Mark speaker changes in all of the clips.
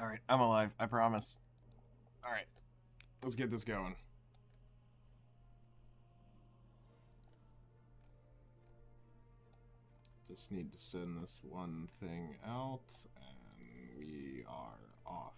Speaker 1: All right, I'm alive. I promise. All right, let's get this going. Just need to send this one thing out, and we are off.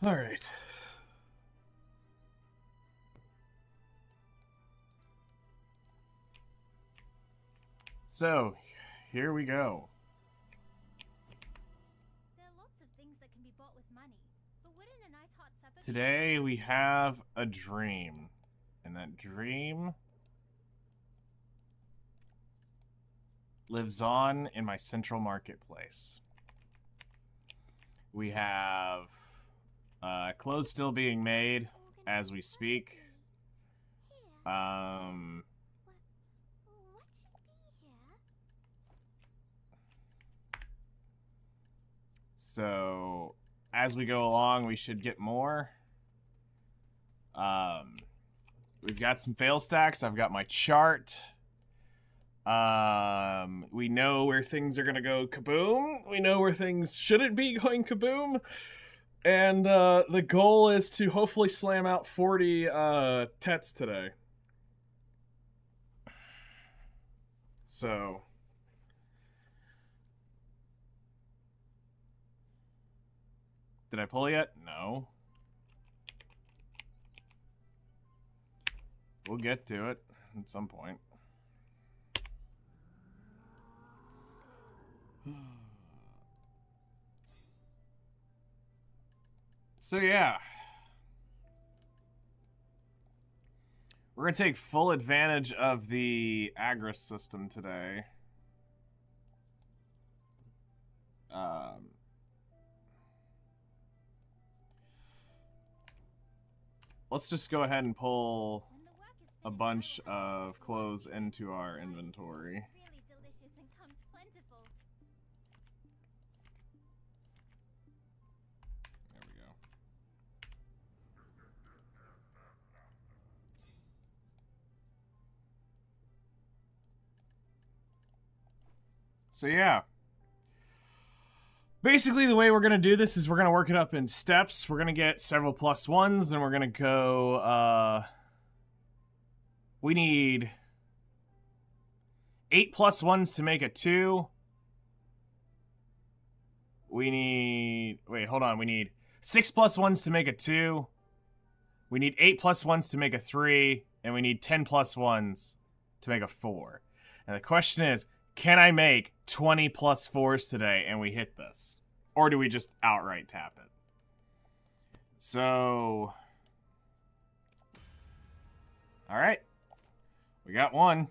Speaker 1: All right. So, here we go.
Speaker 2: There are lots of things that can be bought with money, but wouldn't a nice hot supper
Speaker 1: Today we have a dream, and that dream lives on in my central marketplace. We have clothes still being made as we speak.
Speaker 2: What should be here?
Speaker 1: So as we go along, we should get more. We've got some fail stacks. I've got my chart. We know where things are gonna go kaboom. We know where things shouldn't be going kaboom. And the goal is to hopefully slam out 40 tets today. So did I pull yet? No. We'll get to it at some point. So yeah. We're going to take full advantage of the Agris system today. Let's just go ahead and pull a bunch of clothes into our inventory.
Speaker 2: Really delicious and comes plentiful.
Speaker 1: There we go. So yeah. Basically, the way we're going to do this is we're going to work it up in steps. We're going to get several +1s, and we're going to go, we need 8 +1s to make a 2. We need, wait, hold on. We need 6 +1s to make a 2. We need 8 +1s to make a 3, and we need 10 +1s to make a 4. And the question is, can I make 20 +4s today and we hit this? Or do we just outright tap it? So, all right, we got one.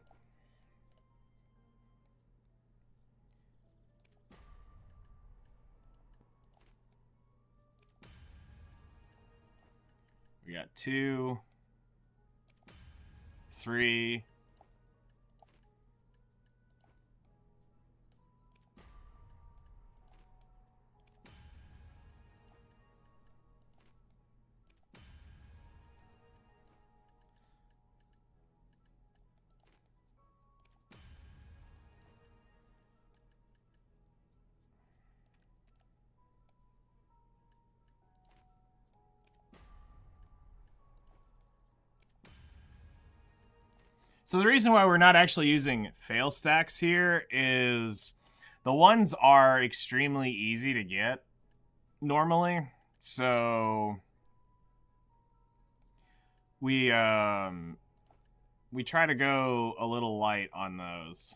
Speaker 1: We got 2, 3. So the reason why we're not actually using fail stacks here is the ones are extremely easy to get normally. So we try to go a little light on those.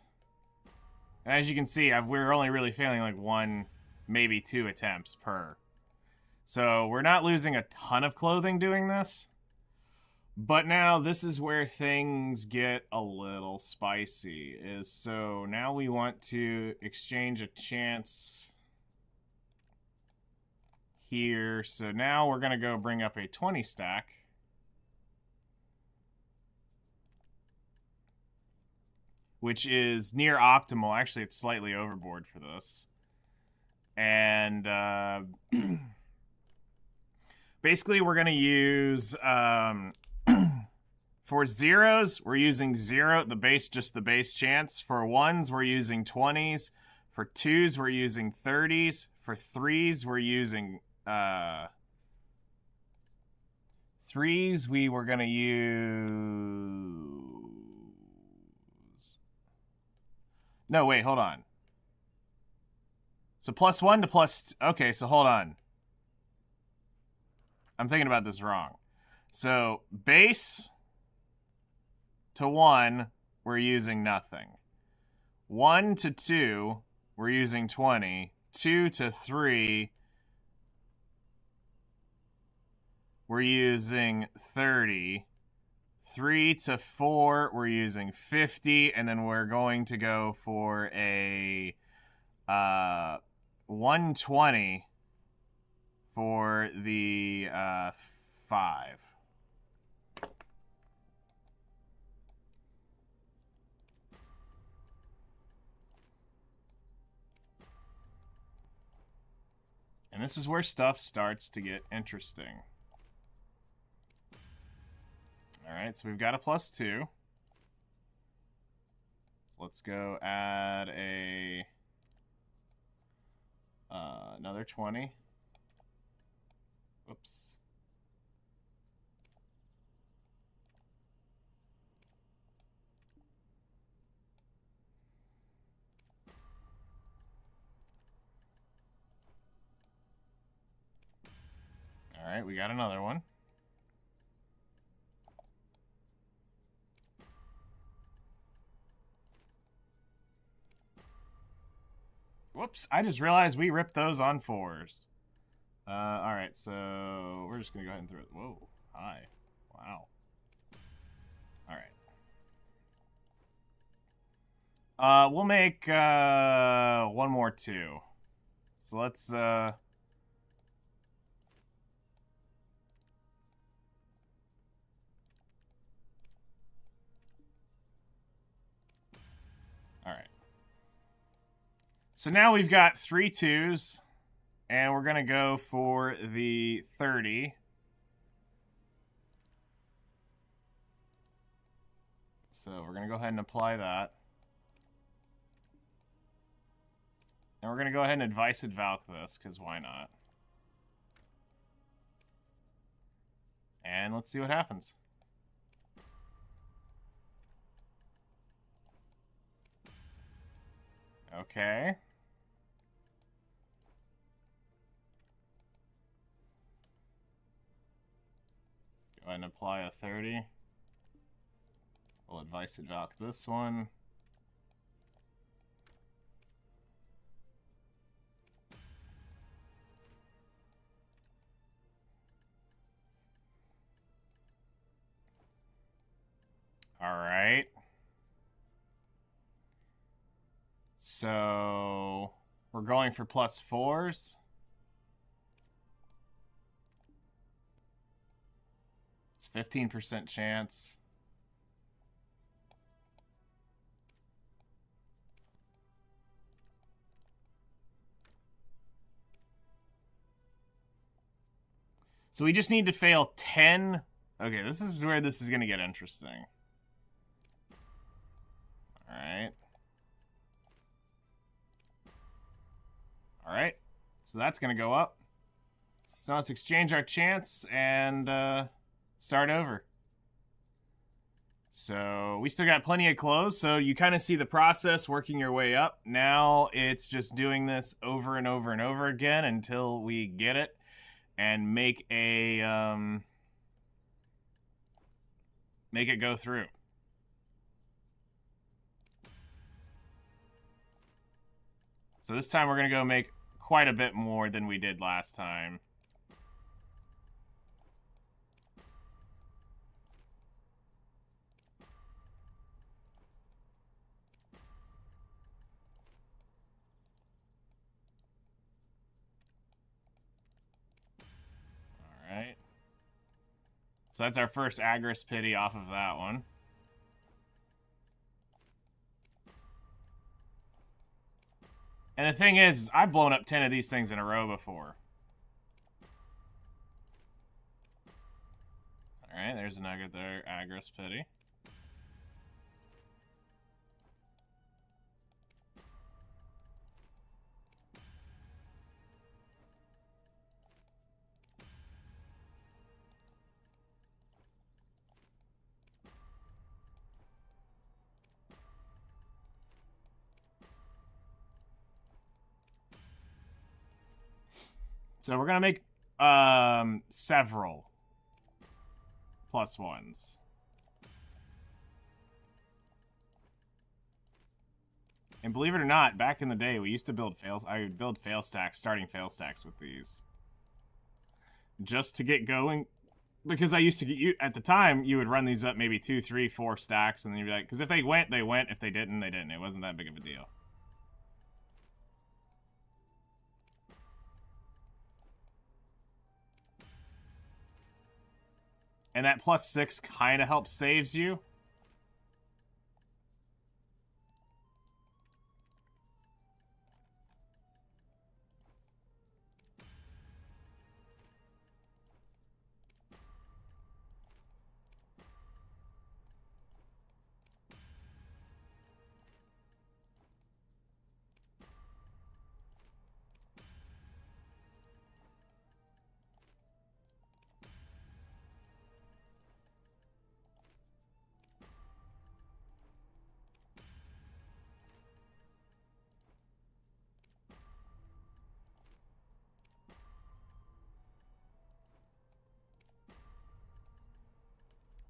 Speaker 1: And as you can see, we're only really failing like 1, maybe 2 attempts per. So we're not losing a ton of clothing doing this. But now this is where things get a little spicy. So now we want to exchange a chance here. So now we're going to go bring up a 20 stack. Which is near optimal. Actually, it's slightly overboard for this. And basically we're going to use... for zeros, we're using 0, just the base chance. For 1s, we're using 20s. For 2s, we're using 30s. For 3s, we're using 3s, we were gonna use... No, wait, hold on. So +1 to plus... Okay, so hold on. I'm thinking about this wrong. So base to 1, we're using nothing. 1 to 2, we're using 20. 2 to 3, we're using 30. 3 to 4, we're using 50. And then we're going to go for a 120 for the 5. And this is where stuff starts to get interesting. Alright, so we've got a +2. So let's go add a another 20. Whoops. Alright, we got another one. Whoop. Oops, I just realized we ripped those on 4s. Alright, so we're just gonna go ahead and throw it. Whoa, hi. Wow. Alright. We'll make, one more 2. So let's, Alright. So now we've got 3 2s, and we're gonna go for the 30. So we're gonna go ahead and apply that. And we're gonna go ahead and advice advalk this, because why not? And let's see what happens. Okay. Go ahead and apply a 30. We'll advice advalk this one. Alright. So we're going for +4s. It's 15% chance. So we just need to fail 10. Okay, this is where this is going to get interesting. Alright. Alright. So that's going to go up. So let's exchange our chance and start over. So we still got plenty of clothes, so you kind of see the process working your way up. Now it's just doing this over and over and over again until we get it and make it go through. So this time we're going to go make quite a bit more than we did last time. Alright. So that's our first Agris Pity off of that one. And the thing is, I've blown up 10 of these things in a row before. Alright, there's another Agris Pity. So we're gonna make several +1s. And believe it or not, back in the day, we used to build I would build fail stacks, starting fail stacks with these, just to get going. Because I used to get at the time, you would run these up maybe 2, 3, 4 stacks, and then you'd be like, because if they went, they went. If they didn't, they didn't. It wasn't that big of a deal. And that +6 kind of helps saves you.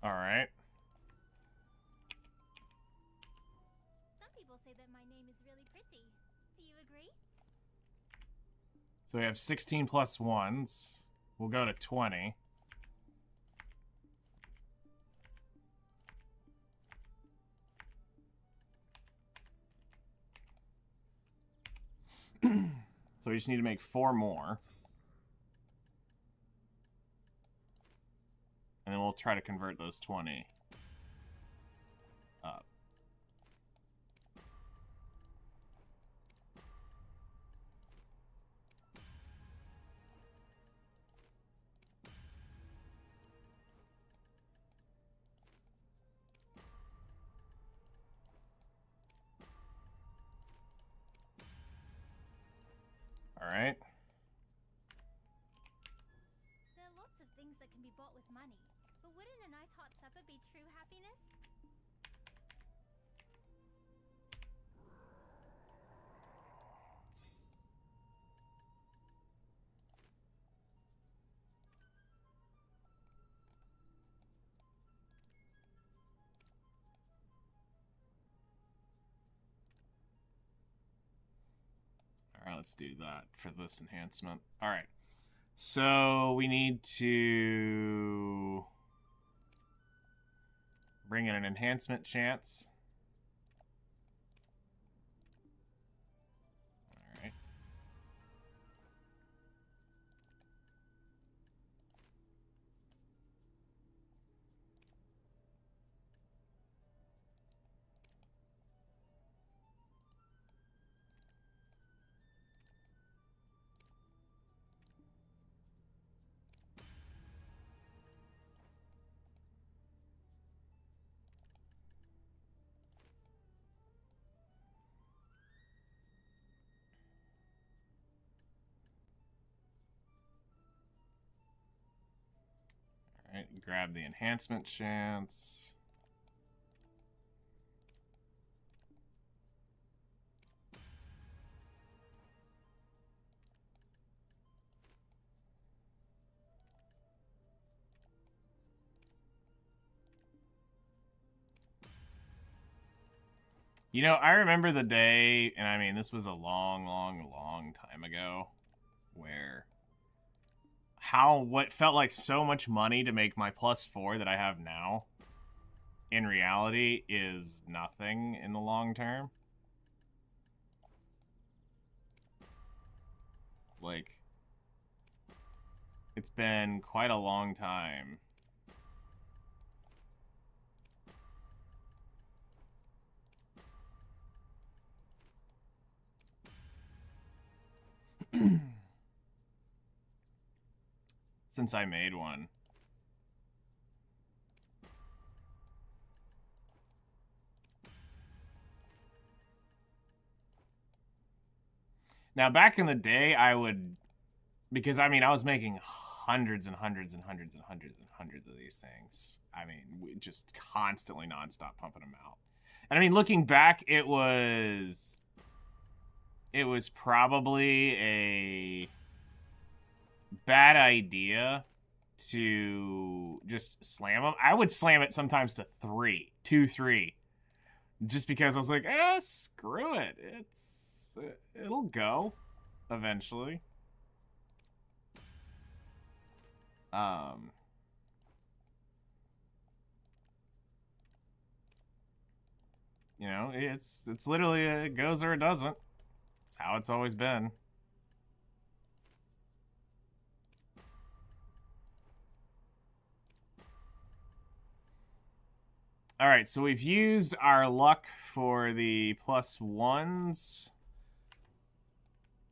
Speaker 1: All right.
Speaker 2: Some people say that my name is really pretty. Do you agree?
Speaker 1: So we have 16 plus 1s. We'll go to 20. So we just need to make 4 more. And then we'll try to convert those 20 up. All right.
Speaker 2: There are lots of things that can be bought with money, but wouldn't a nice hot supper be true happiness?
Speaker 1: All right, let's do that for this enhancement. All right. So we need to bring in an enhancement chance. All right. All right, grab the enhancement chance. You know, I remember the day, and I mean, this was a long, long, long time ago, where what felt like so much money to make my +4 that I have now, in reality, is nothing in the long term. Like, it's been quite a long time. Since I made one. Now, back in the day, I would... Because, I mean, I was making hundreds and hundreds and hundreds and hundreds and hundreds of these things. I mean, we just constantly nonstop pumping them out. And, I mean, looking back, it was probably a bad idea to just slam them. I would slam it sometimes to 2, 3. Just because I was like, screw it. It'll go eventually. You know, it's literally it goes or it doesn't. It's how it's always been. All right, so we've used our luck for the +1s.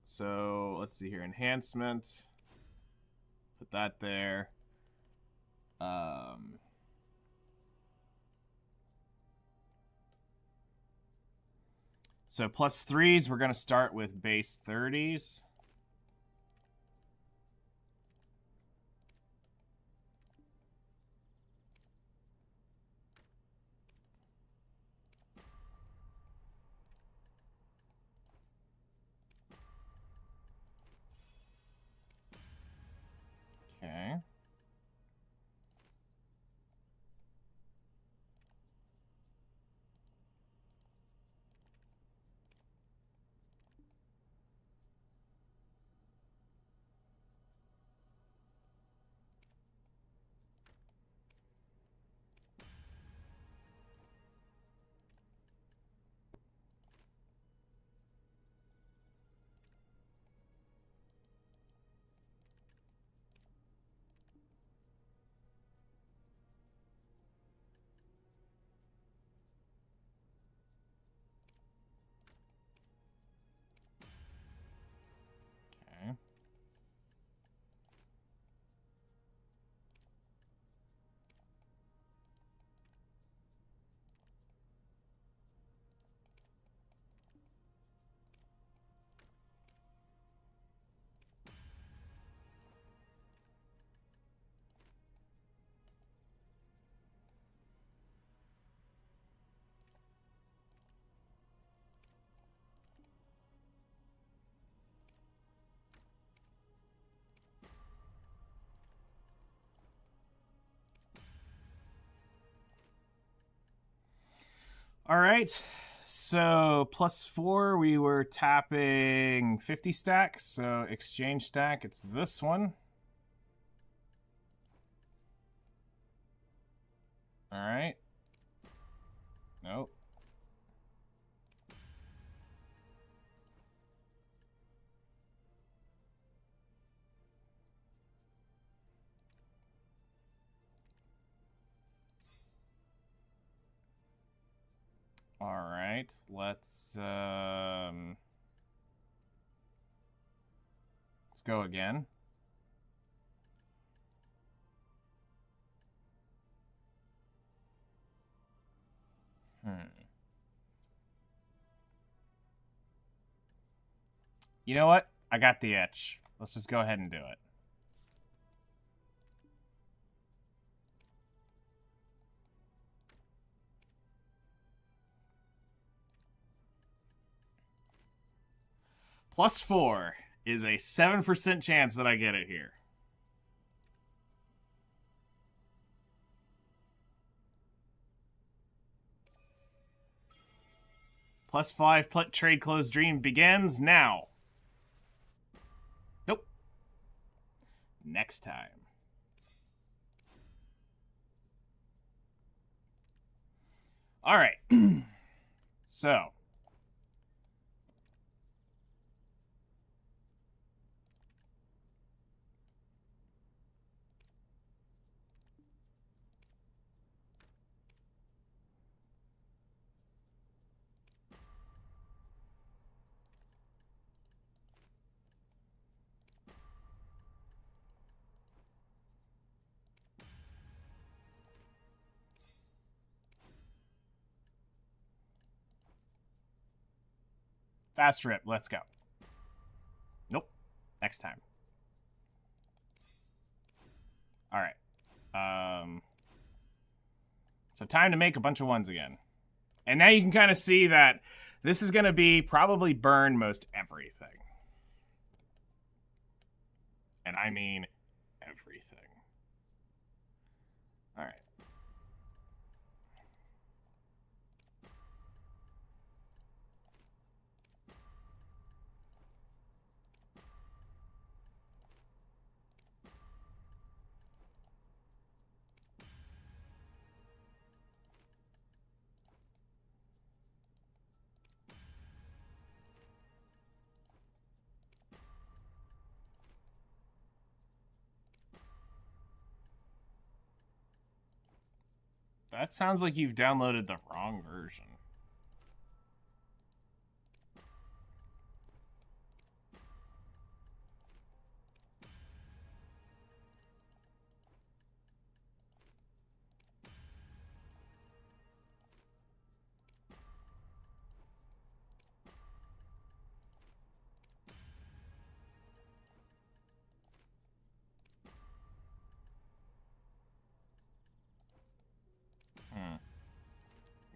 Speaker 1: So let's see here, enhancement. Put that there. So +3s, we're going to start with base 30s. Okay. All right. So +4, we were tapping 50 stacks. So exchange stack, it's this one. All right. Nope. All right. Let's go again. You know what? I got the itch. Let's just go ahead and do it. +4 is a 7% chance that I get it here. +5 trade close dream begins now. Nope. Next time. All right. So. Fast rip. Let's go. Nope. Next time. All right. So time to make a bunch of ones again. And now you can kind of see that this is going to be probably burn most everything. And I mean everything. All right. That sounds like you've downloaded the wrong version.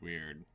Speaker 1: Weird.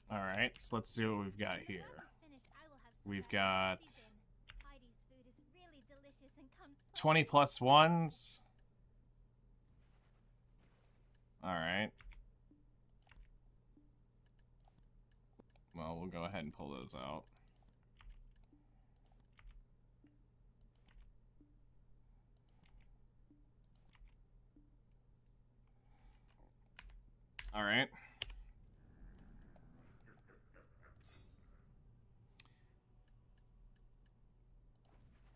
Speaker 1: All right, so let's see what we've got here. We've got 20 plus ones. All right. Well, we'll go ahead and pull those out. All right.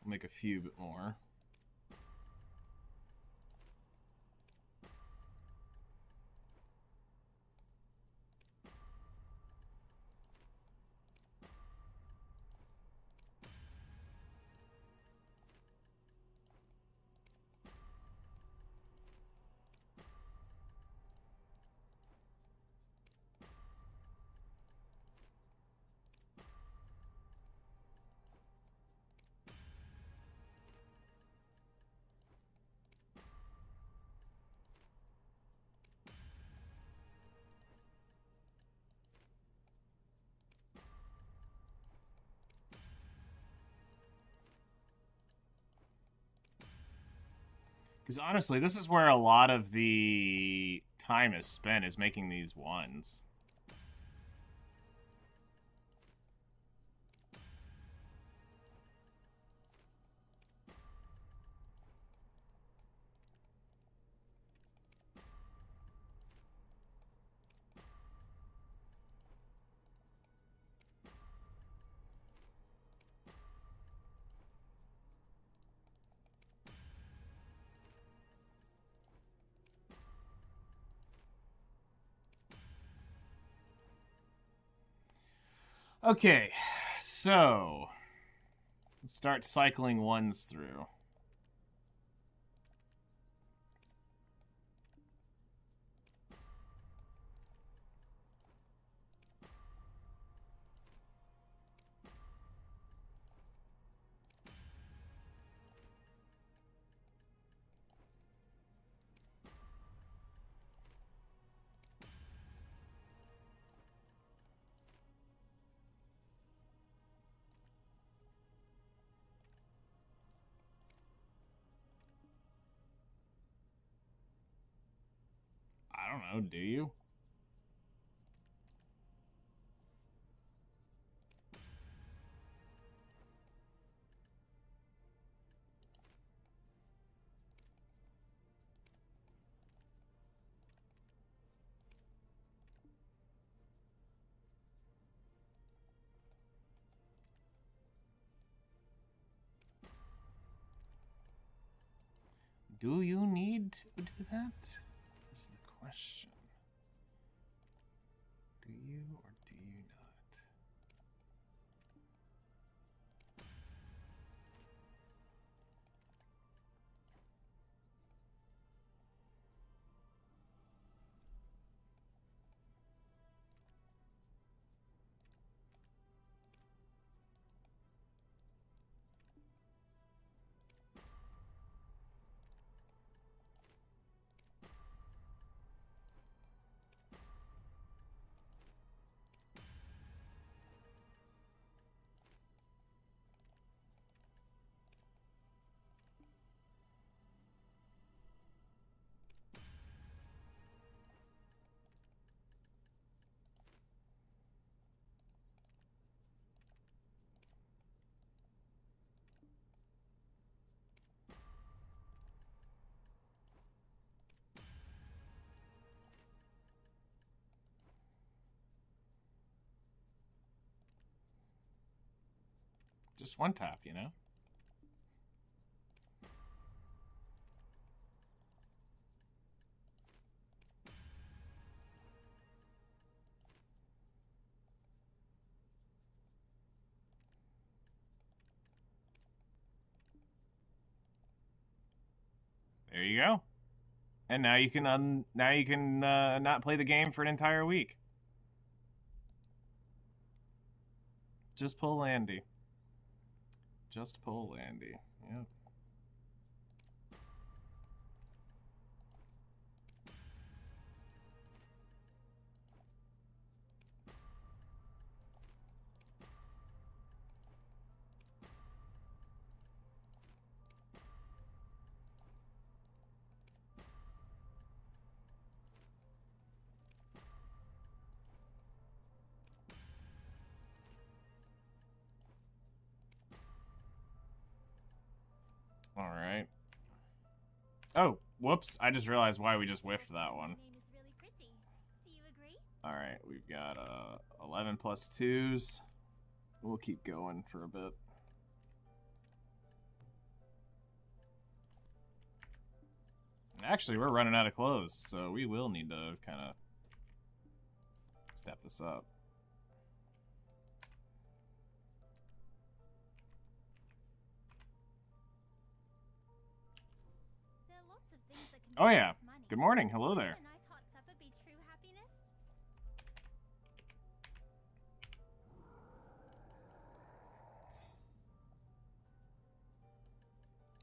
Speaker 1: We'll make a few bit more. Because honestly, this is where a lot of the time is spent, is making these ones. Okay, so let's start cycling ones through. I don't know, do you? Do you need to do that? Is the question. Do you or do you not? Just one tap, you know? There you go. And now you can not play the game for an entire week. Just pull Landy. Just pull Landy. Yep. Alright. Oh, whoops. I just realized why we just whiffed that one. Alright, we've got 11 plus 2s. We'll keep going for a bit. Actually, we're running out of clothes, so we will need to kind of step this up. Oh yeah. Good morning. Hello there.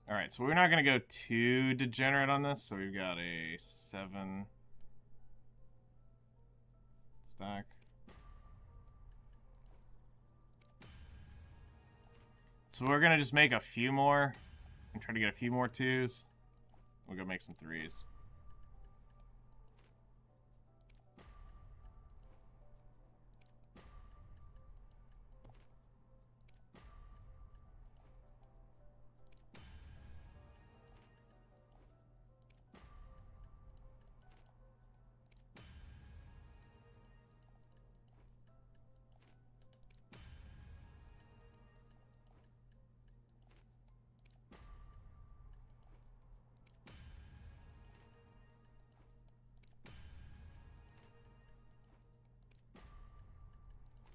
Speaker 1: Alright, so we're not going to go too degenerate on this. So we've got a 7 stack. So we're going to just make a few more and try to get a few more 2s. We'll go make some 3s.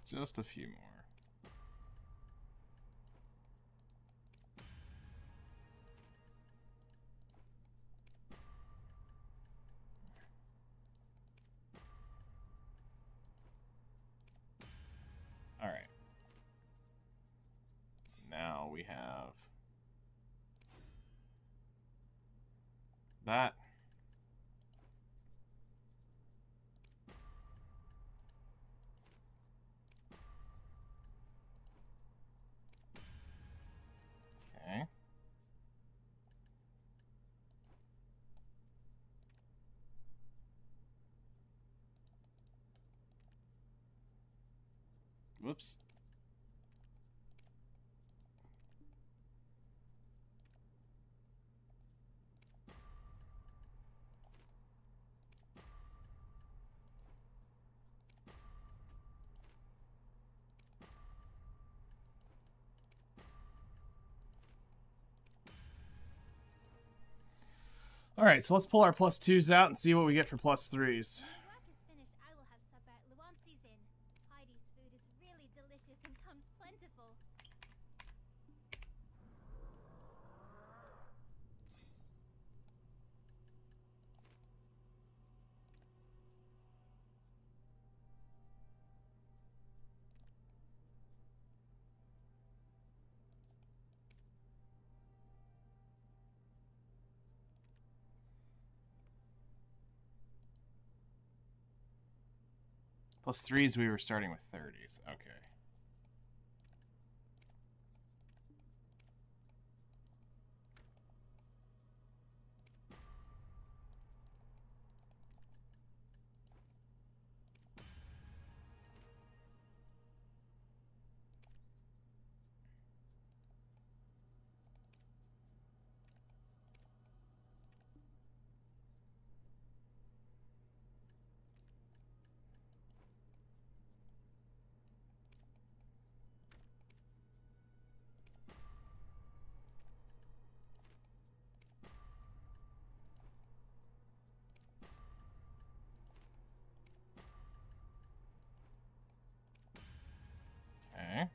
Speaker 1: Just a few more. All right. Now we have that. Okay. Whoops. All right, so let's pull our plus 2s out and see what we get for plus 3s. Plus 3s, we were starting with 30s. Okay. Okay.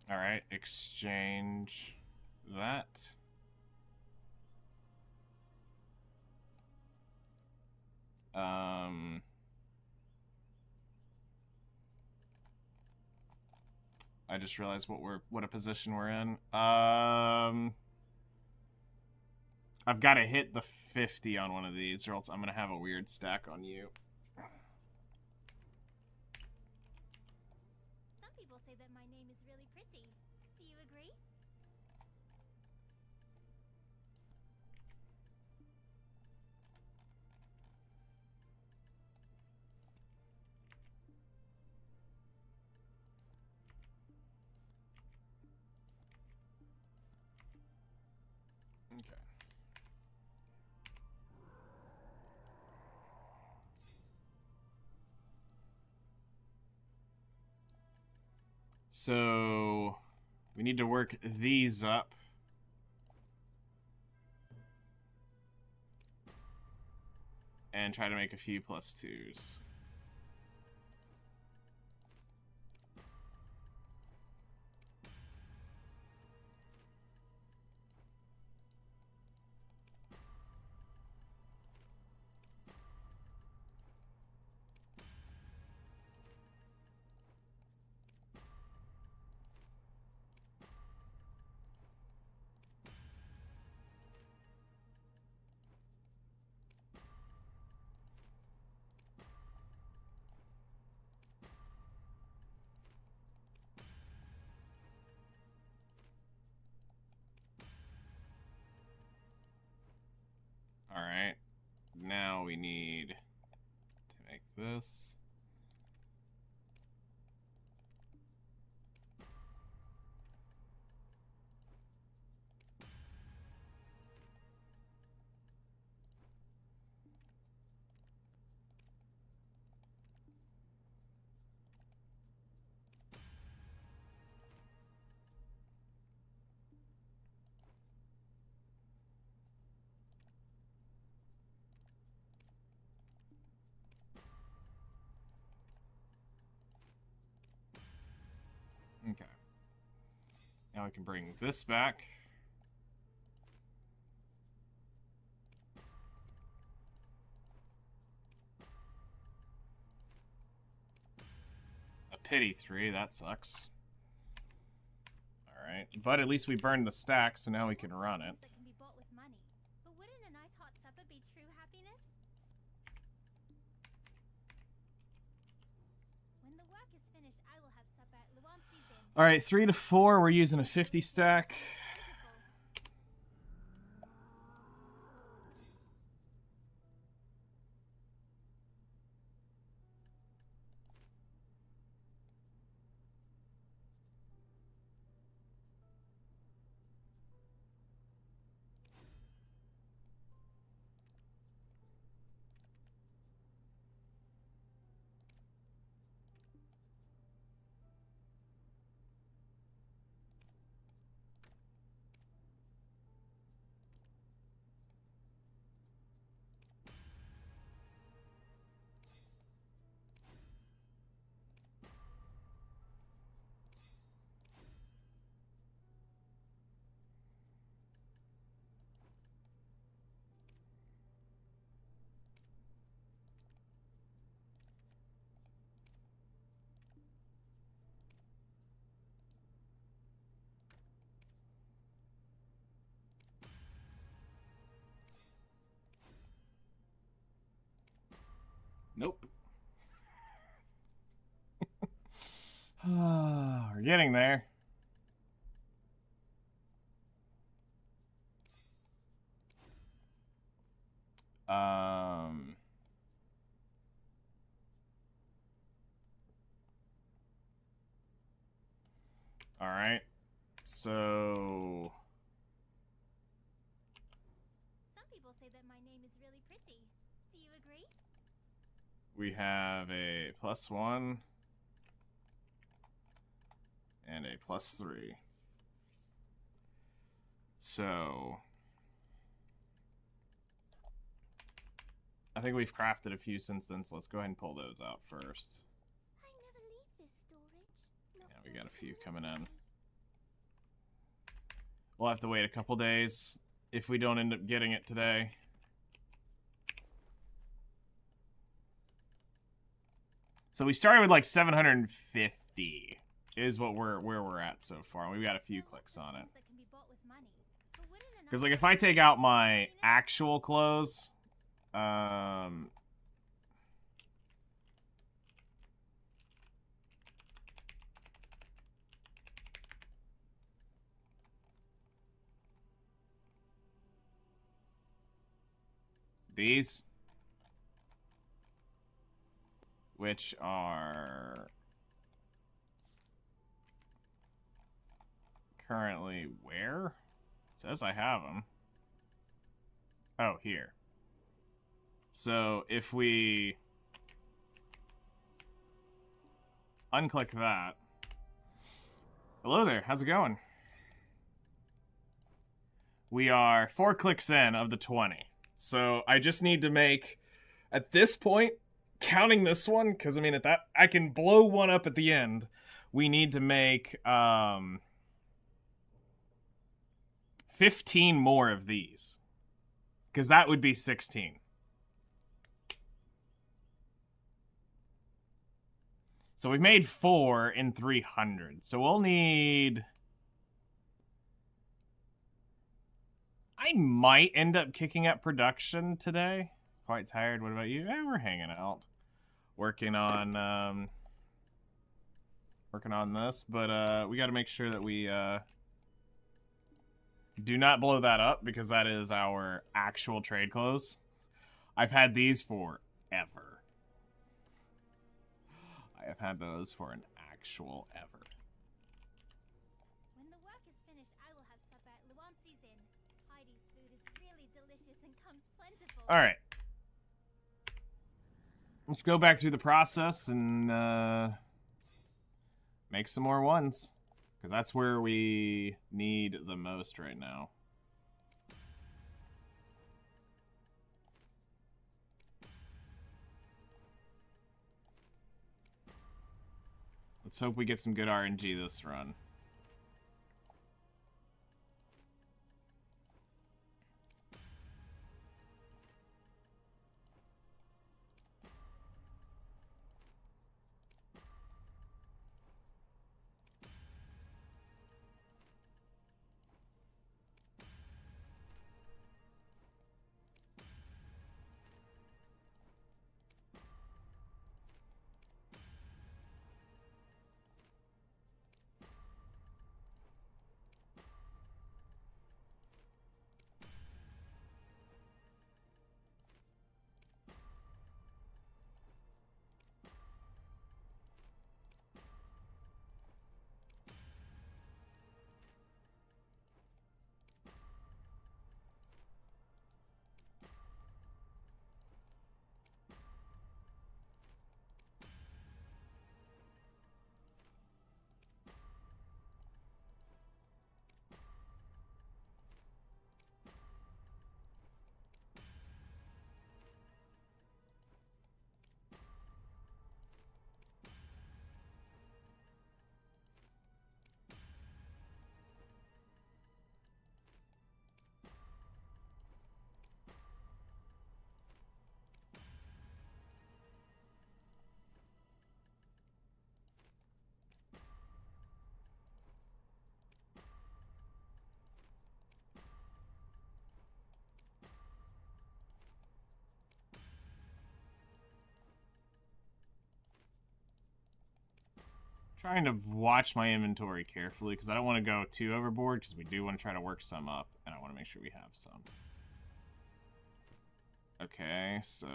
Speaker 1: All right, exchange that. I just realized what a position we're in. I've got to hit the 50 on one of these, or else I'm going to have a weird stack on you.
Speaker 2: Some people say that my name is really pretty. Do you agree?
Speaker 1: Okay. So we need to work these up. And try to make a few +2s. Alright. Now we need to make this. Okay. Now we can bring this back. A pity 3, that sucks. Alright, but at least we burned the stack, so now we can run it.
Speaker 2: That can be bought with money. But wouldn't a nice hot supper be true happiness? When the work is finished, I will have supper at Luancy's Inn.
Speaker 1: Alright, 3 to 4, we're using a 50 stack. Nope. We're getting there. Alright. So
Speaker 2: Some people say that my name is really pretty. Do you agree?
Speaker 1: we have a +1 and a +3. So I think we've crafted a few since then, so let's go ahead and pull those out first.
Speaker 2: I never leave this storage.
Speaker 1: Yeah, we got a few coming in. We'll have to wait a couple days if we don't end up getting it today. So we started with like 750 is what where we're at so far. We've got a few clicks on it.
Speaker 2: That can be bought with money. But wouldn't a
Speaker 1: Because, like, if I take out my actual clothes, these, which are currently where? It says I have them. Oh, here. So if we unclick that. Hello there, how's it going? We are 4 clicks in of the 20. So I just need to make, at this point, counting this one, because I mean, at that, I can blow one up at the end. We need to make 15 more of these, because that would be 16. So we've made 4 in 300. So we'll need... I might end up kicking up production today. Quite tired. What about you? We're hanging out. Working on this, but we got to make sure that we do not blow that up, because that is our actual trade clothes. I've had these forever. I have had those for an actual ever.
Speaker 2: When the work is finished, I will have supper at Luancy's Inn. Heidi's food is really delicious and comes plentiful.
Speaker 1: All right. Let's go back through the process and make some more ones, because that's where we need the most right now. Let's hope we get some good RNG this run. Trying to watch my inventory carefully, because I don't want to go too overboard, because we do want to try to work some up, and I want to make sure we have some. Okay, so...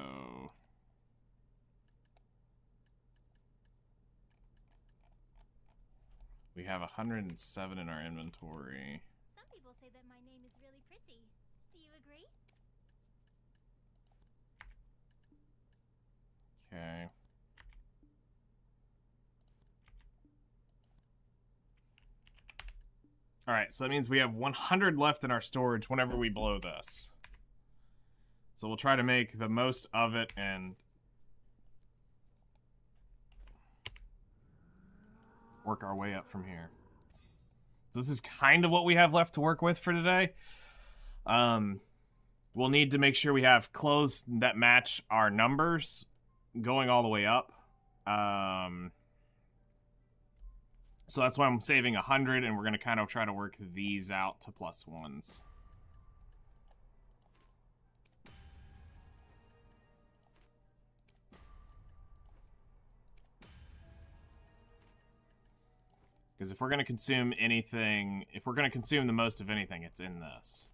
Speaker 1: we have 107 in our inventory.
Speaker 2: Some people say that my name is really pretty. Do you agree?
Speaker 1: Okay. Alright, so that means we have 100 left in our storage whenever we blow this. So we'll try to make the most of it and work our way up from here. So this is kind of what we have left to work with for today. We'll need to make sure we have clothes that match our numbers going all the way up. So that's why I'm saving 100, and we're going to kind of try to work these out to +1s. Because if we're going to consume anything, if we're going to consume the most of anything, it's in this.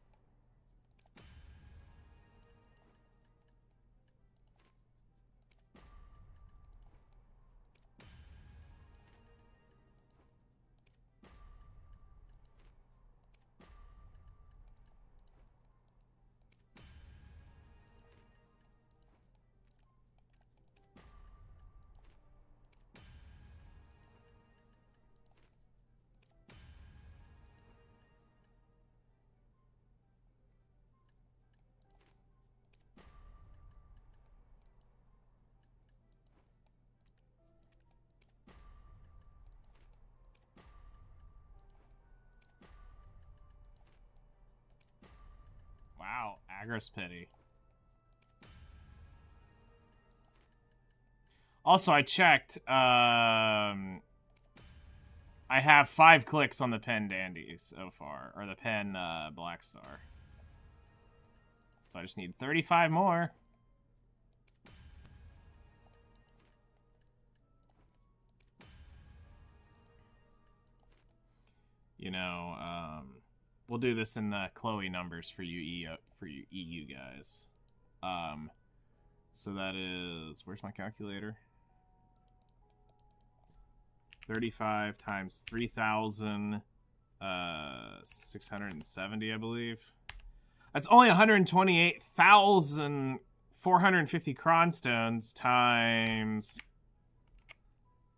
Speaker 1: Wow, Agris Pity. Also, I checked. I have 5 clicks on the Pen Dandy so far, or the Pen Black Star. So I just need 35 more. You know, we'll do this in the Chloe numbers for you EU guys. So that is, where's my calculator? 35 times 3,670, I believe. That's only 128,450 cronstones times,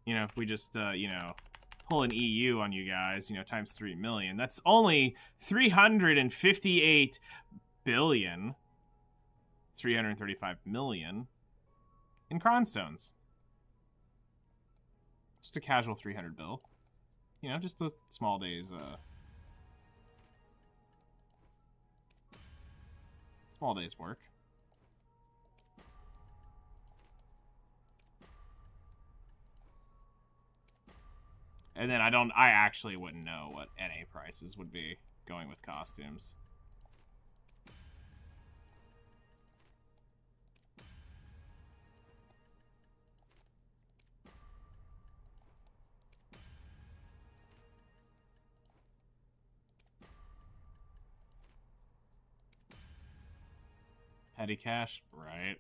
Speaker 1: you know, if we just, you know, pull an EU on you guys, you know, times 3 million. That's only 358 billion, 335 million in cronstones. Just a casual 300 bill. You know, just a small day's, small day's work. And then I actually wouldn't know what NA prices would be going with costumes. Petty cash, right?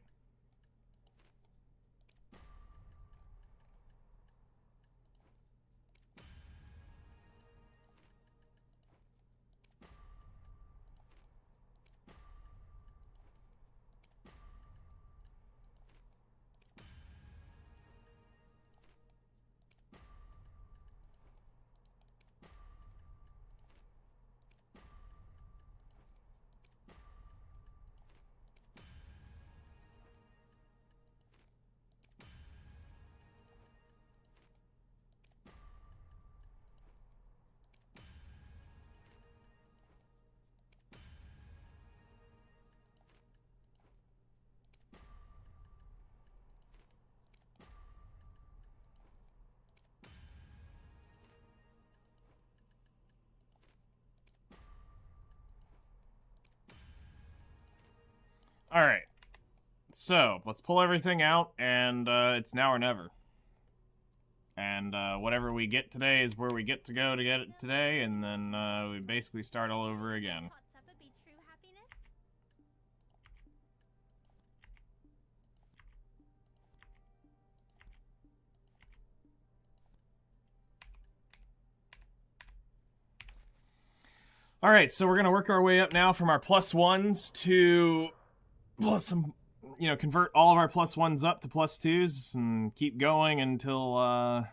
Speaker 1: All right. So, let's pull everything out, and it's now or never. And whatever we get today is where we get to go to get it today, and then we basically start all over again. All right, so we're gonna work our way up now from our +1s to some, you know, convert all of our +1s up to +2s and keep going until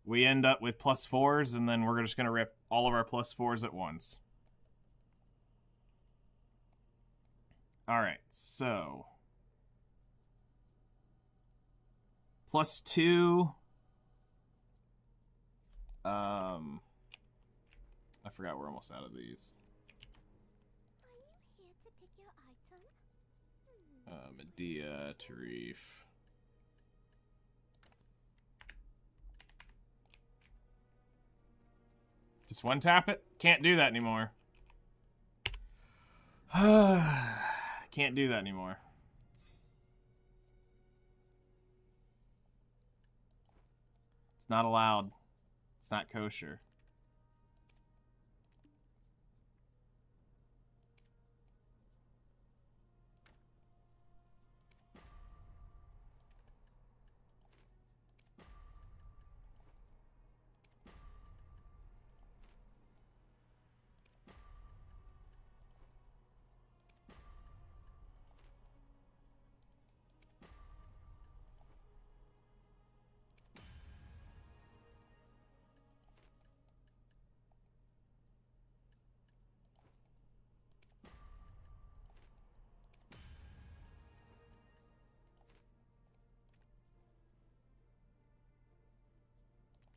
Speaker 1: we end up with +4s, and then we're just gonna rip all of our +4s at once. All right, so +2. I forgot we're almost out of these.
Speaker 2: Are you here to pick your item?
Speaker 1: Medea, Tarif. Just one tap it? Can't do that anymore. Can't do that anymore. It's not allowed. It's not kosher.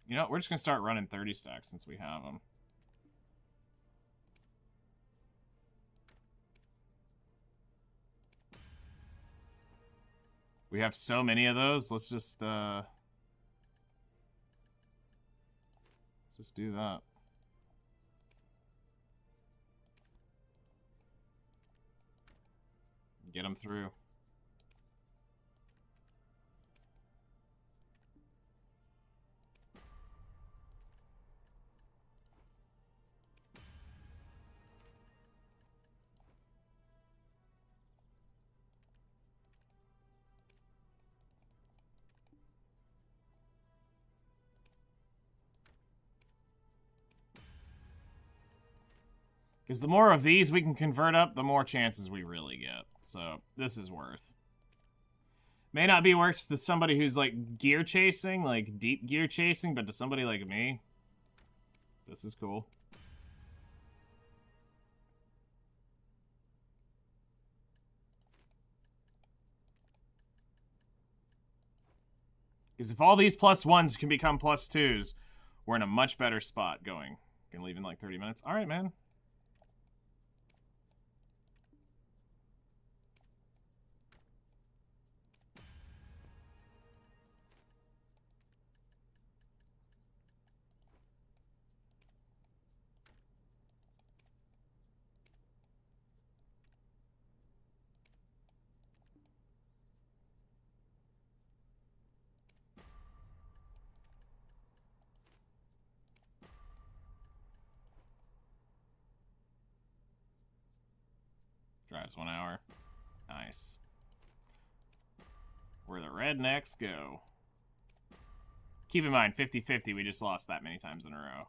Speaker 1: You know, we're just going to start running 30 stacks since we have them. We have so many of those. Let's just do that. Get them through. Because the more of these we can convert up, the more chances we really get. So this is worth. May not be worth to somebody who's like gear chasing, like deep gear chasing, but to somebody like me, this is cool. Because if all these +1s can become +2s, we're in a much better spot going. Gonna leave in like 30 minutes. All right, man. Drives 1 hour. Nice. Where the rednecks go. Keep in mind, 50-50, we just lost that many times in a row.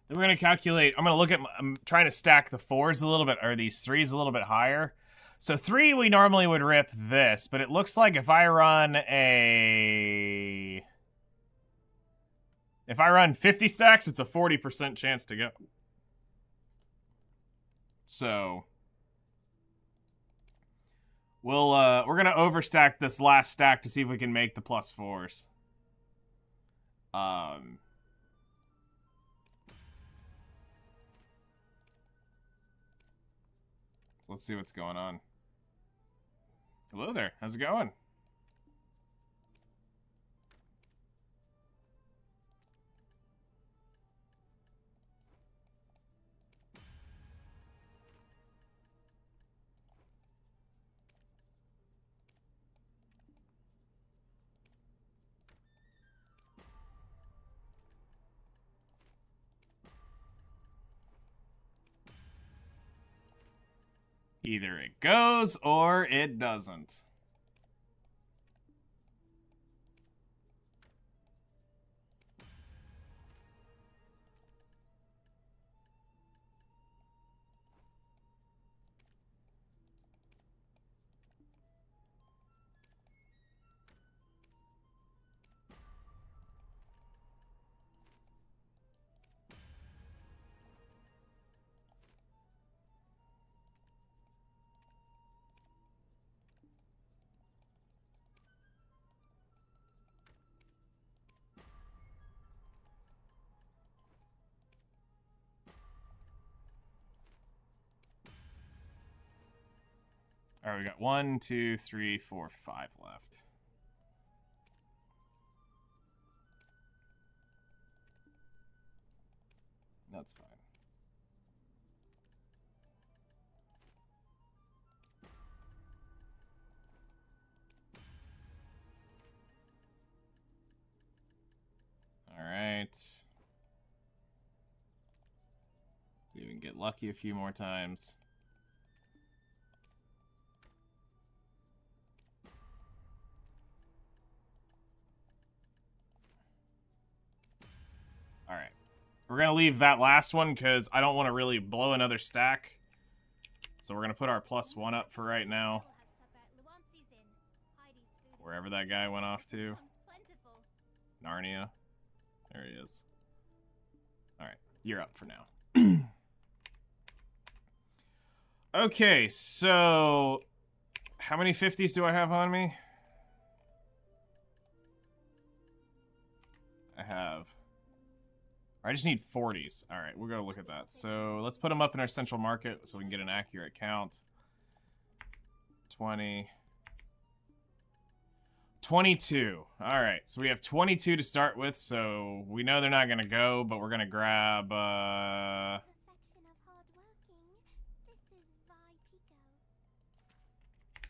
Speaker 1: Then we're going to calculate, I'm going to look at, I'm trying to stack the 4s a little bit, or these 3s a little bit higher. So 3, we normally would rip this, but it looks like if I run 50 stacks, it's a 40% chance to go. So we're going to overstack this last stack to see if we can make the +4s. Let's see what's going on. Hello there. How's it going? Either it goes or it doesn't. All right, we got 1, 2, 3, 4, 5 left. That's fine. All right. See if we can get lucky a few more times. All right. We're going to leave that last one because I don't want to really blow another stack. So we're going to put our +1 up for right now. Wherever that guy went off to. Narnia. There he is. All right. You're up for now. Okay, so how many 50s do I have on me? I just need 40s. All right, we're going to look at that. So let's put them up in our central market so we can get an accurate count. 20. 22. All right, so we have 22 to start with, so we know they're not going to go, but we're going to grab...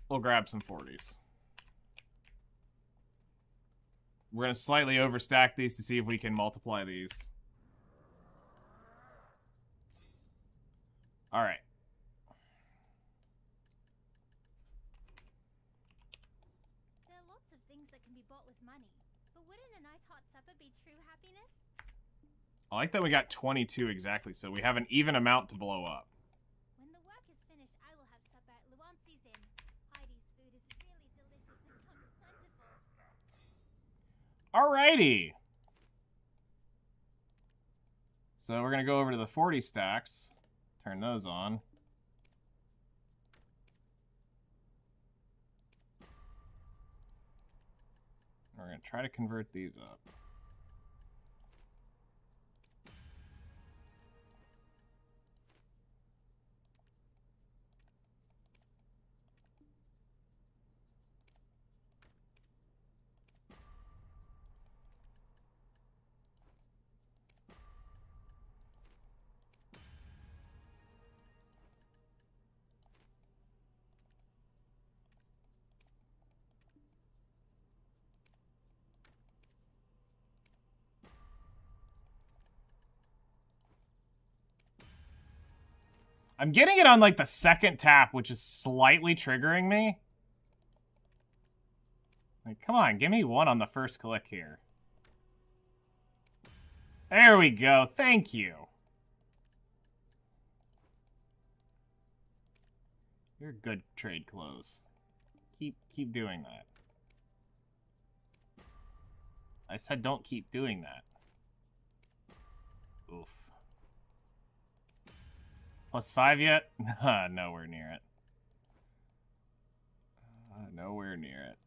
Speaker 1: We'll grab some 40s. We're going to slightly overstack these to see if we can multiply these. All right.
Speaker 2: There are lots of things that can be bought with money, but wouldn't a nice hot supper be true happiness?
Speaker 1: I like that we got 22 exactly, so we have an even amount to blow up.
Speaker 2: When the work is finished, I will have supper at Luancy's Inn. Heidi's food is really delicious and comes plentiful.
Speaker 1: Alrighty. So we're going to go over to the 40 stacks. Turn those on. We're going to try to convert these up. I'm getting it on, like, the second tap, which is slightly triggering me. Like, come on, give me one on the first click here. There we go. Thank you. You're a good trade close. Keep doing that. I said don't keep doing that. Oof. +5 yet? Nowhere near it. Nowhere near it.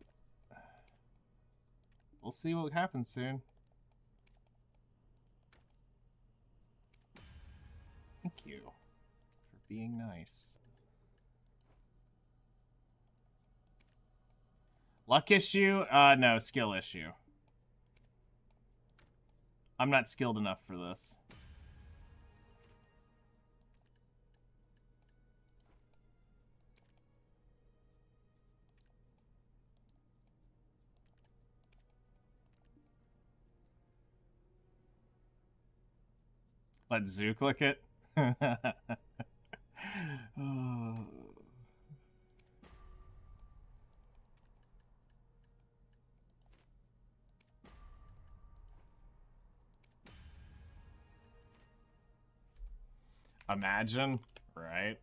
Speaker 1: We'll see what happens soon. Thank you for being nice. Luck issue? No, skill issue. I'm not skilled enough for this. Let Zoo click it. Oh. Imagine, right?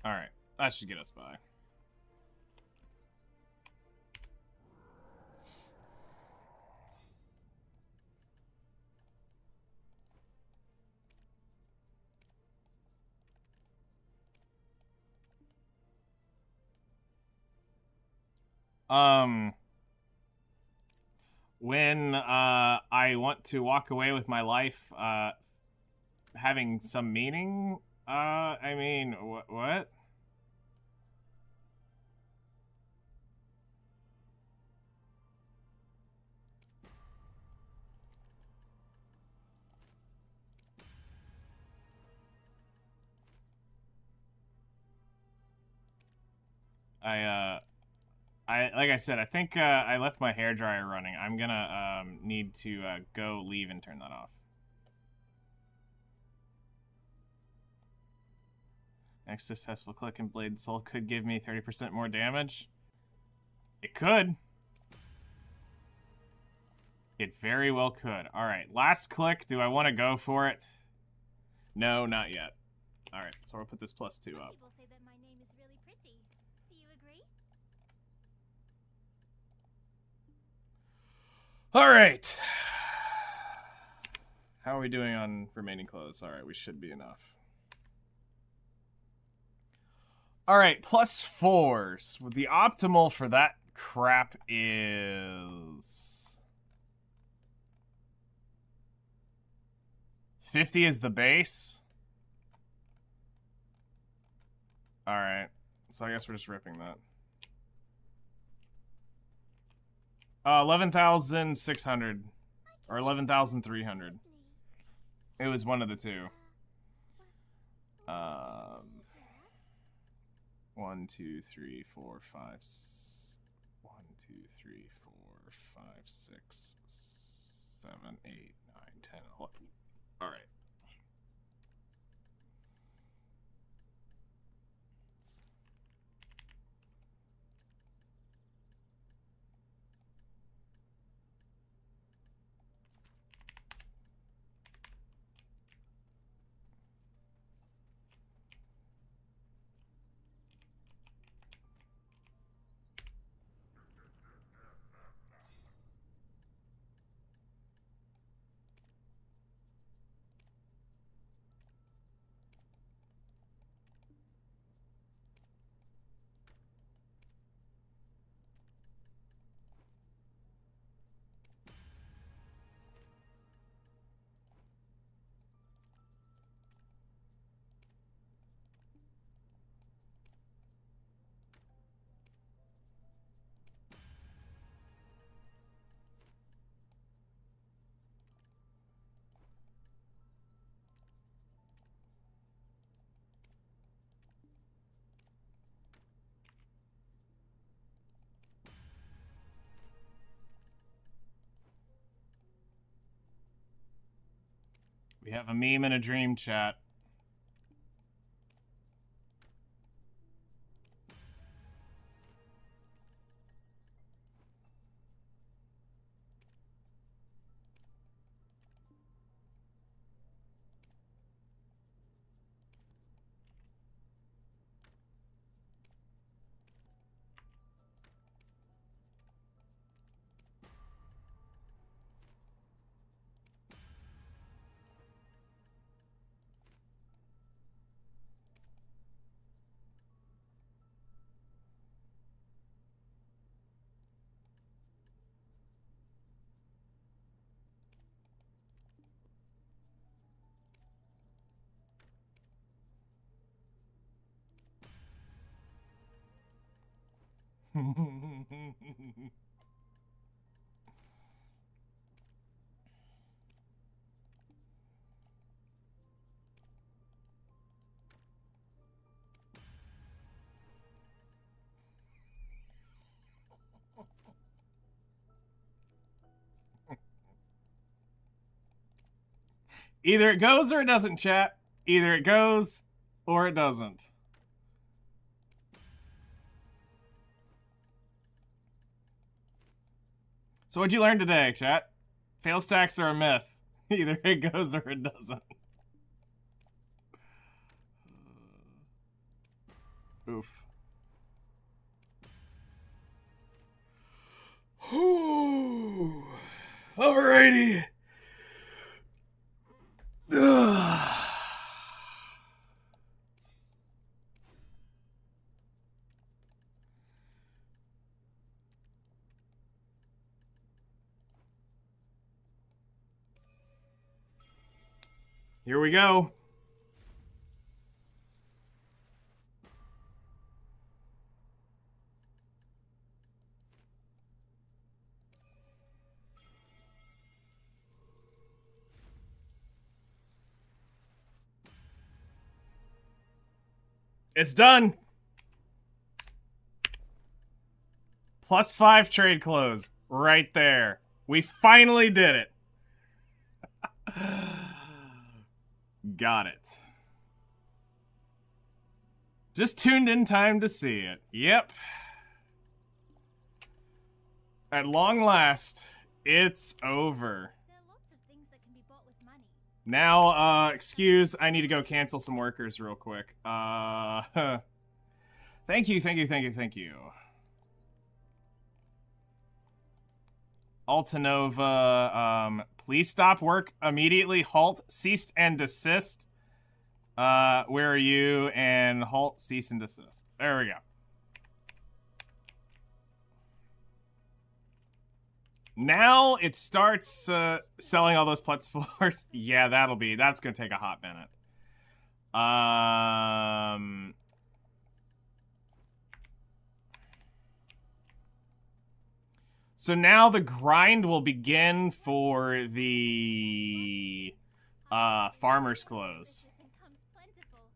Speaker 1: Alright, that should get us by. When I want to walk away with my life having some meaning, I mean, what? I like I said, I think I left my hairdryer running. I'm gonna need to go leave and turn that off. Next successful click in Blade Soul could give me 30% more damage. It could. It very well could. Alright, last click. Do I want to go for it? No, not yet. Alright, so I'll put this +2 up.
Speaker 2: People say that my name is really pretty. Do you agree?
Speaker 1: Alright. How are we doing on remaining clothes? Alright, we should be enough. Alright, +4s. The optimal for that crap is 50 is the base. Alright. So I guess we're just ripping that. 11,600. Or 11,300. It was one of the two. 1, 2, 3, 4, 5. 1, 2, 3, 4, 5, 6, 7, 8, 9, 10, 11. All right. We have a meme and a dream chat. Either it goes or it doesn't, chat. Either it goes or it doesn't. So what'd you learn today, chat? Fail stacks are a myth. Either it goes or it doesn't. Oof. Alrighty. Here we go. It's done. +5 trade close. Right there. We finally did it. Got it. Just tuned in time to see it. Yep. At long last, it's over.
Speaker 2: There are lots of things that can be bought with money.
Speaker 1: Now, excuse, I need to go cancel some workers real quick. Thank you. Altanova, please stop work immediately. Halt, cease and desist. Where are you? And halt, cease and desist. There we go. Now it starts selling all those Plutz floors. Yeah, that's gonna take a hot minute. So now the grind will begin for the farmer's clothes.
Speaker 2: Income's plentiful.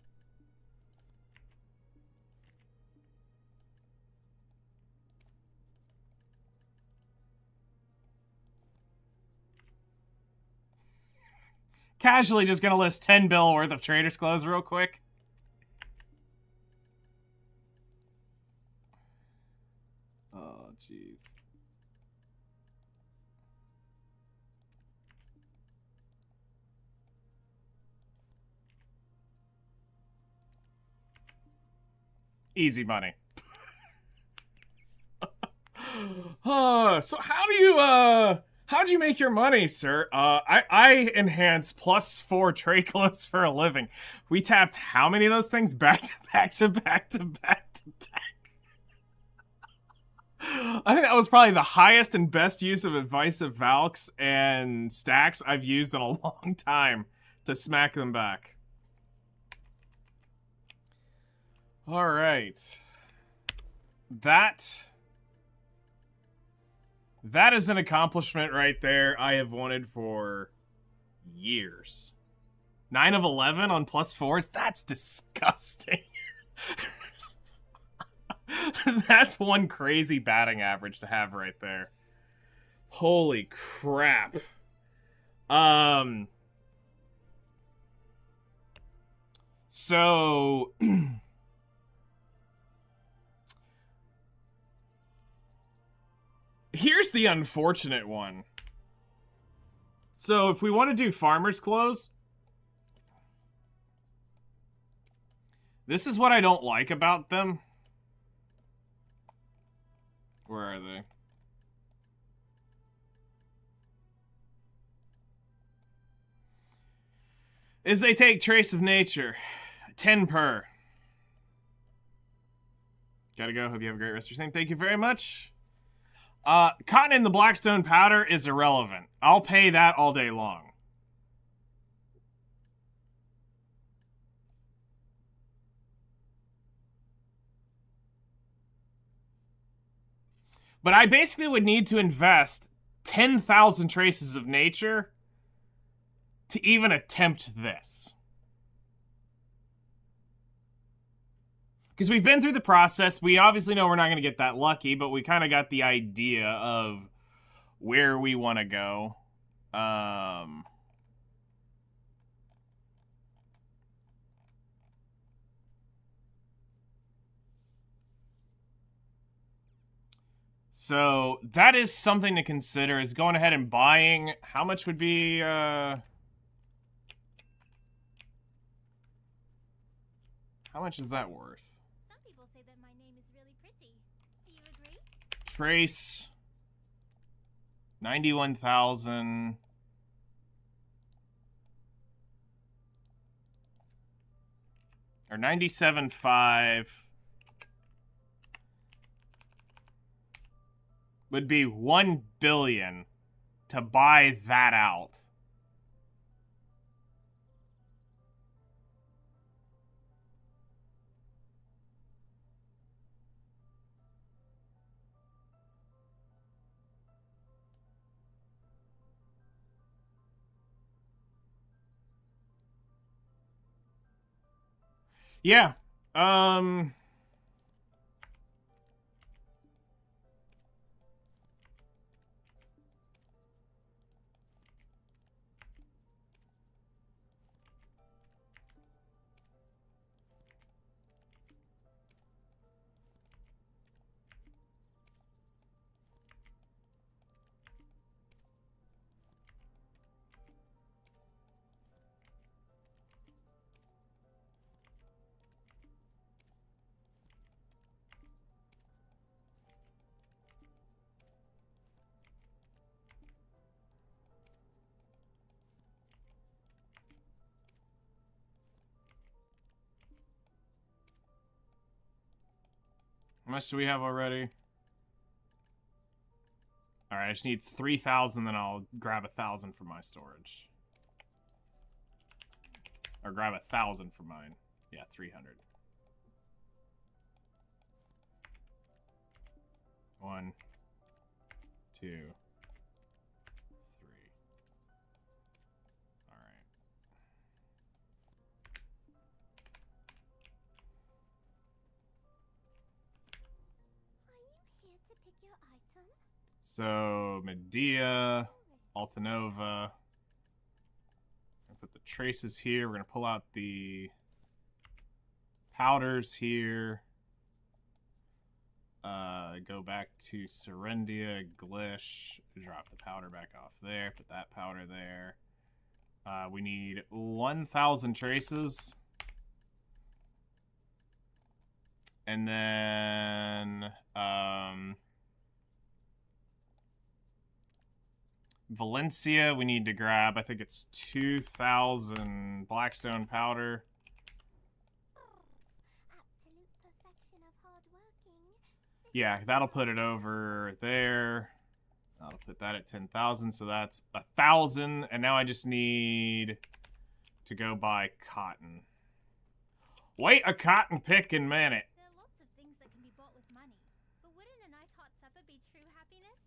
Speaker 1: Casually just gonna list 10 bill worth of trader's clothes real quick. Oh, jeez. Easy money. So how'd you make your money, sir? I enhance +4 trade clothes for a living. We tapped how many of those things back to back to back to back to back? I think that was probably the highest and best use of advice of Valks and stacks I've used in a long time to smack them back. All right. That is an accomplishment right there I have wanted for years. 9 of 11 on +4s? That's disgusting. That's one crazy batting average to have right there. Holy crap. So here's the unfortunate one. So if we want to do farmer's clothes, this is what I don't like about them. Where are they? Is they take trace of nature. 10 per. Gotta go. Hope you have a great rest of your day. Thank you very much. Cotton in the Blackstone powder is irrelevant. I'll pay that all day long. But I basically would need to invest 10,000 traces of nature to even attempt this. Because we've been through the process. We obviously know we're not going to get that lucky, but we kind of got the idea of where we want to go. So that is something to consider, is going ahead and buying. How much would be, how much is that worth?
Speaker 2: Some people say that my name is really pretty. Do you agree?
Speaker 1: Trace. 91,000. Or 97.5. Would be 1 billion to buy that out. Yeah. How much do we have already? Alright, I just need 3,000, then I'll grab 1,000 for my storage. Or grab 1,000 for mine. Yeah, 300. 1, 2, 3. Alright.
Speaker 2: Are you here to pick your item?
Speaker 1: So, Medea, Altanova. Put the traces here. We're going to pull out the powders here. Go back to Serendia, Glish. Drop the powder back off there. Put that powder there. We need 1,000 traces. And then Valencia, we need to grab, I think it's 2,000 Blackstone powder.
Speaker 2: Absolute perfection of hard working.
Speaker 1: Yeah, that'll put it over there. I'll put that at 10,000, so that's 1,000. And now I just need to go buy cotton. Wait a cotton picking minute.
Speaker 2: There are lots of things that can be bought with money, but wouldn't a nice hot supper be true happiness?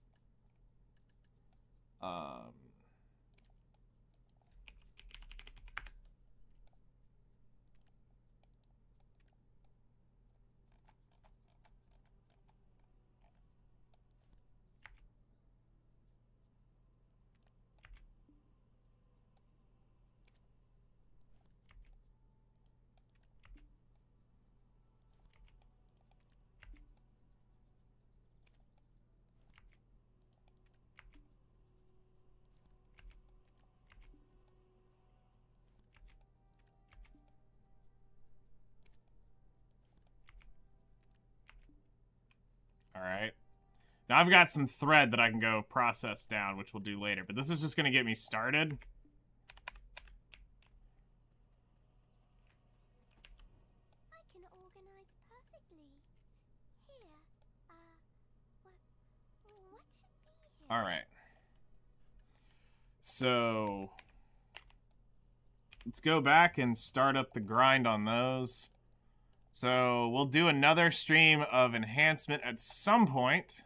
Speaker 1: Alright. Now I've got some thread that I can go process down, which we'll do later. But this is just going to get me started.
Speaker 2: I can organize perfectly. Here, what should be here?
Speaker 1: Alright. So, let's go back and start up the grind on those. So, we'll do another stream of enhancement at some point.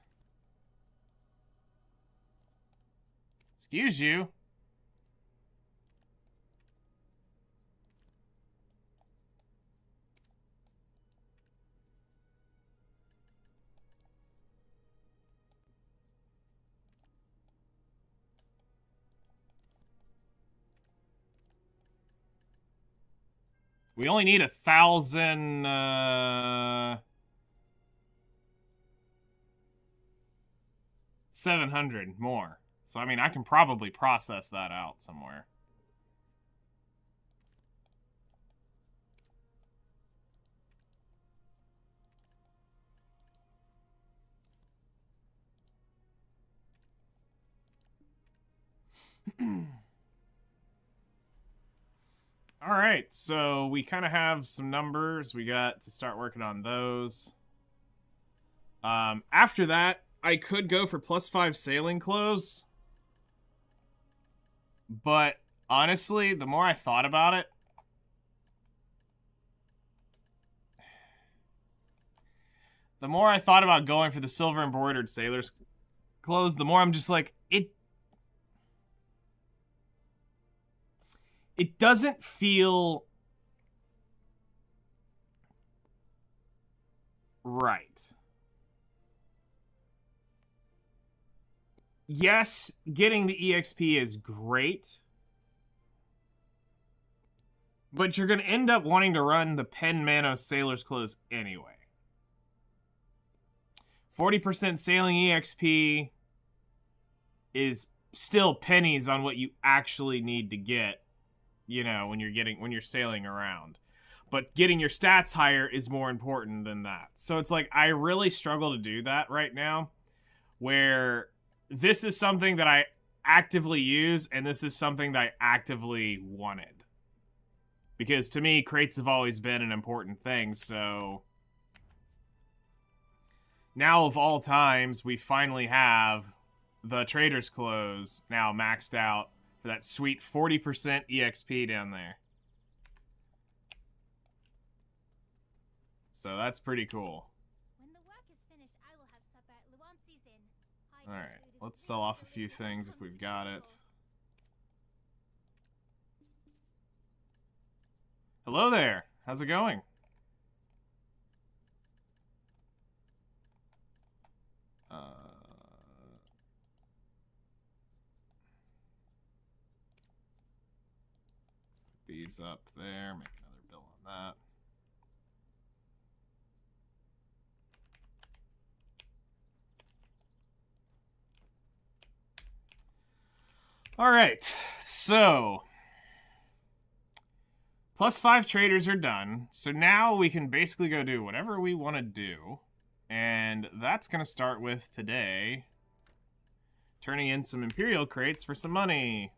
Speaker 1: Excuse you. We only need 1,000, 700 more. So, I mean, I can probably process that out somewhere. All right, so we kind of have some numbers. We got to start working on those. After that, I could go for +5 sailing clothes. But honestly, the more I thought about it, the more I thought about going for the silver embroidered sailor's clothes, the more I'm just like, it doesn't feel right. Yes, getting the EXP is great, but you're going to end up wanting to run the Pen Manos Sailor's Clothes anyway. 40% sailing EXP is still pennies on what you actually need to get, you know, when you're sailing around. But getting your stats higher is more important than that. So it's like, I really struggle to do that right now, where this is something that I actively use, and this is something that I actively wanted. Because to me, crates have always been an important thing, so... Now, of all times, we finally have the Trader's Clothes now maxed out for that sweet 40% EXP down there. So that's pretty cool.
Speaker 2: When the work is finished, I will have supper at Luancy's Inn.
Speaker 1: Alright, let's sell off a few things if we've got it. Hello there. How's it going? Put these up there. Make another bill on that. All right, so +5 traders are done. So now we can basically go do whatever we want to do. And that's going to start with today turning in some Imperial crates for some money.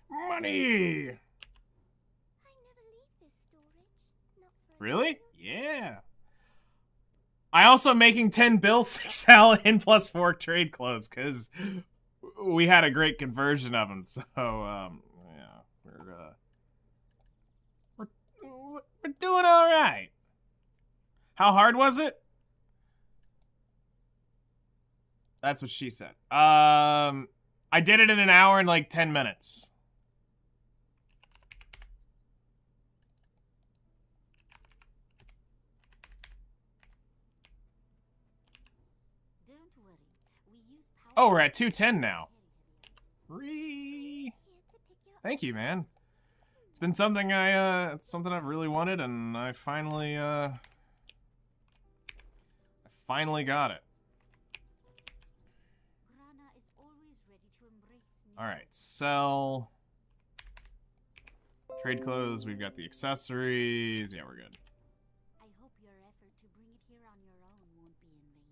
Speaker 1: Money!
Speaker 2: I never leave this storage. Not for
Speaker 1: Really? Yeah. I also making 10 bills 6 in +4 trade clothes because we had a great conversion of them. So, yeah, we're doing all right. How hard was it? That's what she said. I did it in an hour and like 10 minutes.
Speaker 2: Don't worry. We use power.
Speaker 1: Oh, we're at 210 now.
Speaker 2: Here to pick your
Speaker 1: Thank you, man. It's been something it's something I've really wanted, and I finally got it.
Speaker 2: Grana is always ready to embrace new.
Speaker 1: All right, sell. Trade clothes. We've got the accessories. Yeah, we're good.
Speaker 2: I hope your effort to bring it here on your own won't be in vain.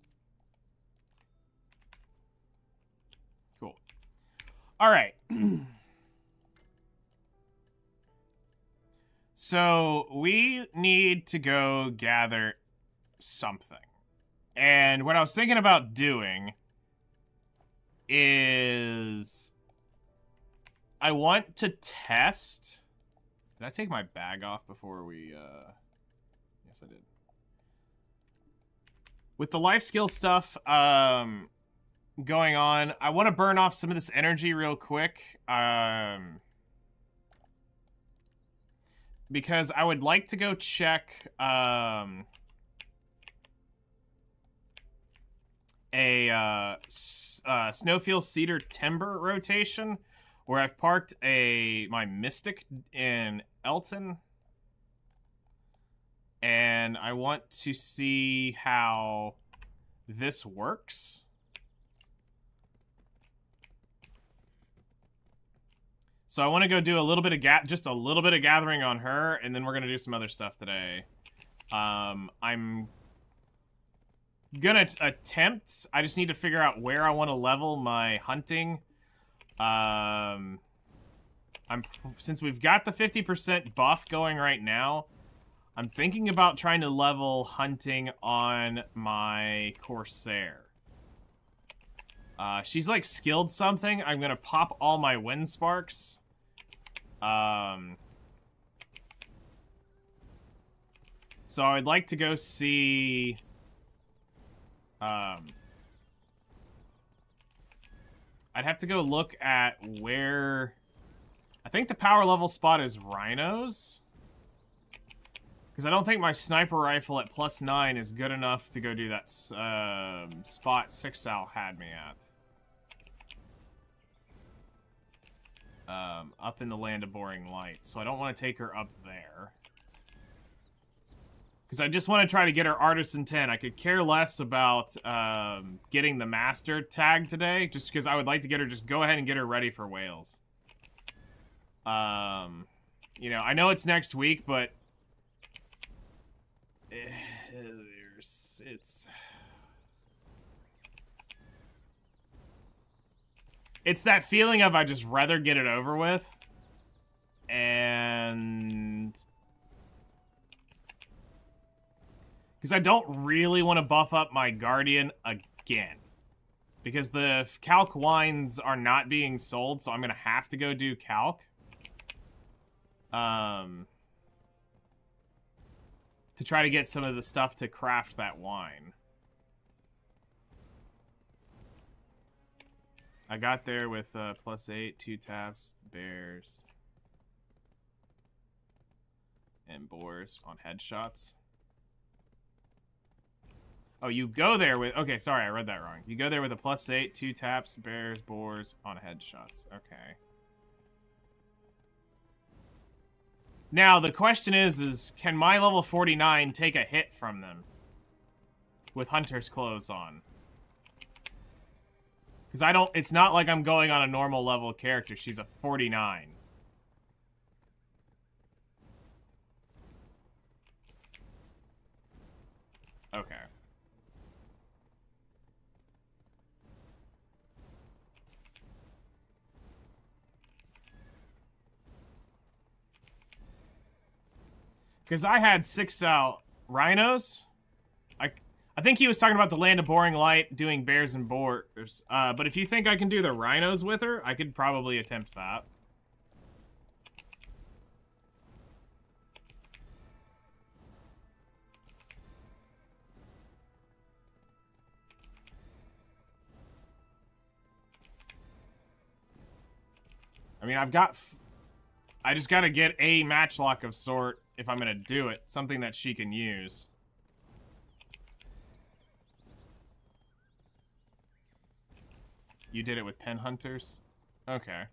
Speaker 1: Cool. All right. So we need to go gather something. And what I was thinking about doing is I want to test. Did I take my bag off before we yes, I did. With the life skill stuff going on, I want to burn off some of this energy real quick. Because I would like to go check Snowfield Cedar Timber rotation, where I've parked my Mystic in Elton, and I want to see how this works. So I want to go do a little bit of just a little bit of gathering on her, and then we're gonna do some other stuff today. I'm gonna attempt. I just need to figure out where I want to level my hunting. Since we've got the 50% buff going right now, I'm thinking about trying to level hunting on my Corsair. She's like skilled something. I'm gonna pop all my wind sparks. So I'd like to go see... I'd have to go look at where... I think the power level spot is rhinos. Because I don't think my sniper rifle at +9 is good enough to go do that spot 6-Sal had me at. Up in the land of boring light. So I don't want to take her up there. Because I just want to try to get her Artisan 10. I could care less about getting the Master tag today. Just because I would like to get her, just go ahead and get her ready for Wales. You know, I know it's next week, but... It's that feeling of I just rather get it over with. And... Because I don't really want to buff up my Guardian again. Because the Calc wines are not being sold, so I'm going to have to go do Calc. To try to get some of the stuff to craft that wine. I got there with +8, 2 taps, bears, and boars on headshots. Oh, you go there with... Okay, sorry, I read that wrong. You go there with a +8, 2 taps, bears, boars on headshots. Okay. Now, the question is can my level 49 take a hit from them? With Hunter's clothes on. Because I don't... It's not like I'm going on a normal level character. She's a 49. Okay. Because I had 6 rhinos. I think he was talking about the Land of Boring Light doing bears and boars. But if you think I can do the rhinos with her, I could probably attempt that. I mean, I just gotta get a matchlock of sort if I'm gonna do it. Something that she can use. You did it with pen hunters? Okay.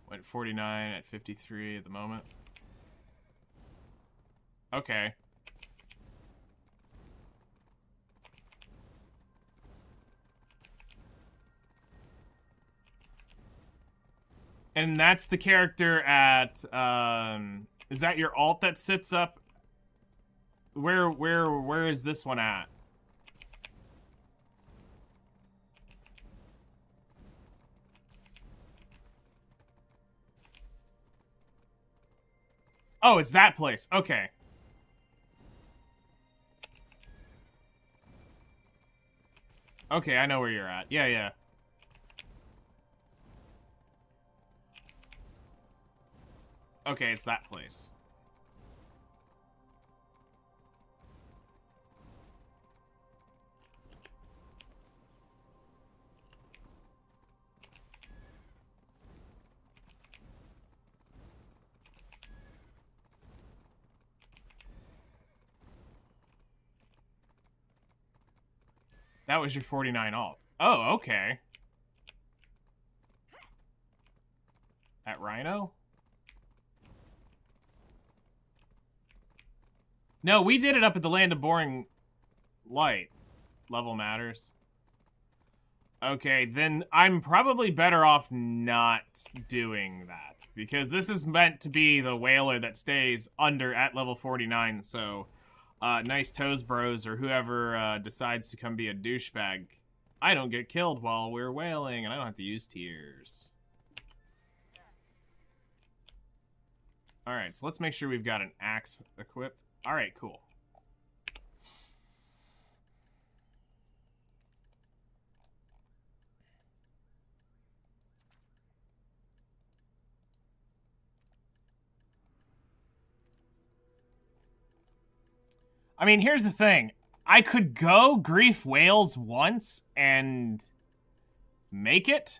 Speaker 1: Went 49 at 53 at the moment. Okay. And that's the character at, is that your alt that sits up? Where is this one at? Oh, it's that place. Okay. Okay, I know where you're at. Yeah, yeah. Okay, it's that place. That was your 49 alt. Oh, okay. Rhino? No, we did it up at the Land of Boring Light. Level matters. Okay, then I'm probably better off not doing that. Because this is meant to be the whaler that stays under at level 49, so... nice toes, bros, or whoever decides to come be a douchebag. I don't get killed while we're whaling, and I don't have to use tears. Alright, so let's make sure we've got an axe equipped. Alright, cool. I mean, here's the thing. I could go grief whales once and make it.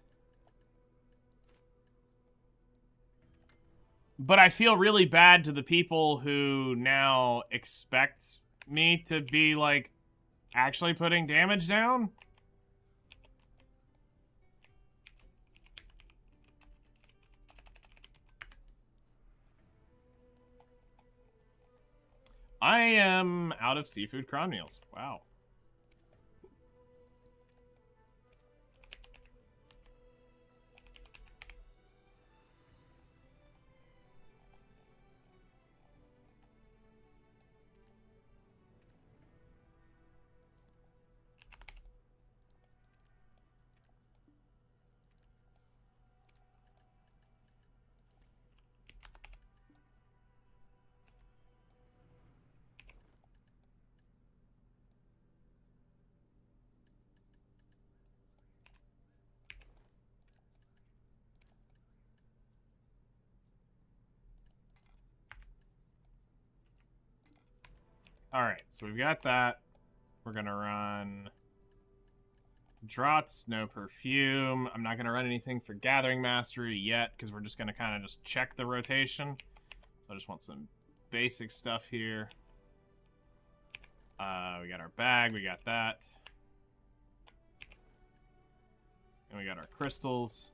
Speaker 1: But I feel really bad to the people who now expect me to be, like, actually putting damage down. I am out of seafood cron meals. Wow. Alright, so we've got that. We're gonna run Draughts, no perfume. I'm not gonna run anything for Gathering Mastery yet, because we're just gonna kind of just check the rotation. So I just want some basic stuff here. We got our bag, we got that. And we got our crystals.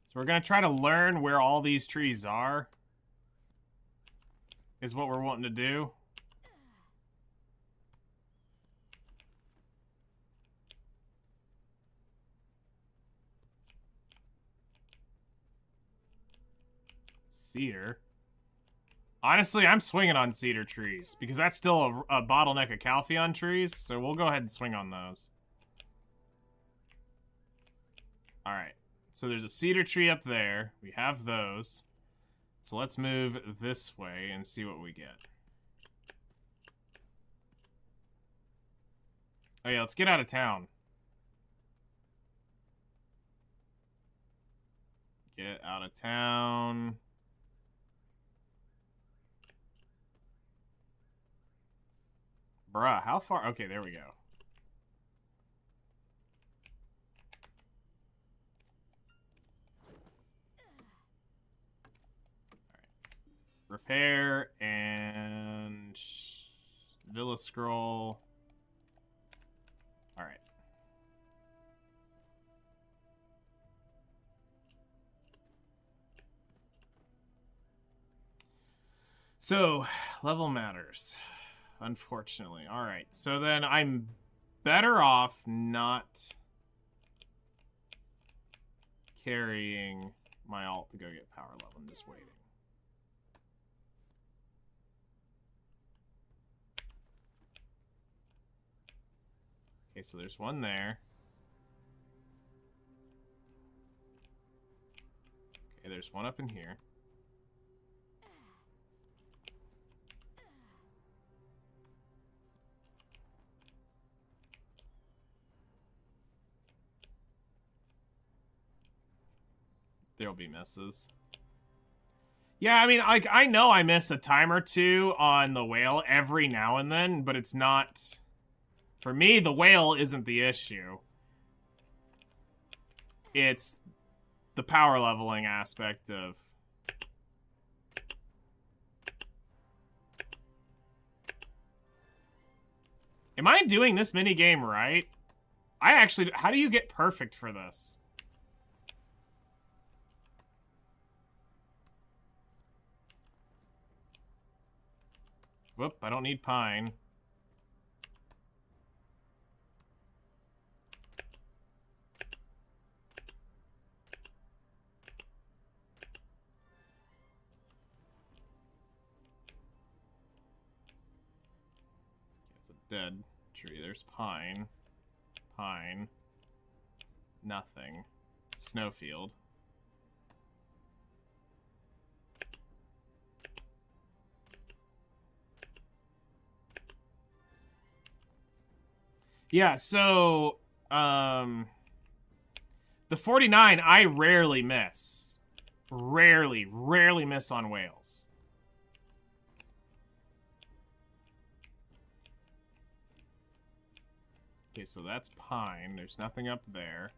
Speaker 1: So we're going to try to learn where all these trees are. Is what we're wanting to do. Cedar. Honestly, I'm swinging on cedar trees. Because that's still a bottleneck of Calpheon trees. So we'll go ahead and swing on those. Alright. So there's a cedar tree up there. We have those. So let's move this way and see what we get. Oh yeah, let's get out of town. Get out of town. Bruh, how far? Okay, there we go. Repair and Villa Scroll. All right. So, level matters, unfortunately. All right. So then I'm better off not carrying my alt to go get power level. I'm just waiting. Okay, so there's one there. Okay, there's one up in here. There'll be misses. Yeah, I mean, like, I know I miss a time or two on the whale every now and then, but it's not... For me, the whale isn't the issue. It's the power leveling aspect of... Am I doing this minigame right? I actually... How do you get perfect for this? Whoop, I don't need pine. It's a dead tree. There's pine. Pine. Nothing. Snowfield. Yeah, so, the 49 I rarely miss. Rarely miss on whales. Okay, so that's pine. There's nothing up there.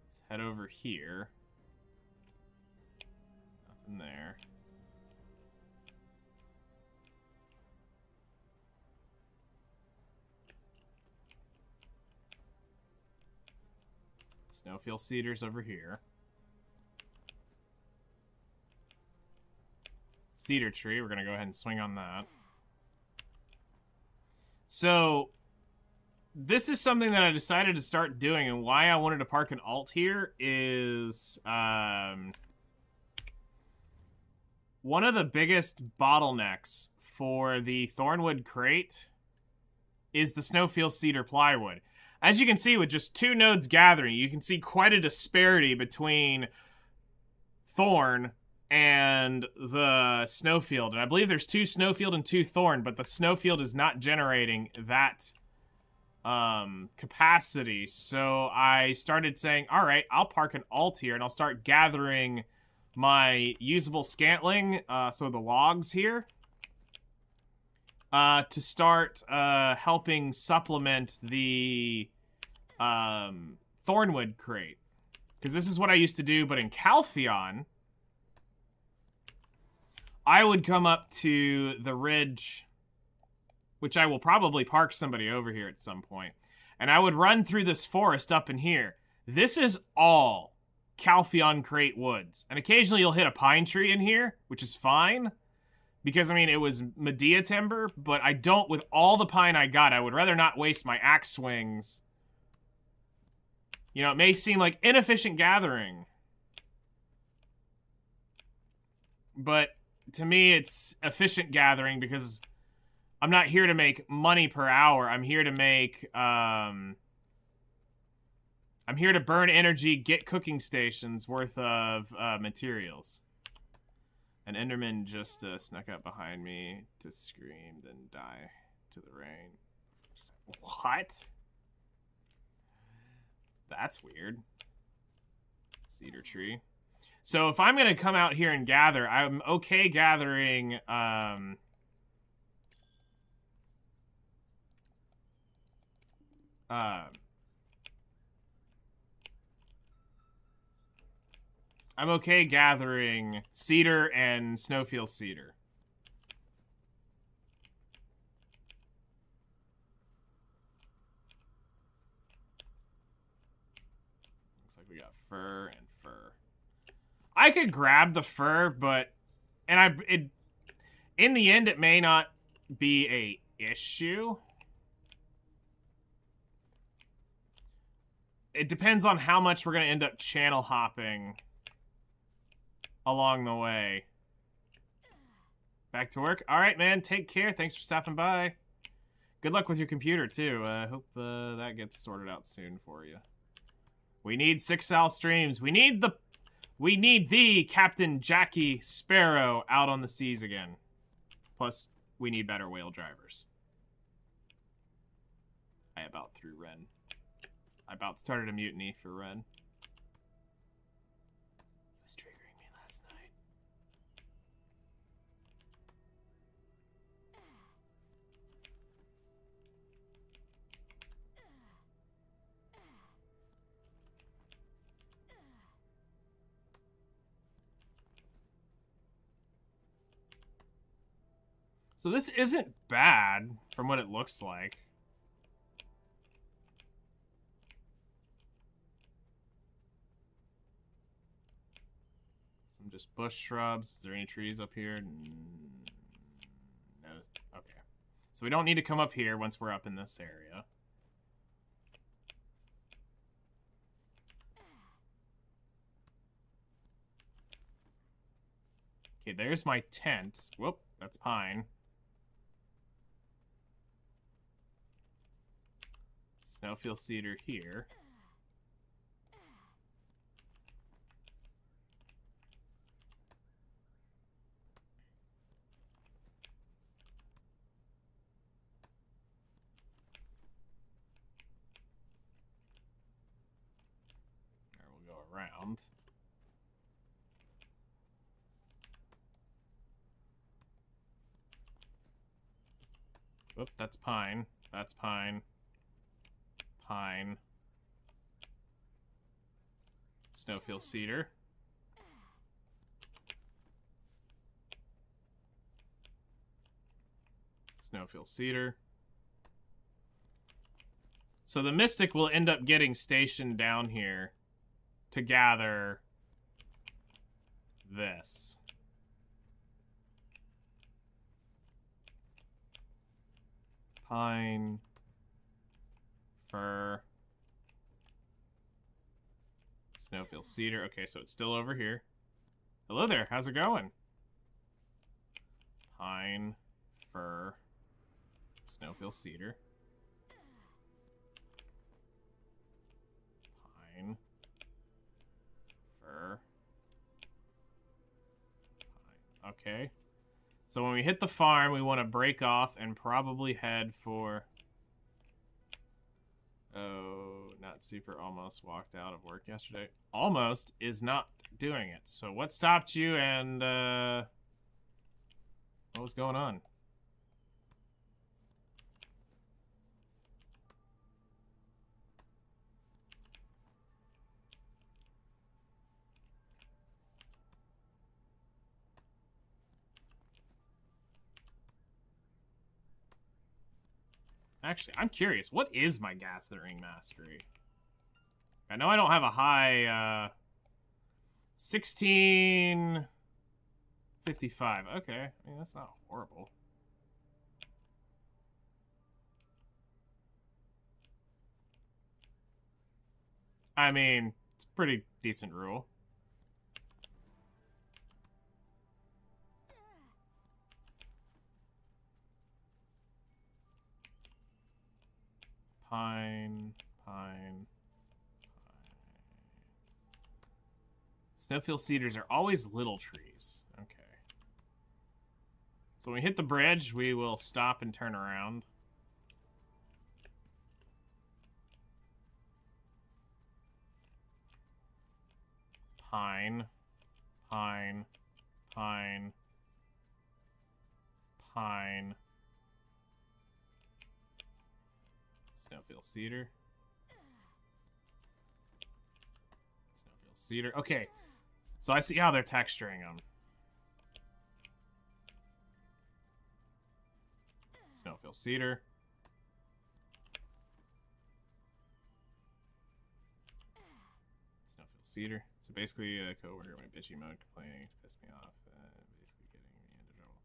Speaker 1: Let's head over here. Nothing there. Snowfield cedars over here. Cedar tree, we're gonna go ahead and swing on that. So, this is something that I decided to start doing, and why I wanted to park an alt here is, one of the biggest bottlenecks for the Thornwood crate is the Snowfield cedar plywood. As you can see, with just 2 nodes gathering, you can see quite a disparity between Thorn and the Snowfield. And I believe there's 2 Snowfield and 2 Thorn, but the Snowfield is not generating that capacity. So I started saying, all right, I'll park an alt here, and I'll start gathering my usable scantling, so the logs here, to start helping supplement the Thornwood crate. Because this is what I used to do, but in Calpheon, I would come up to the ridge, which I will probably park somebody over here at some point, and I would run through this forest up in here. This is all Calpheon crate woods. And occasionally you'll hit a pine tree in here, which is fine. Because, I mean, it was Medea timber, but I don't, with all the pine I got, I would rather not waste my axe swings. You know, it may seem like inefficient gathering, but to me it's efficient gathering because I'm not here to make money per hour. I'm here to make, I'm here to burn energy, get cooking stations worth of materials. An Enderman just snuck up behind me to scream, then die to the rain. What? That's weird. Cedar tree. So if I'm going to come out here and gather, I'm okay gathering... I'm okay gathering cedar and Snowfield cedar. Looks like we got fur and fur. I could grab the fur, but... And in the end, it may not be a issue. It depends on how much we're going to end up channel hopping along the way. Back to work. All right, man. Take care. Thanks for stopping by. Good luck with your computer, too. I hope that gets sorted out soon for you. We need 6-Sal streams. We need the Captain Jackie Sparrow out on the seas again. Plus, we need better whale drivers. I about threw Ren. I about started a mutiny for Ren. So this isn't bad from what it looks like. Some just bush shrubs. Is there any trees up here? No. Okay. So we don't need to come up here once we're up in this area. Okay, there's my tent. Whoop, that's pine. Snowfield cedar here. There, we'll go around. Whoop, that's pine. That's pine. Pine. Snowfield cedar. Snowfield cedar. So the Mystic will end up getting stationed down here to gather this. Pine. Fir. Snowfield cedar. Okay, so it's still over here. Hello there, how's it going? Pine. Fir. Snowfield cedar. Pine. Fir. Pine. Okay. So when we hit the farm, we want to break off and probably head for... Oh, not super almost walked out of work yesterday. Almost is not doing it. So what stopped you and what was going on? Actually, I'm curious. What is my gathering mastery? I know I don't have a high, 1655. Okay. I mean, that's not horrible. I mean, it's a pretty decent rule. Pine, pine, pine. Snowfield cedars are always little trees. Okay. So when we hit the bridge, we will stop and turn around. Pine, pine, pine, pine. Snowfield cedar. Snowfield cedar. Okay. So I see how they're texturing them. Snowfield cedar. Snowfield cedar. So basically, a coworker went bitchy mode, complaining, pissed me off, basically getting me into trouble.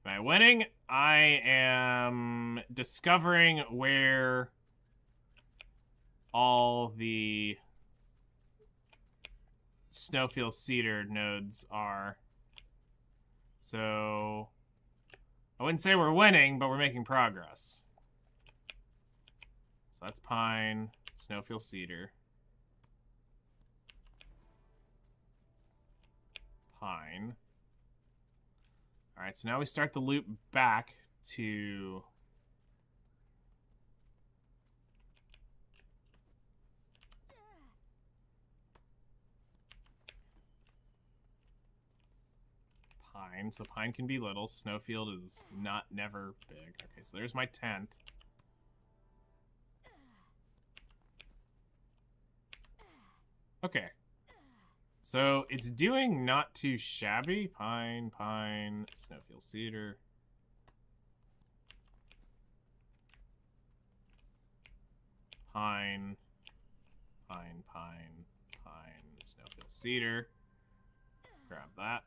Speaker 1: By winning, I am discovering where all the Snowfield cedar nodes are. So I wouldn't say we're winning, but we're making progress. So that's pine, Snowfield cedar, pine. All right, so now we start the loop back to pine. So pine can be little. Snowfield is not never big. Okay, so there's my tent. Okay. So it's doing not too shabby. Pine, pine, Snowfield cedar. Pine, pine, pine, pine, snowfield cedar. Grab that.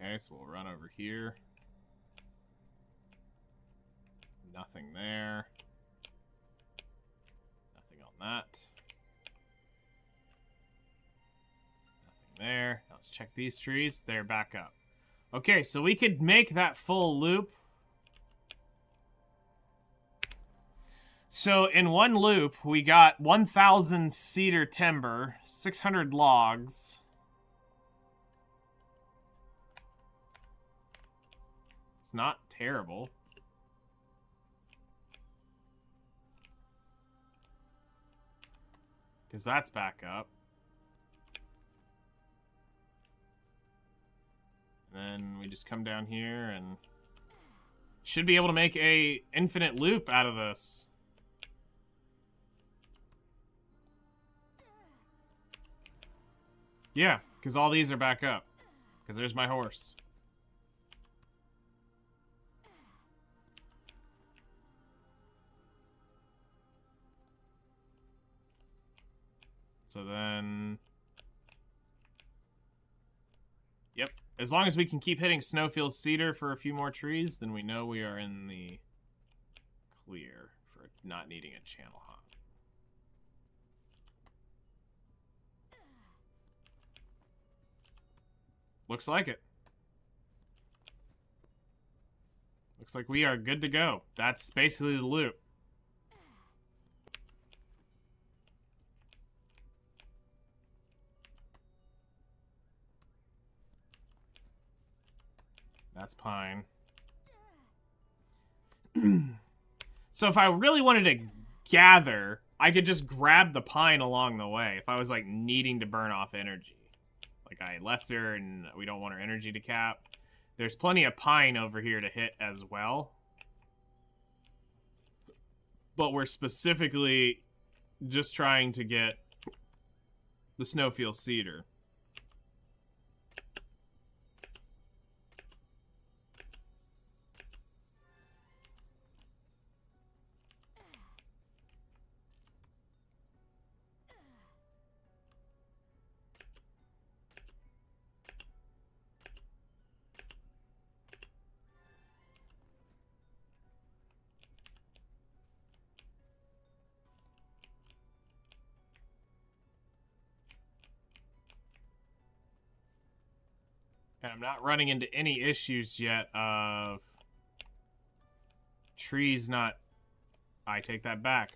Speaker 1: Okay, so we'll run over here. Nothing there. Nothing on that. Nothing there. Now let's check these trees. They're back up. Okay, so we could make that full loop. So in one loop, we got 1,000 cedar timber, 600 logs. It's not terrible. Because that's back up. And then we just come down here and should be able to make a infinite loop out of this. Yeah, because all these are back up. Because there's my horse. So then... Yep. As long as we can keep hitting snowfield cedar for a few more trees, then we know we are in the clear for not needing a channel hop. Looks like it. Looks like we are good to go. That's basically the loop. That's pine. So if I really wanted to gather, I could just grab the pine along the way if I was like needing to burn off energy. Like I left her and we don't want her energy to cap. There's plenty of pine over here to hit as well. But we're specifically just trying to get the snowfield cedar. And I'm not running into any issues yet of trees not... I take that back.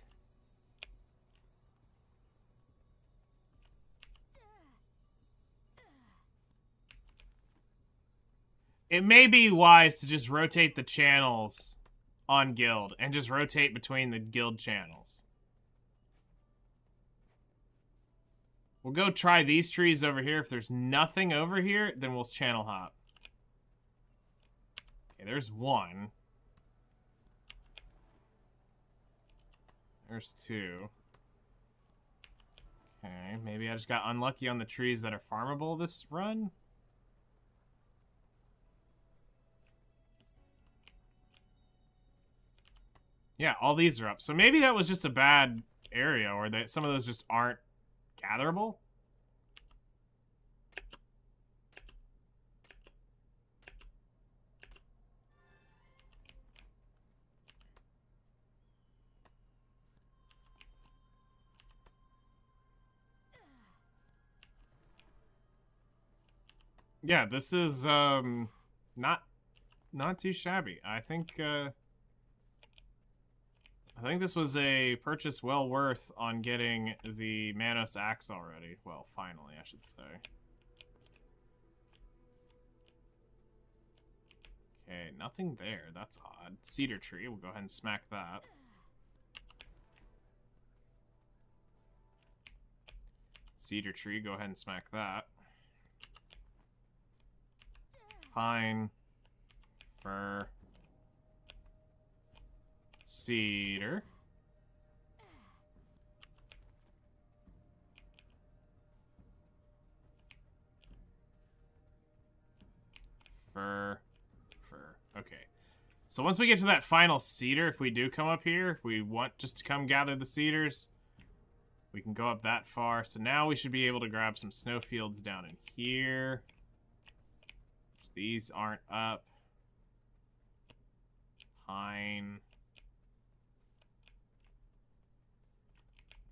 Speaker 1: It may be wise to just rotate the channels on guild and just rotate between the guild channels. We'll go try these trees over here. If there's nothing over here, then we'll channel hop. Okay, there's one. There's two. Okay, maybe I just got unlucky on the trees that are farmable this run. Yeah, all these are up. So maybe that was just a bad area, or that some of those just aren't gatherable. Yeah, this is not too shabby. I think this was a purchase well worth on getting the Manos axe already. Well, finally, I should say. Okay, nothing there. That's odd. Cedar tree. We'll go ahead and smack that. Cedar tree. Go ahead and smack that. Pine. Fir. Cedar. So once we get to that final cedar, if we do come up here, if we want just to come gather the cedars, we can go up that far. So now we should be able to grab some snowfields down in here. These aren't up. Pine.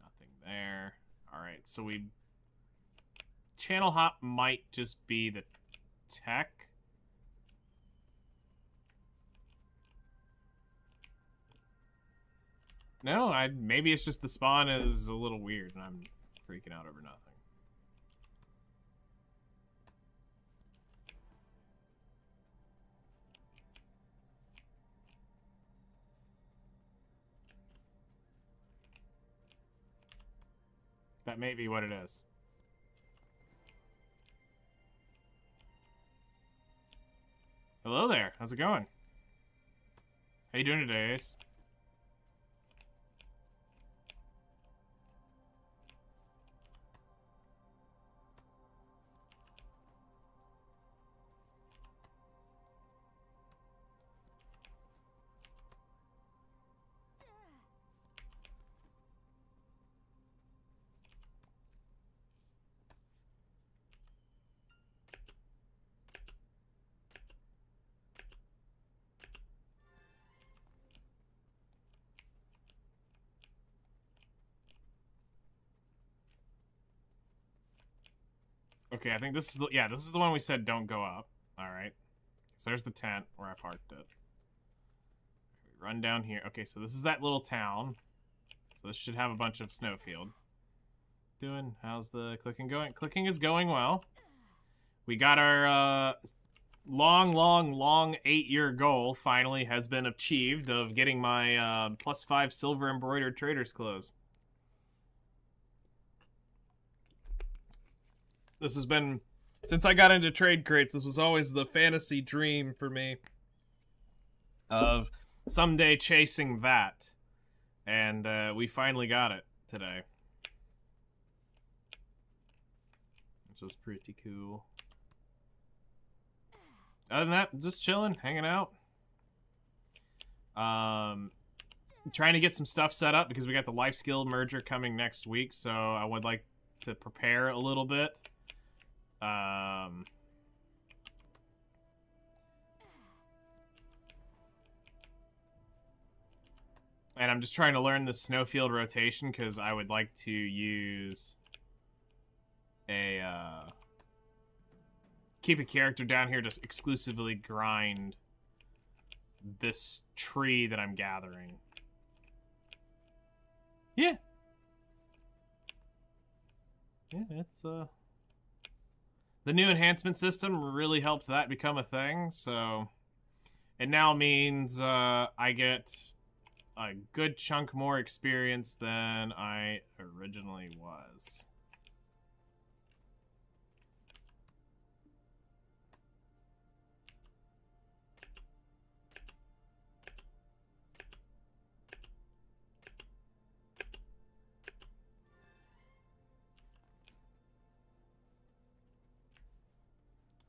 Speaker 1: Nothing there. Alright, so we... Channel hop might just be the tech. No, maybe it's just the spawn is a little weird and I'm freaking out over nothing. That may be what it is. Hello there. How's it going? How you doing today, Ace? Okay, I think this is the, yeah, this is the one we said don't go up. Alright. So there's the tent where I parked it. We run down here. Okay, so this is that little town. So this should have a bunch of snowfield. Doing? How's the clicking going? Clicking is going well. We got our long 8-year goal finally has been achieved of getting my +5 silver embroidered trader's clothes. This has been, since I got into trade crates, this was always the fantasy dream for me of someday chasing that. And we finally got it today. Which was pretty cool. Other than that, just chilling, hanging out. Trying to get some stuff set up because we got the life skill merger coming next week, so I would like to prepare a little bit. And I'm just trying to learn the snowfield rotation because I would like to use a, keep a character down here just exclusively grind this tree that I'm gathering. Yeah. Yeah, it's, the new enhancement system really helped that become a thing, so it now means I get a good chunk more experience than I originally was.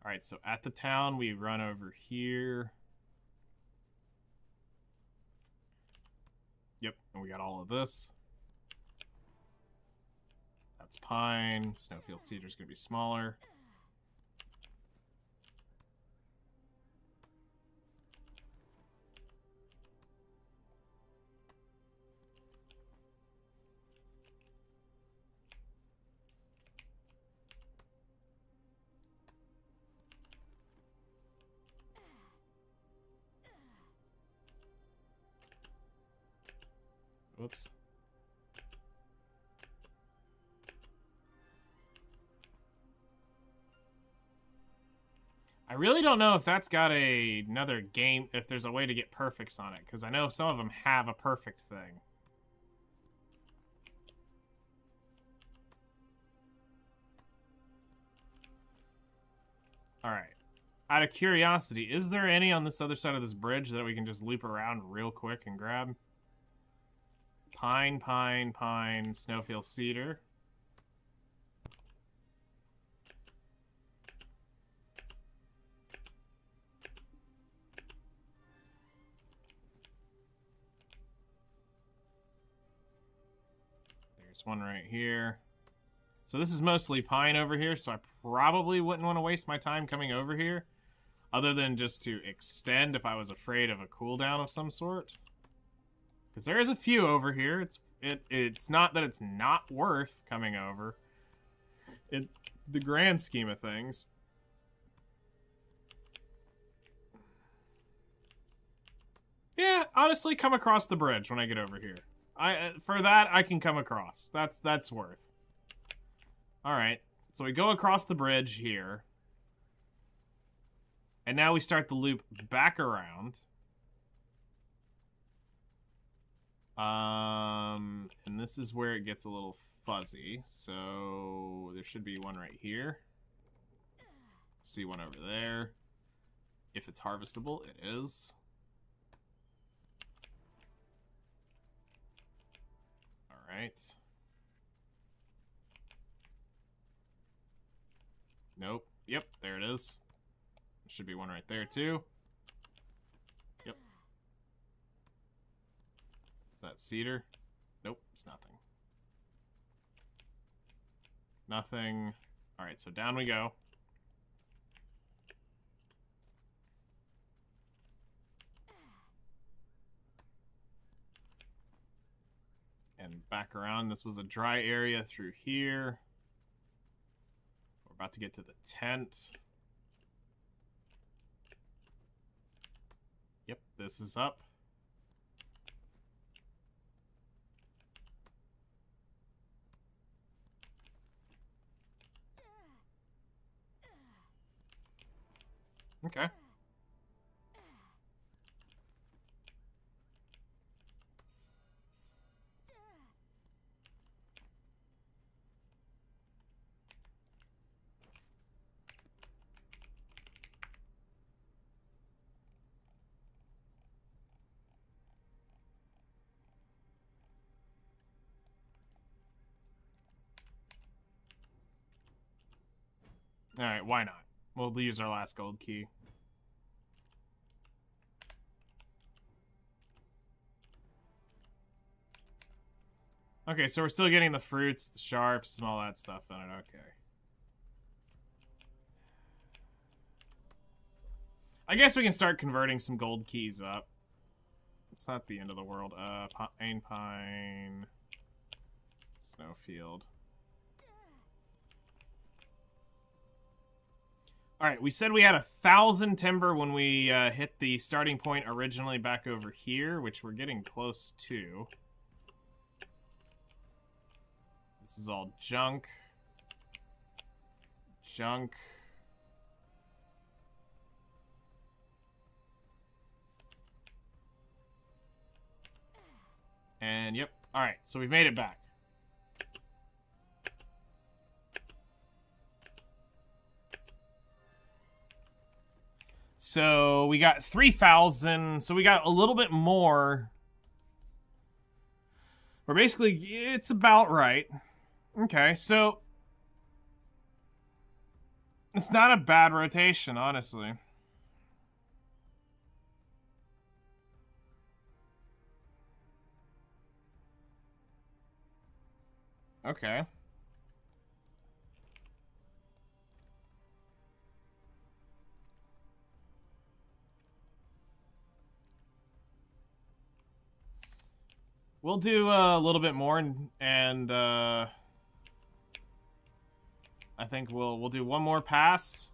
Speaker 1: Alright, so at the town, we run over here. Yep, and we got all of this. That's pine. Snowfield cedar's gonna be smaller. Whoops. I really don't know if that's got another game, if there's a way to get perfects on it, because I know some of them have a perfect thing. Alright. Out of curiosity, is there any on this other side of this bridge that we can just loop around real quick and grab? Pine, pine, pine, snowfield cedar. There's one right here. So this is mostly pine over here, so I probably wouldn't want to waste my time coming over here. Other than just to extend if I was afraid of a cooldown of some sort. Because there is a few over here. It's not that it's not worth coming over. In the grand scheme of things. Yeah, honestly, come across the bridge when I get over here. For that, I can come across. That's worth. Alright, so we go across the bridge here. And now we start the loop back around. And this is where it gets a little fuzzy. So there should be one right here. See one over there. If it's harvestable, it is. Alright. Nope. Yep, there it is. Should be one right there, too. Yep. Is that cedar? Nope, it's nothing. Nothing. Alright, so down we go. And back around. This was a dry area through here. We're about to get to the tent. Yep, this is up. Okay. Alright, why not? We'll use our last gold key. Okay, so we're still getting the fruits, the sharps, and all that stuff in it. Okay. I guess we can start converting some gold keys up. It's not the end of the world. Pine. Snowfield. Alright, we said we had 1,000 timber when we hit the starting point originally back over here, which we're getting close to. This is all junk. Junk. And yep. Alright, so we've made it back. So we got 3,000. So we got a little bit more. Or basically, it's about right. Okay, so it's not a bad rotation, honestly. Okay. We'll do a little bit more, and I think we'll do one more pass.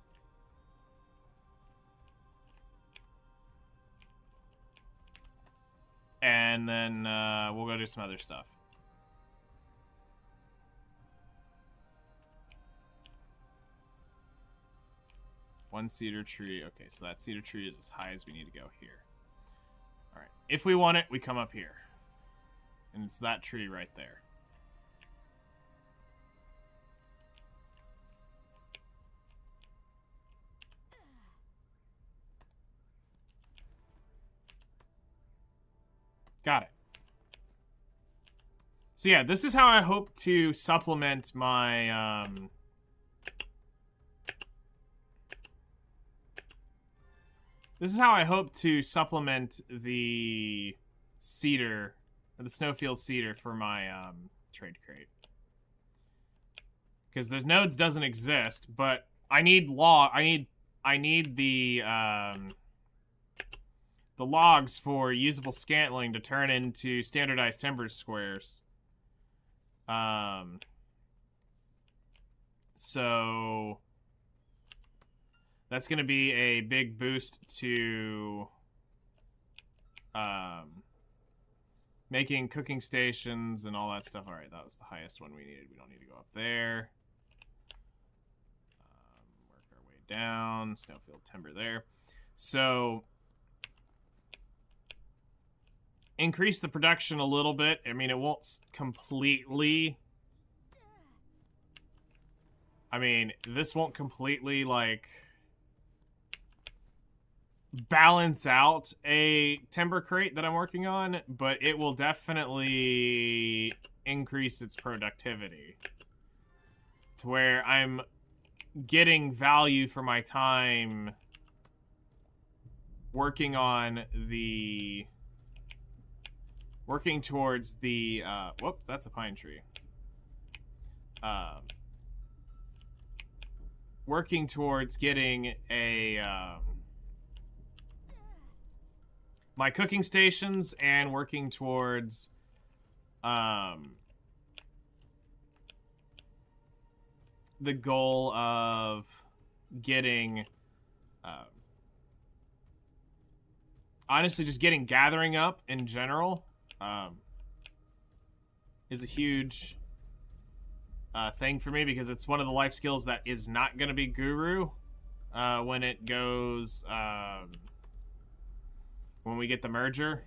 Speaker 1: And then we'll go do some other stuff. One cedar tree. Okay, so that cedar tree is as high as we need to go here. Alright, if we want it, we come up here. And it's that tree right there. Got it. So yeah, this is how I hope to supplement my, this is how I hope to supplement the cedar, the snowfield cedar for my, trade crate. Because the nodes doesn't exist, but I need I need the logs for usable scantling to turn into standardized timber squares. So that's going to be a big boost to making cooking stations and all that stuff. All right, that was the highest one we needed. We don't need to go up there. Work our way down. Snowfield timber there. So increase the production a little bit. I mean, it won't completely... I mean, this won't completely, like, balance out a timber crate that I'm working on, but it will definitely increase its productivity to where I'm getting value for my time working on the... working towards the... whoops, that's a pine tree. Working towards getting a... my cooking stations and working towards the goal of getting honestly just getting gathering up in general is a huge thing for me, because it's one of the life skills that is not going to be guru when it goes when we get the merger.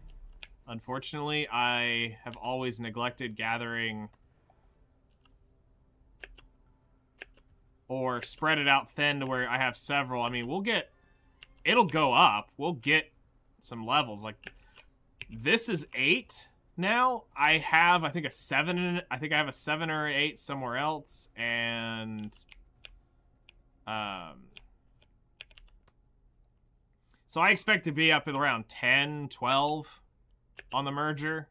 Speaker 1: Unfortunately, I have always neglected gathering or spread it out thin to where I have several. I mean, it'll go up. We'll get some levels. Like, this is 8 now. I have, I think, a 7 in it. I think I have a 7 or an 8 somewhere else. And, so I expect to be up at around 10, 12 on the merger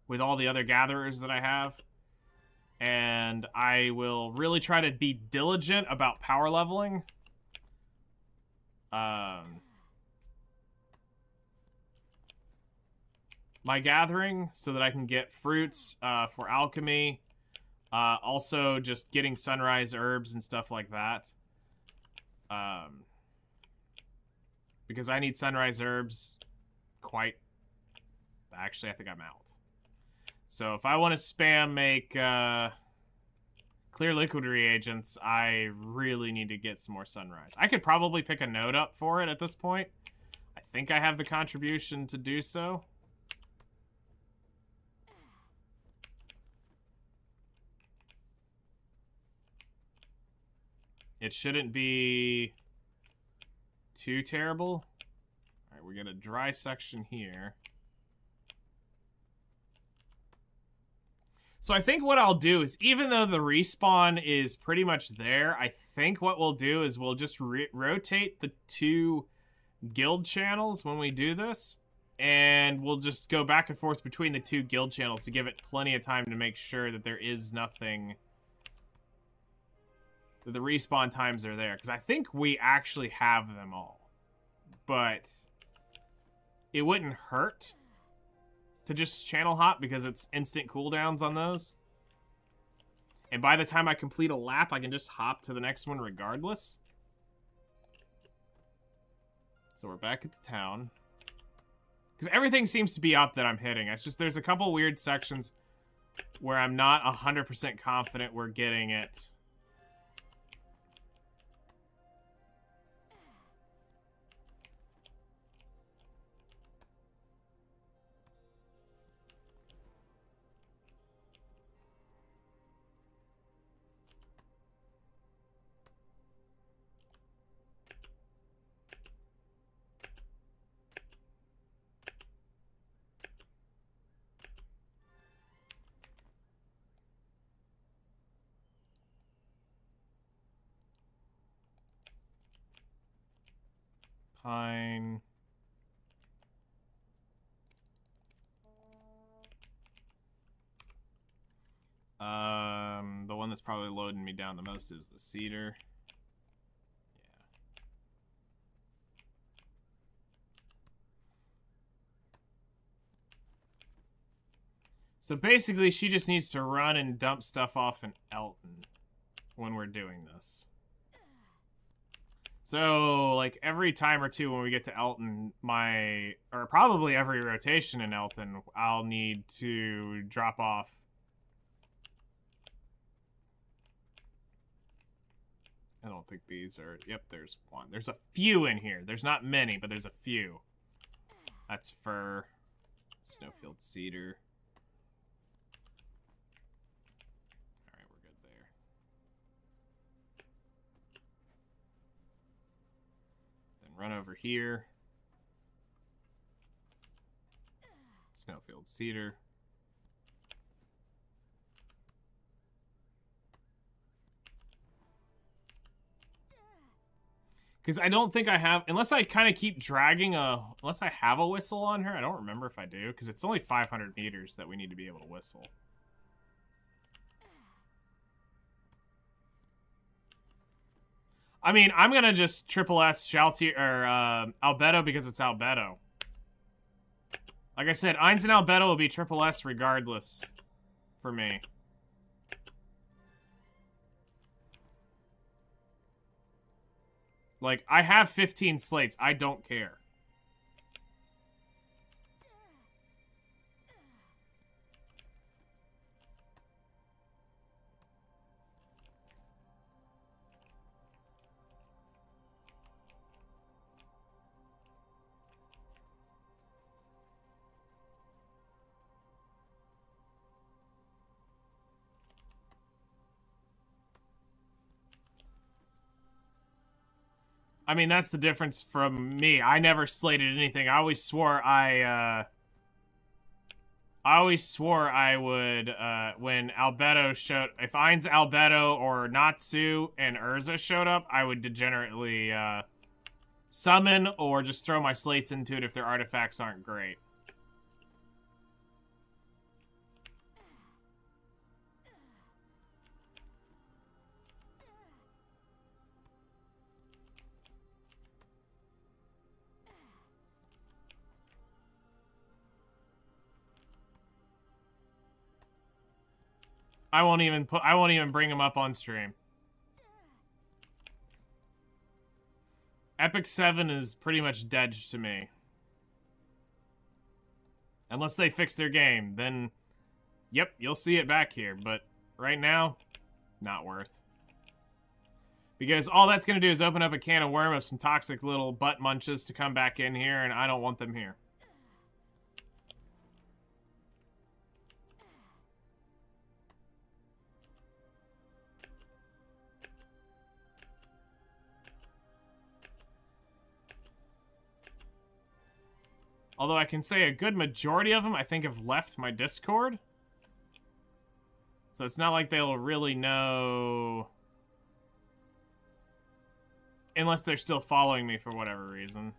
Speaker 1: with all the other gatherers that I have. And I will really try to be diligent about power leveling. My gathering so that I can get fruits for alchemy. Also just getting sunrise herbs and stuff like that. Because I need sunrise herbs quite... Actually, I think I'm out. So if I want to spam make clear liquid reagents, I really need to get some more sunrise. I could probably pick a node up for it at this point. I think I have the contribution to do so. It shouldn't be too terrible. All right, we got a dry section here. So I think what I'll do is, even though the respawn is pretty much there, I think what we'll do is we'll just rotate the 2 guild channels when we do this. And we'll just go back and forth between the 2 guild channels to give it plenty of time to make sure that there is nothing... that the respawn times are there. Because I think we actually have them all. But it wouldn't hurt to just channel hop, because it's instant cooldowns on those. And by the time I complete a lap, I can just hop to the next one regardless. So we're back at the town. Because everything seems to be up that I'm hitting. It's just there's a couple weird sections where I'm not 100% confident we're getting it. Pine. that's probably loading me down the most is the cedar. So basically, she just needs to run and dump stuff off in Elton when we're doing this. So, like, every time or two when we get to Elton, or probably every rotation in Elton, I'll need to drop off. I don't think these are, yep, there's one. There's a few in here. There's not many, but there's a few. That's fir, snowfield cedar. Run over here. Snowfield cedar. Because I don't think I have, unless I kind of keep dragging unless I have a whistle on her. I don't remember if I do, because it's only 500 meters that we need to be able to whistle. I mean, I'm going to just triple S Shaltier, or Albedo because it's Albedo. Like I said, Eins and Albedo will be triple S regardless for me. Like, I have 15 slates. I don't care. I mean, that's the difference from me. I never slated anything. I always swore I would, when Albedo showed, if Eins Albedo or Natsu and Urza showed up, I would degenerately, summon or just throw my slates into it if their artifacts aren't great. I won't even bring him up on stream. Epic 7 is pretty much dead to me. Unless they fix their game, then yep, you'll see it back here, but right now, not worth. Because all that's going to do is open up a can of worm of some toxic little butt munches to come back in here, and I don't want them here. Although I can say a good majority of them, I think, have left my Discord. So it's not like they'll really know... Unless they're still following me for whatever reason.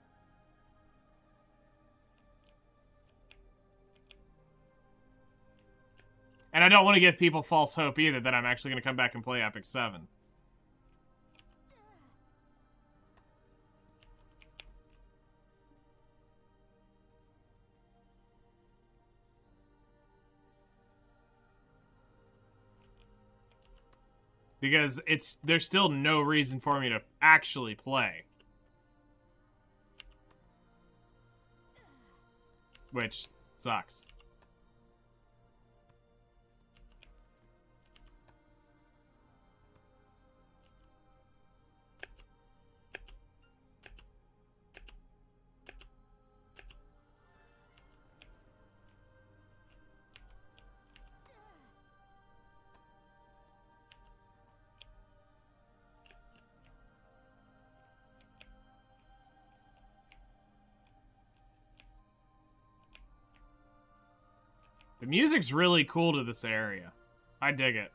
Speaker 1: And I don't want to give people false hope either that I'm actually going to come back and play Epic 7. Because there's still no reason for me to actually play. Which sucks. The music's really cool to this area. I dig it.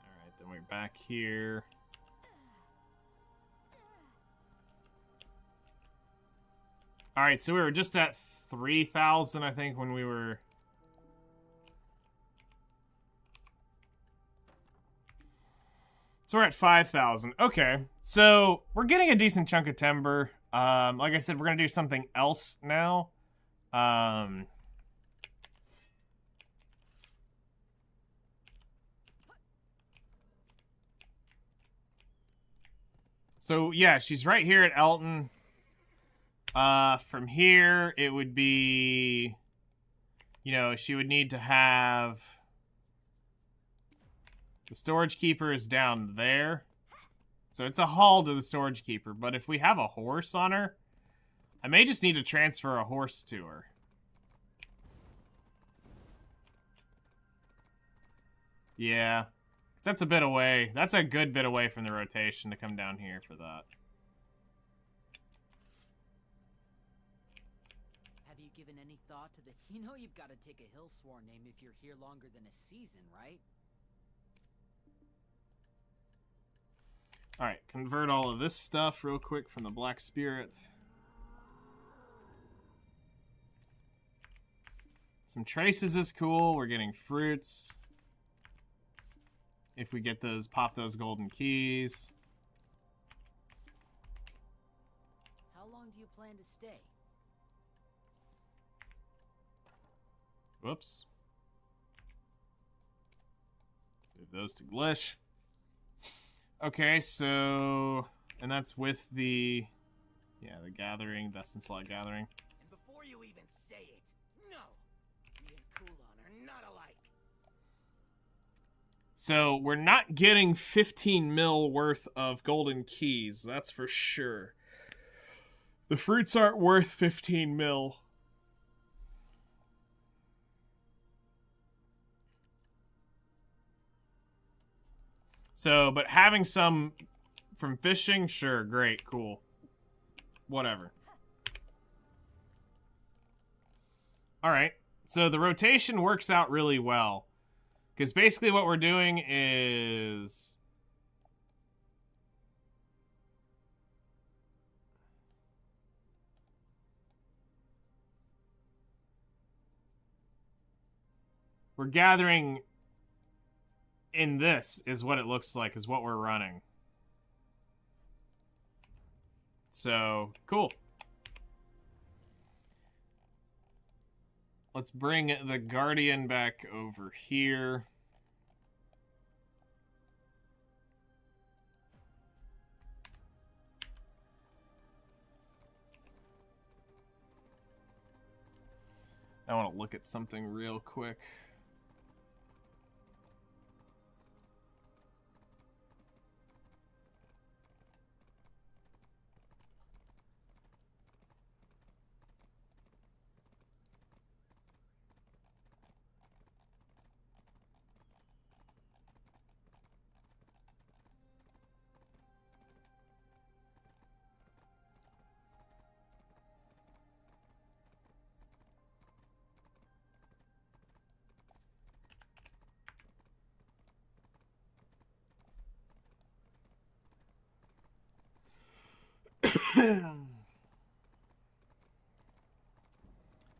Speaker 1: Alright, then we're back here. All right, so we were just at 3,000, I think, when we were... So we're at 5,000. Okay, so we're getting a decent chunk of timber. Like I said, we're gonna do something else now. So yeah, she's right here at Elton. From here, it would be, you know, she would need to have the storage keeper is down there. So it's a haul to the storage keeper. But if we have a horse on her, I may just need to transfer a horse to her. Yeah. That's a bit away. That's a good bit away from the rotation to come down here for that.
Speaker 3: Have you given any thought to the... You know you've got to take a Hillsworn name if you're here longer than a season, right?
Speaker 1: Alright, convert all of this stuff real quick from the Black Spirit. Some traces is cool. We're getting fruits. If we get those, pop those golden keys.
Speaker 3: How long do you plan to stay?
Speaker 1: Whoops. Move those to Glish. Okay, so... And that's with the... Yeah, the gathering, Dust and Slot gathering.
Speaker 3: And before you even say it, no! Me and Kulon are not alike.
Speaker 1: So, we're not getting 15 mil worth of golden keys, that's for sure. The fruits aren't worth 15 mil. So, but having some from fishing, sure, great, cool. Whatever. Alright, so the rotation works out really well. Because basically what we're doing is... We're gathering... In this is what it looks like, is what we're running. So, cool. Let's bring the Guardian back over here. I want to look at something real quick.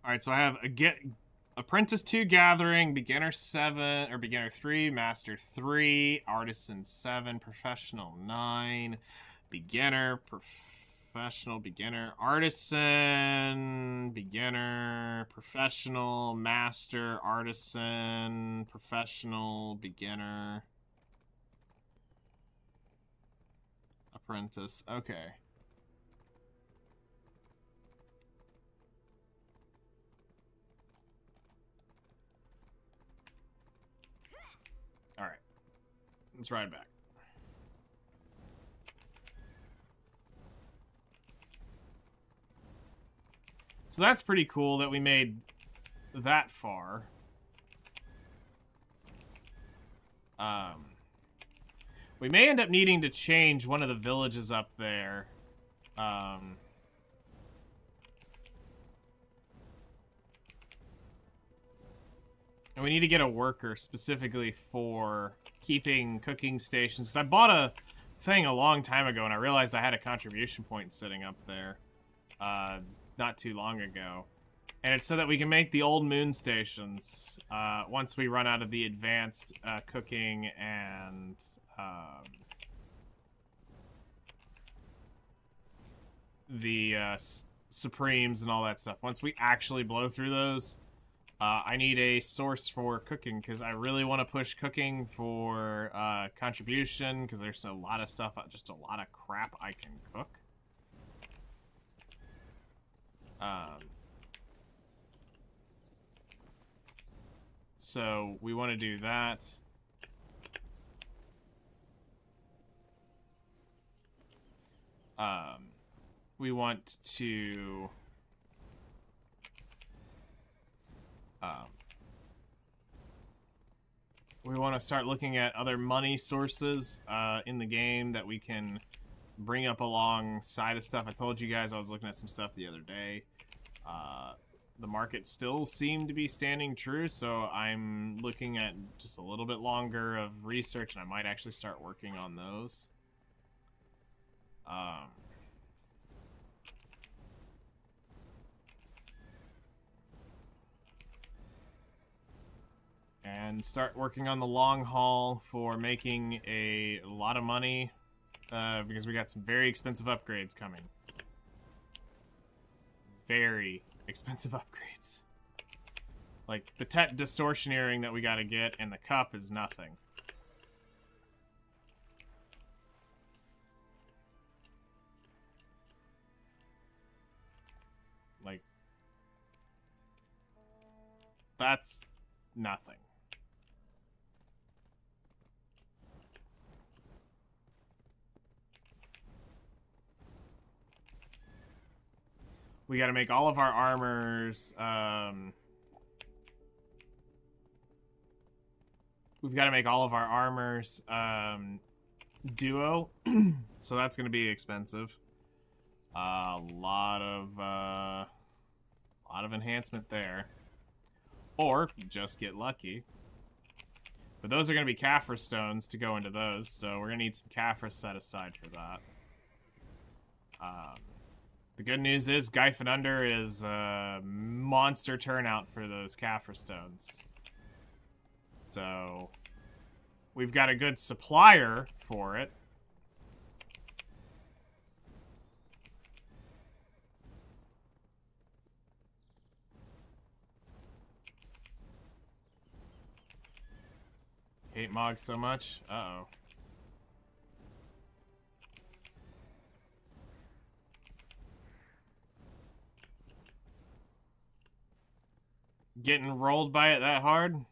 Speaker 1: Alright, so I have Apprentice 2 Gathering, Beginner 7, or Beginner 3, Master 3, Artisan 7, Professional 9, Beginner, Professional, Beginner, Artisan, Beginner, Professional, Master, Artisan, Professional, Beginner, Apprentice. Okay. Alright. Let's ride back. So that's pretty cool that we made that far. We may end up needing to change one of the villages up there. And we need to get a worker specifically for keeping cooking stations. Because I bought a thing a long time ago and I realized I had a contribution point sitting up there. not too long ago. And it's so that we can make the old moon stations once we run out of the advanced cooking and the Supremes and all that stuff. Once we actually blow through those, I need a source for cooking because I really want to push cooking for contribution because there's a lot of stuff, just a lot of crap I can cook. So we want to do that. We want to start looking at other money sources in the game that we can bring up alongside of stuff. I told you guys I was looking at some stuff the other day. The market still seemed to be standing true, so I'm looking at just a little bit longer of research, and I might actually start working on those. And start working on the long haul for making a lot of money because we got some very expensive upgrades coming. Very expensive upgrades. Like, the Tet distortion earring that we gotta get and the cup is nothing. Like, that's nothing. We gotta make all of our armors, we've gotta make all of our armors, duo, so that's gonna be expensive. A lot of enhancement there. Or, just get lucky. But those are gonna be Kaffir stones to go into those, so we're gonna need some Kaffir set aside for that. The good news is Gyphon Under is a monster turnout for those Kaffir stones. So, we've got a good supplier for it. Hate Mog so much? Uh-oh. Getting rolled by it that hard?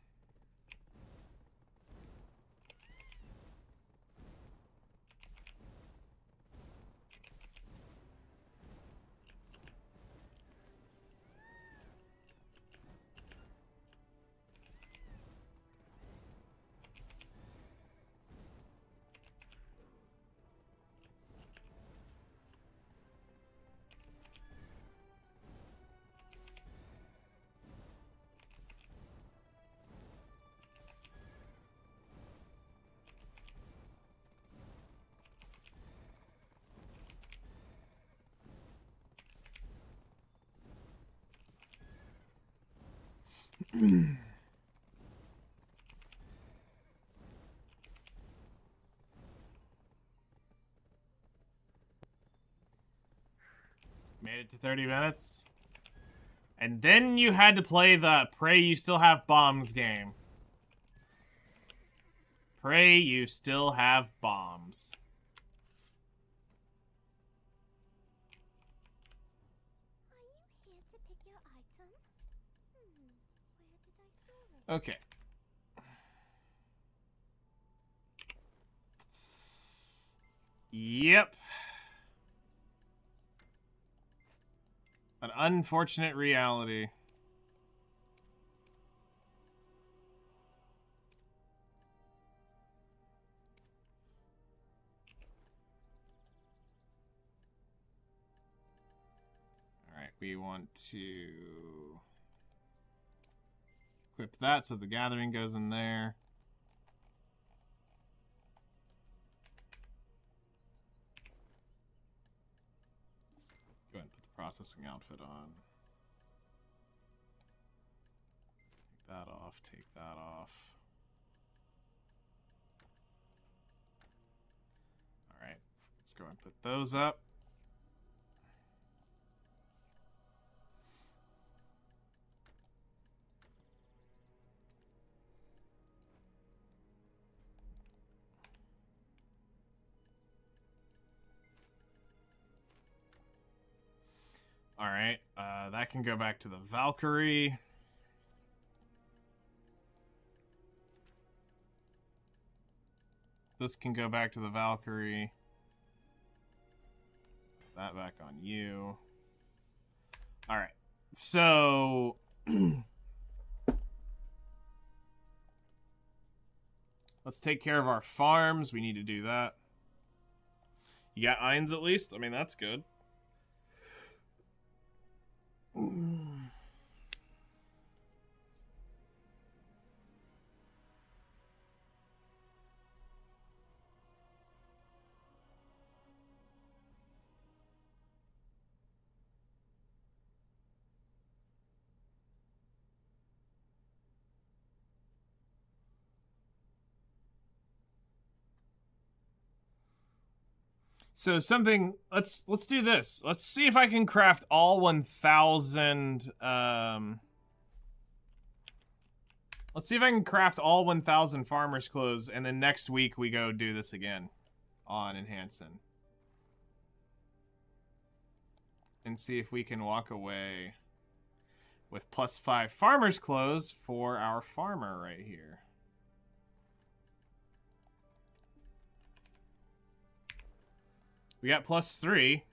Speaker 1: Made it to 30 minutes. And then you had to play the Pray You Still Have Bombs game. Pray you still have bombs.
Speaker 2: Are you here to pick your item? Where did I store it?
Speaker 1: Okay. Yep. An unfortunate reality. Alright, we want to equip that so the gathering goes in there. Go ahead and put the processing outfit on. Take that off, take that off. Alright, let's go and put those up. Alright, that can go back to the Valkyrie. This can go back to the Valkyrie. That back on you. Alright, so... let's take care of our farms. We need to do that. You got Eins at least? I mean, that's good. So something, let's do this. Let's see if I can craft all 1,000, let's see if I can craft all 1,000 farmer's clothes, and then next week we go do this again on Enhancing. And see if we can walk away with +5 farmer's clothes for our farmer right here. We got +3.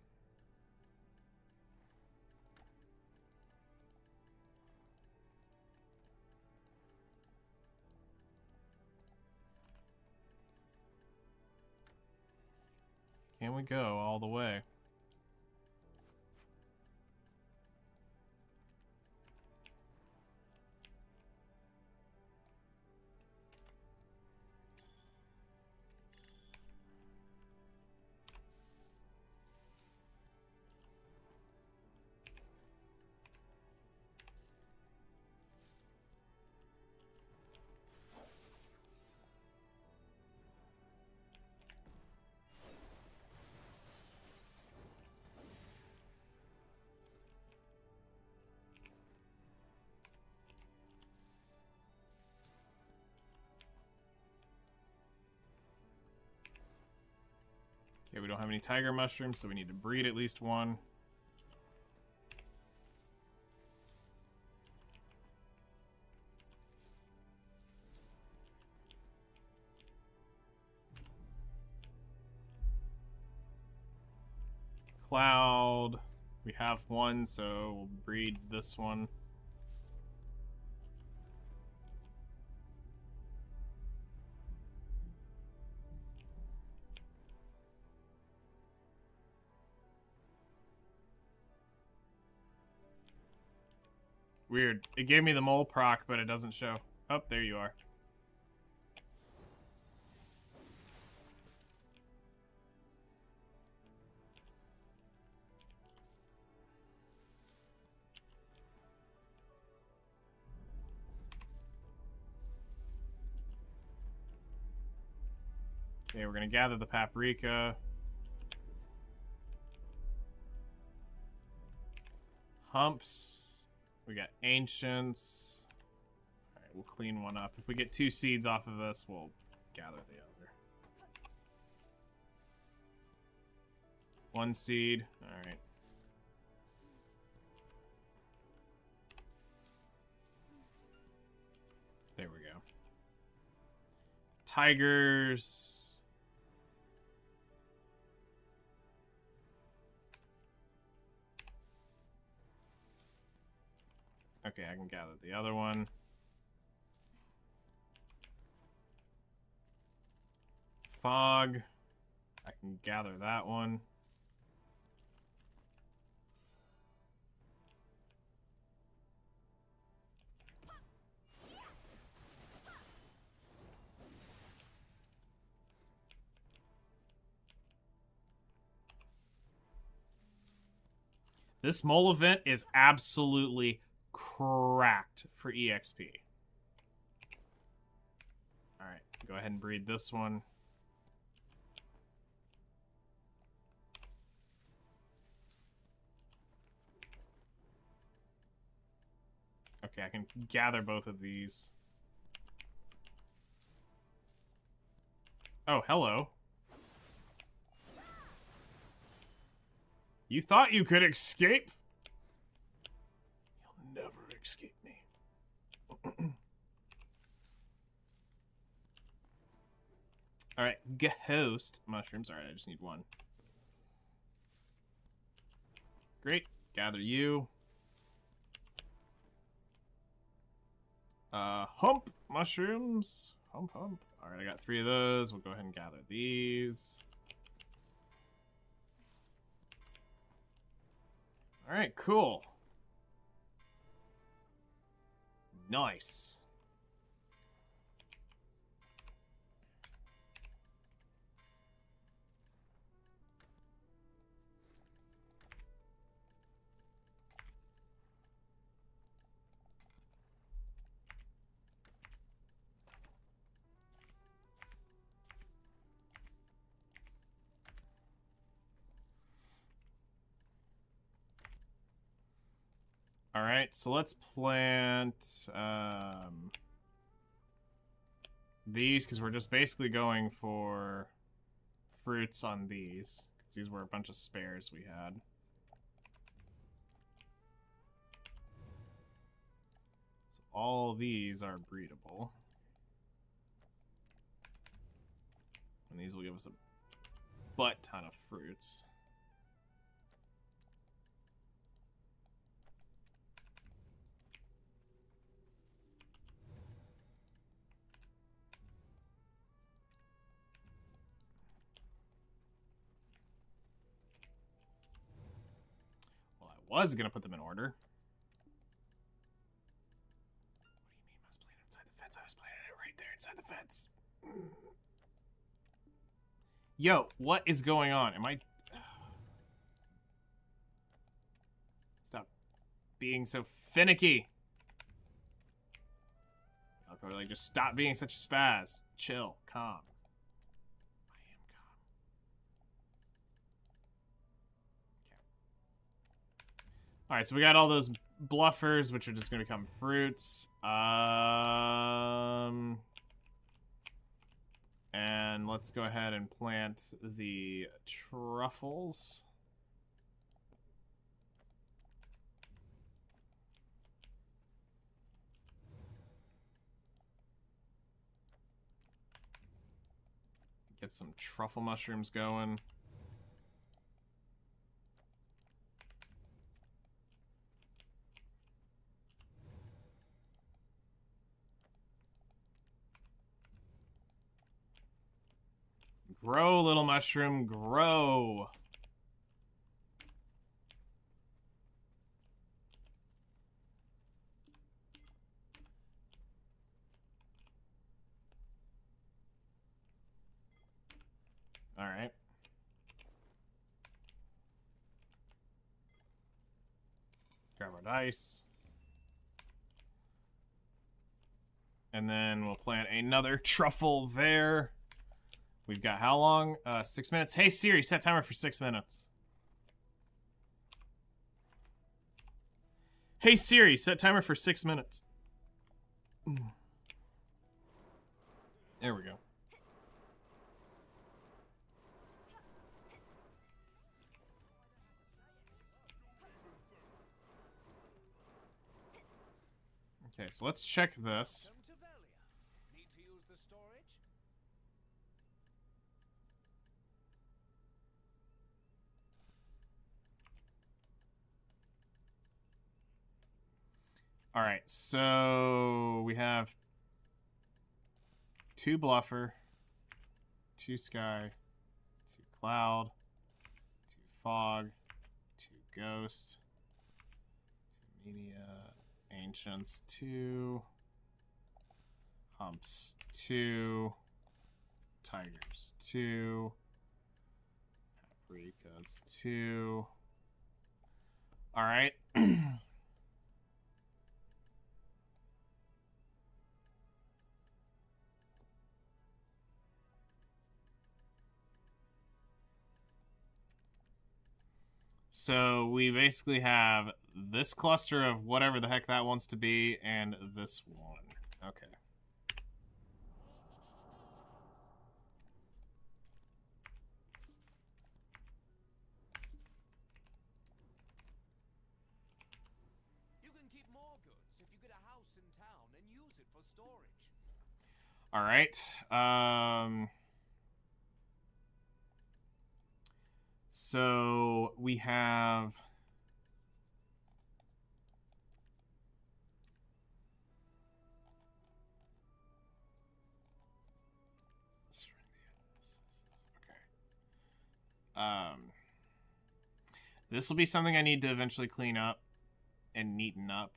Speaker 1: Can we go all the way? Okay, we don't have any tiger mushrooms, so we need to breed at least one. Cloud. We have one, so we'll breed this one. Weird. It gave me the mole proc, but it doesn't show. Oh, there you are. Okay, we're gonna gather the paprika. Humps. We got ancients. Alright, we'll clean one up. If we get 2 seeds off of this, we'll gather the other. 1 seed. Alright. There we go. Tigers. Okay, I can gather the other one. Fog. I can gather that one. This mole event is absolutely cracked for EXP. Alright, go ahead and breed this one. Okay, I can gather both of these. Oh, hello. You thought you could escape? You'll never escape me. Alright, ghost mushrooms. Alright, I just need one. Great. Gather you. Hump mushrooms. Hump, hump. Alright, I got 3 of those. We'll go ahead and gather these. Alright, cool. Nice. Alright, so let's plant these, because we're just basically going for fruits on these. Because these were a bunch of spares we had. So all these are breedable. And these will give us a butt ton of fruits. Was gonna put them in order. What do you mean must plant inside the fence? I was planting it right there inside the fence. Yo, what is going on? Am I... Stop being so finicky. I'll probably like, just stop being such a spaz. Chill, calm. I am calm. Alright, so we got all those bluffers, which are just going to become fruits. And let's go ahead and plant the truffles. Get some truffle mushrooms going. Grow, little mushroom, grow. All right. Grab our dice. And then we'll plant another truffle there. We've got how long? 6 minutes. Hey Siri, set timer for 6 minutes. Hey Siri, set timer for 6 minutes. There we go. Okay, so let's check this. All right, so we have 2 bluffer, 2 sky, 2 cloud, 2 fog, 2 ghost, 2 media, ancients, 2 humps, 2 tigers, 2 paprikas, 2. All right. So we basically have this cluster of whatever the heck that wants to be, and this one. Okay.
Speaker 4: You can keep more goods if you get a house in town and use it for storage.
Speaker 1: All right. So we have. Okay. This will be something I need to eventually clean up and neaten up.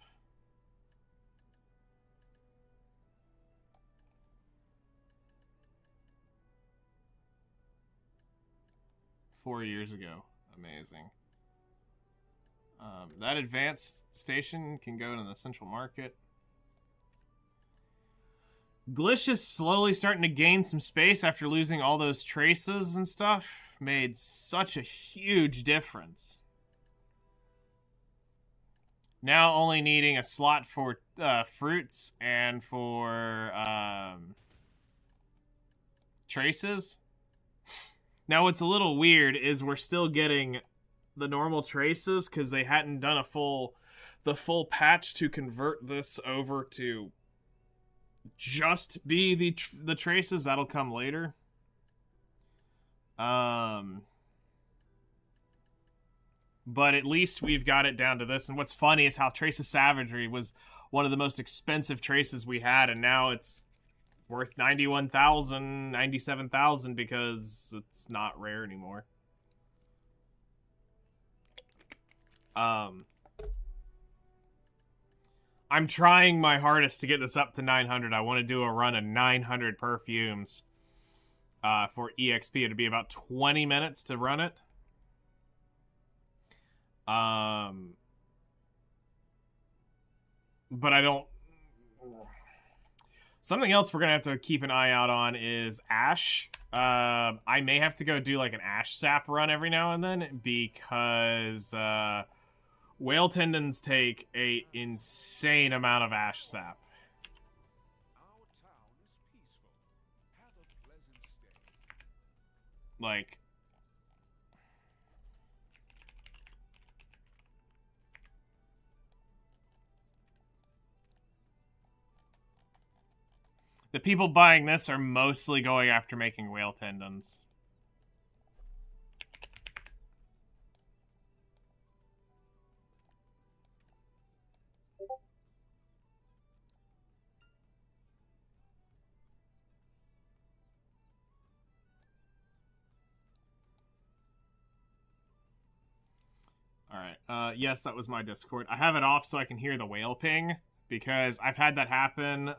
Speaker 1: Four years ago. Amazing. That advanced station can go to the central market. Glish is slowly starting to gain some space after losing all those traces and stuff. Made such a huge difference. Now only needing a slot for fruits and for traces. Now what's a little weird is we're still getting the normal traces because they hadn't done the full patch to convert this over to just be the traces. That'll come later. But at least we've got it down to this. And what's funny is how Trace of Savagery was one of the most expensive traces we had, and now it's worth 91,000, 97,000 because it's not rare anymore. I'm trying my hardest to get this up to 900. I want to do a run of 900 perfumes for EXP. It'd be about 20 minutes to run it. But I don't... Something else we're going to have to keep an eye out on is Ash. I may have to go do like an Ash sap run every now and then because whale tendons take a insane amount of Ash sap.
Speaker 4: Our town is peaceful. Have a pleasant stay.
Speaker 1: Like... The people buying this are mostly going after making whale tendons. Alright, yes, that was my Discord. I have it off so I can hear the whale ping, because I've had that happen,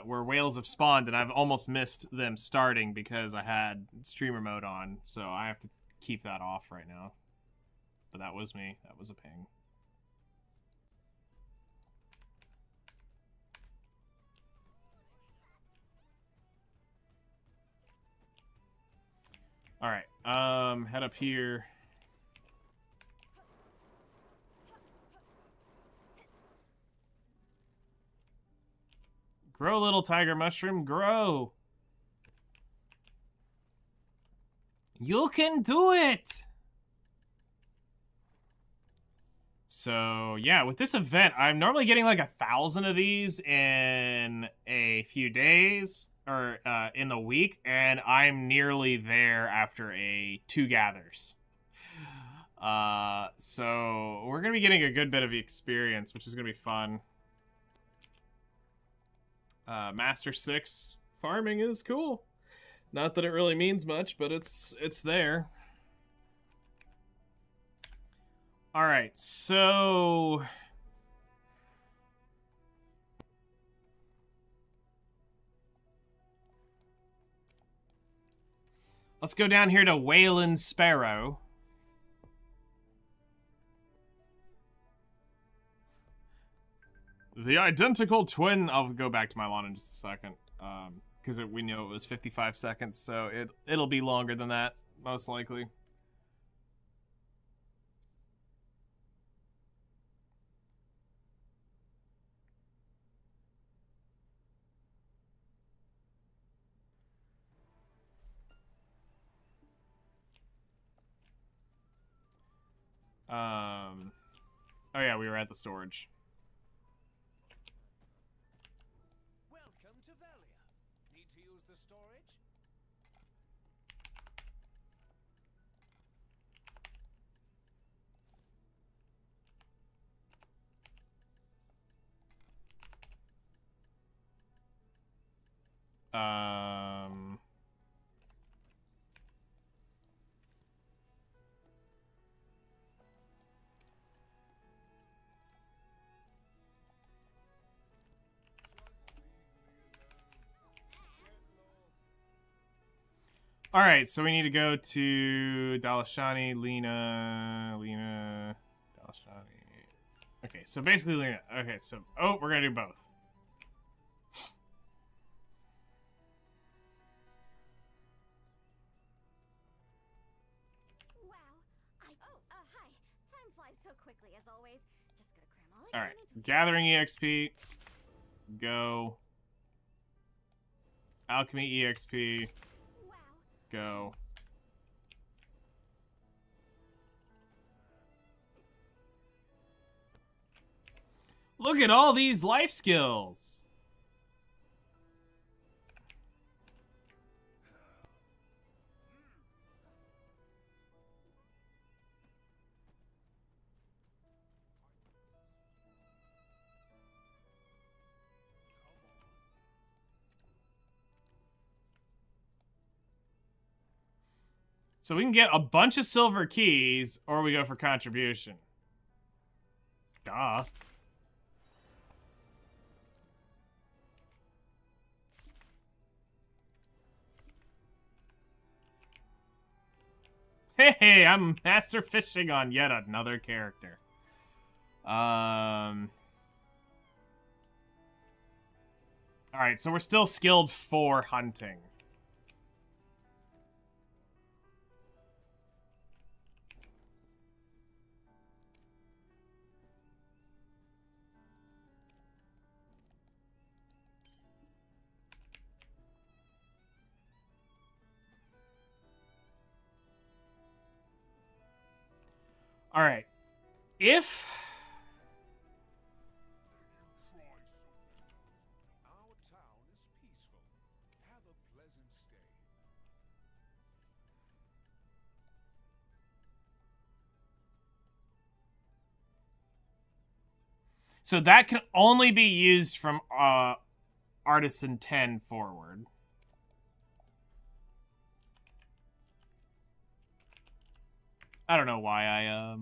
Speaker 1: where whales have spawned, and I've almost missed them starting because I had streamer mode on, so I have to keep that off right now. But that was me. That was a ping. Alright, head up here. Grow, little tiger mushroom, grow! You can do it! So, yeah, with this event, I'm normally getting like 1,000 of these in a few days, or in a week, and I'm nearly there after 2 gathers. So, we're going to be getting a good bit of experience, which is going to be fun. Master 6 farming is cool. Not that it really means much, but it's there. Alright, so... Let's go down here to Wayland Sparrow. The identical twin. I'll go back to my lawn in just a second, because we know it was 55 seconds, so it'll be longer than that, most likely. Oh yeah, we were at the storage.
Speaker 4: Welcome to Velia. Need to use the storage?
Speaker 1: Alright, so we need to go to Dalashani, Lena, Dalashani. Okay, so basically Lena. Okay, so, we're gonna do both.
Speaker 2: Wow. Hi. Time flies so quickly as always. Just gonna cram all I can
Speaker 1: Alright,
Speaker 2: into
Speaker 1: Gathering EXP. Go. Alchemy EXP.
Speaker 2: Wow.
Speaker 1: Go. Look at all these life skills. So we can get a bunch of silver keys, or we go for contribution. Duh. Hey, I'm master fishing on yet another character. Alright, so we're still skilled for hunting. Alright. If...
Speaker 4: Our town is peaceful. Have a pleasant stay.
Speaker 1: So that can only be used from Artisan 10 forward. I don't know why I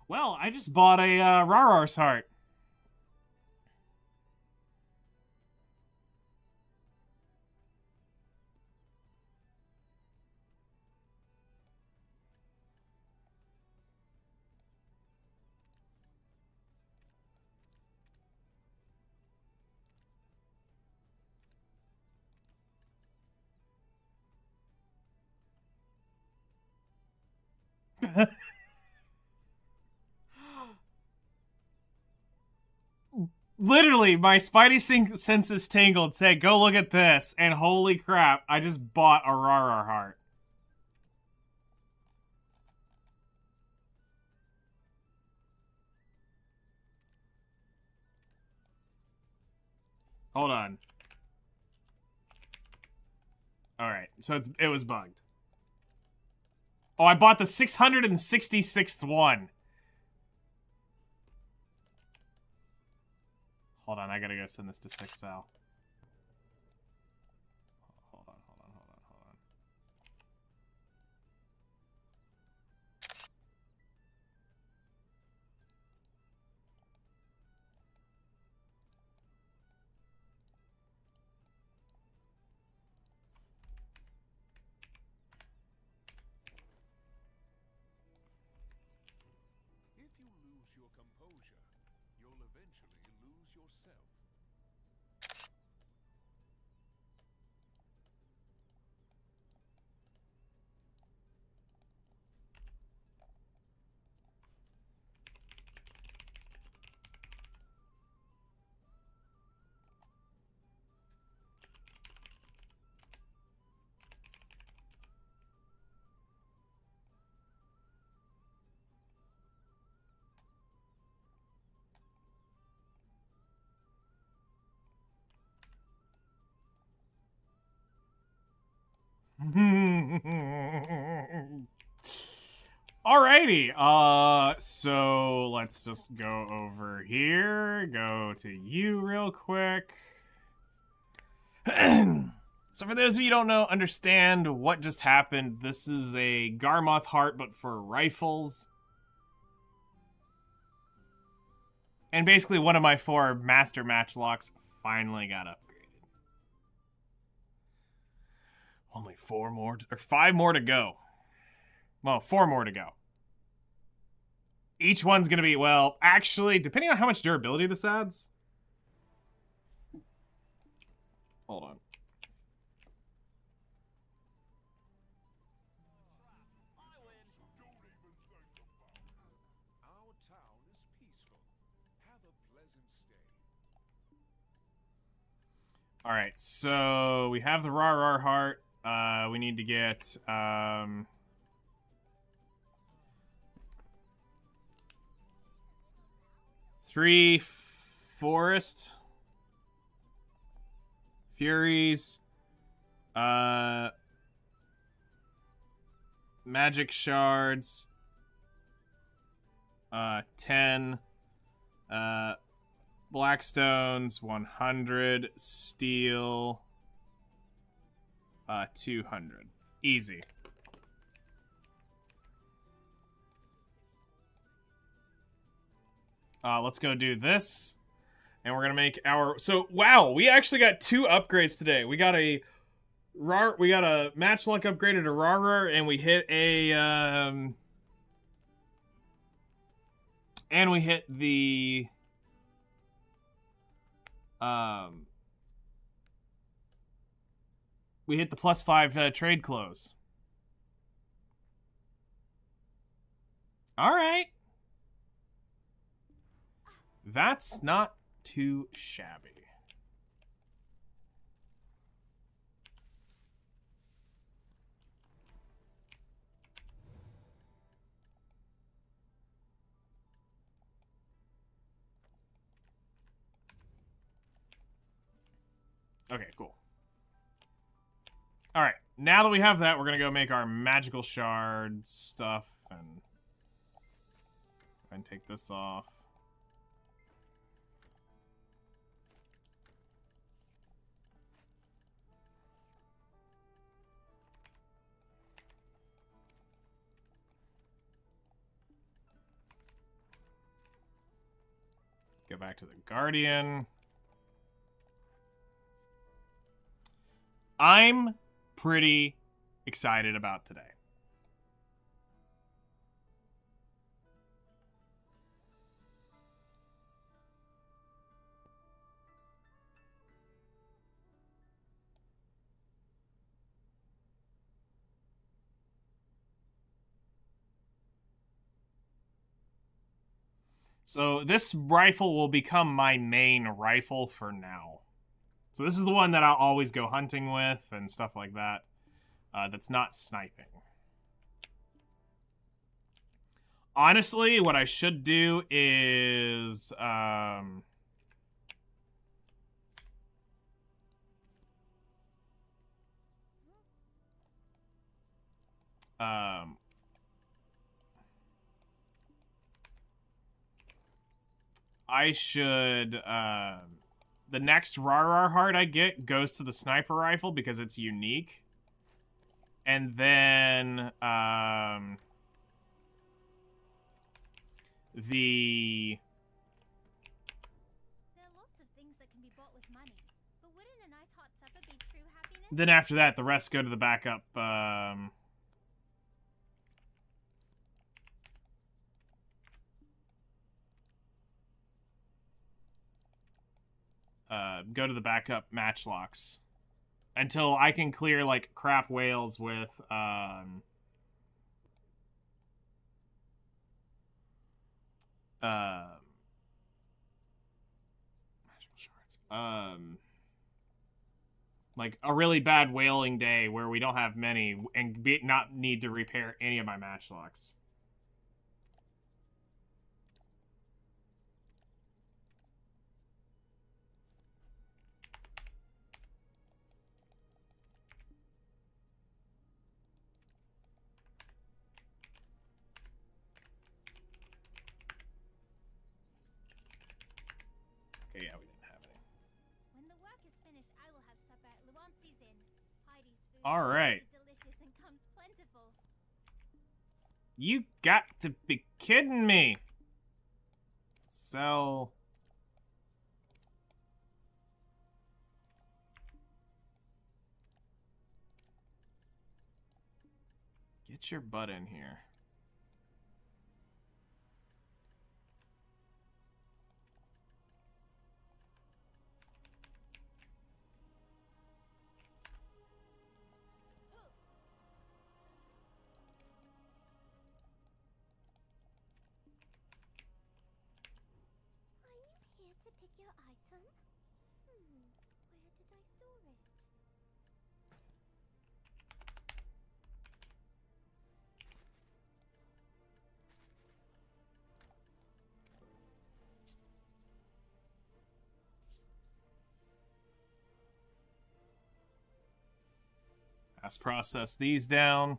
Speaker 1: Well, I just bought a Rarar's heart. Literally, my spidey senses tingled, said, go look at this, and holy crap, I just bought a Rarar heart. Hold on. Alright, so it was bugged. Oh, I bought the 666th one. Hold on, I gotta go send this to 6L. Hold on.
Speaker 4: your composure, you'll eventually lose yourself.
Speaker 1: Alrighty, so let's just go over here, go to you real quick. So for those of you who don't know, understand what just happened, this is a Garmoth heart, but for rifles. And basically one of my 4 master matchlocks finally got upgraded. Only 4 more, or 5 more to go. Well, 4 more to go. Each one's gonna be, well, actually, depending on how much durability this adds. Hold on.
Speaker 4: Our town is peaceful. Have a pleasant stay.
Speaker 1: Alright, so we have the Rar heart. We need to get, 3 forest furies, magic shards, 10, blackstones, 100, steel, 200. Easy. Let's go do this. And we're gonna make our, so wow, we actually got 2 upgrades today. We got a matchlock upgraded to Rarer, and we hit a and we hit the we hit the +5 trade close. All right. That's not too shabby. Okay, cool. All right, now that we have that, we're gonna go make our magical shard stuff and take this off. Go back to the Guardian. I'm pretty excited about today. So this rifle will become my main rifle for now. So this is the one that I'll always go hunting with and stuff like that. That's not sniping. Honestly, what I should do is... I should, the next Rar heart I get goes to the sniper rifle because it's unique. And then,
Speaker 2: There are lots of things that can be bought with money, but wouldn't a nice hot supper be true happiness?
Speaker 1: then after that, the rest go to the backup, go to the backup matchlocks until I can clear like crap whales with magical shards. Like a really bad whaling day where we don't have many and not need to repair any of my matchlocks. Okay, yeah, we didn't have any.
Speaker 2: When the work is finished, I will have supper at Luancy's Inn. Heidi's food
Speaker 1: All
Speaker 2: is
Speaker 1: right.
Speaker 2: really delicious and comes plentiful.
Speaker 1: You got to be kidding me. So... get your butt in here.
Speaker 2: Are you here to pick your item? Where did I store it?
Speaker 1: Let's process these down.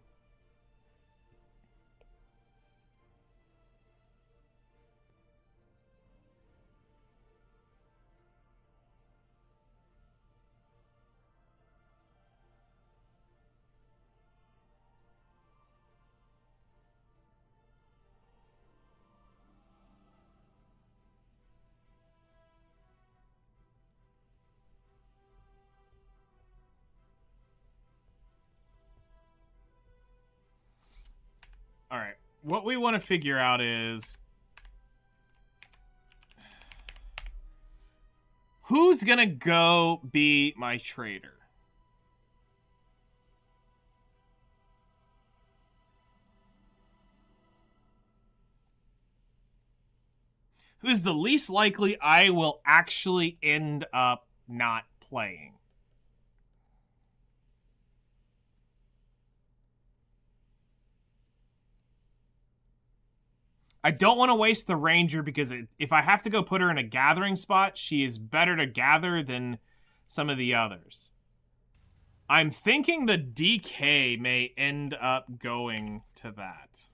Speaker 1: All right. What we want to figure out is who's going to go be my trader? Who's the least likely I will actually end up not playing? I don't want to waste the ranger because if I have to go put her in a gathering spot, she is better to gather than some of the others. I'm thinking the DK may end up going to that.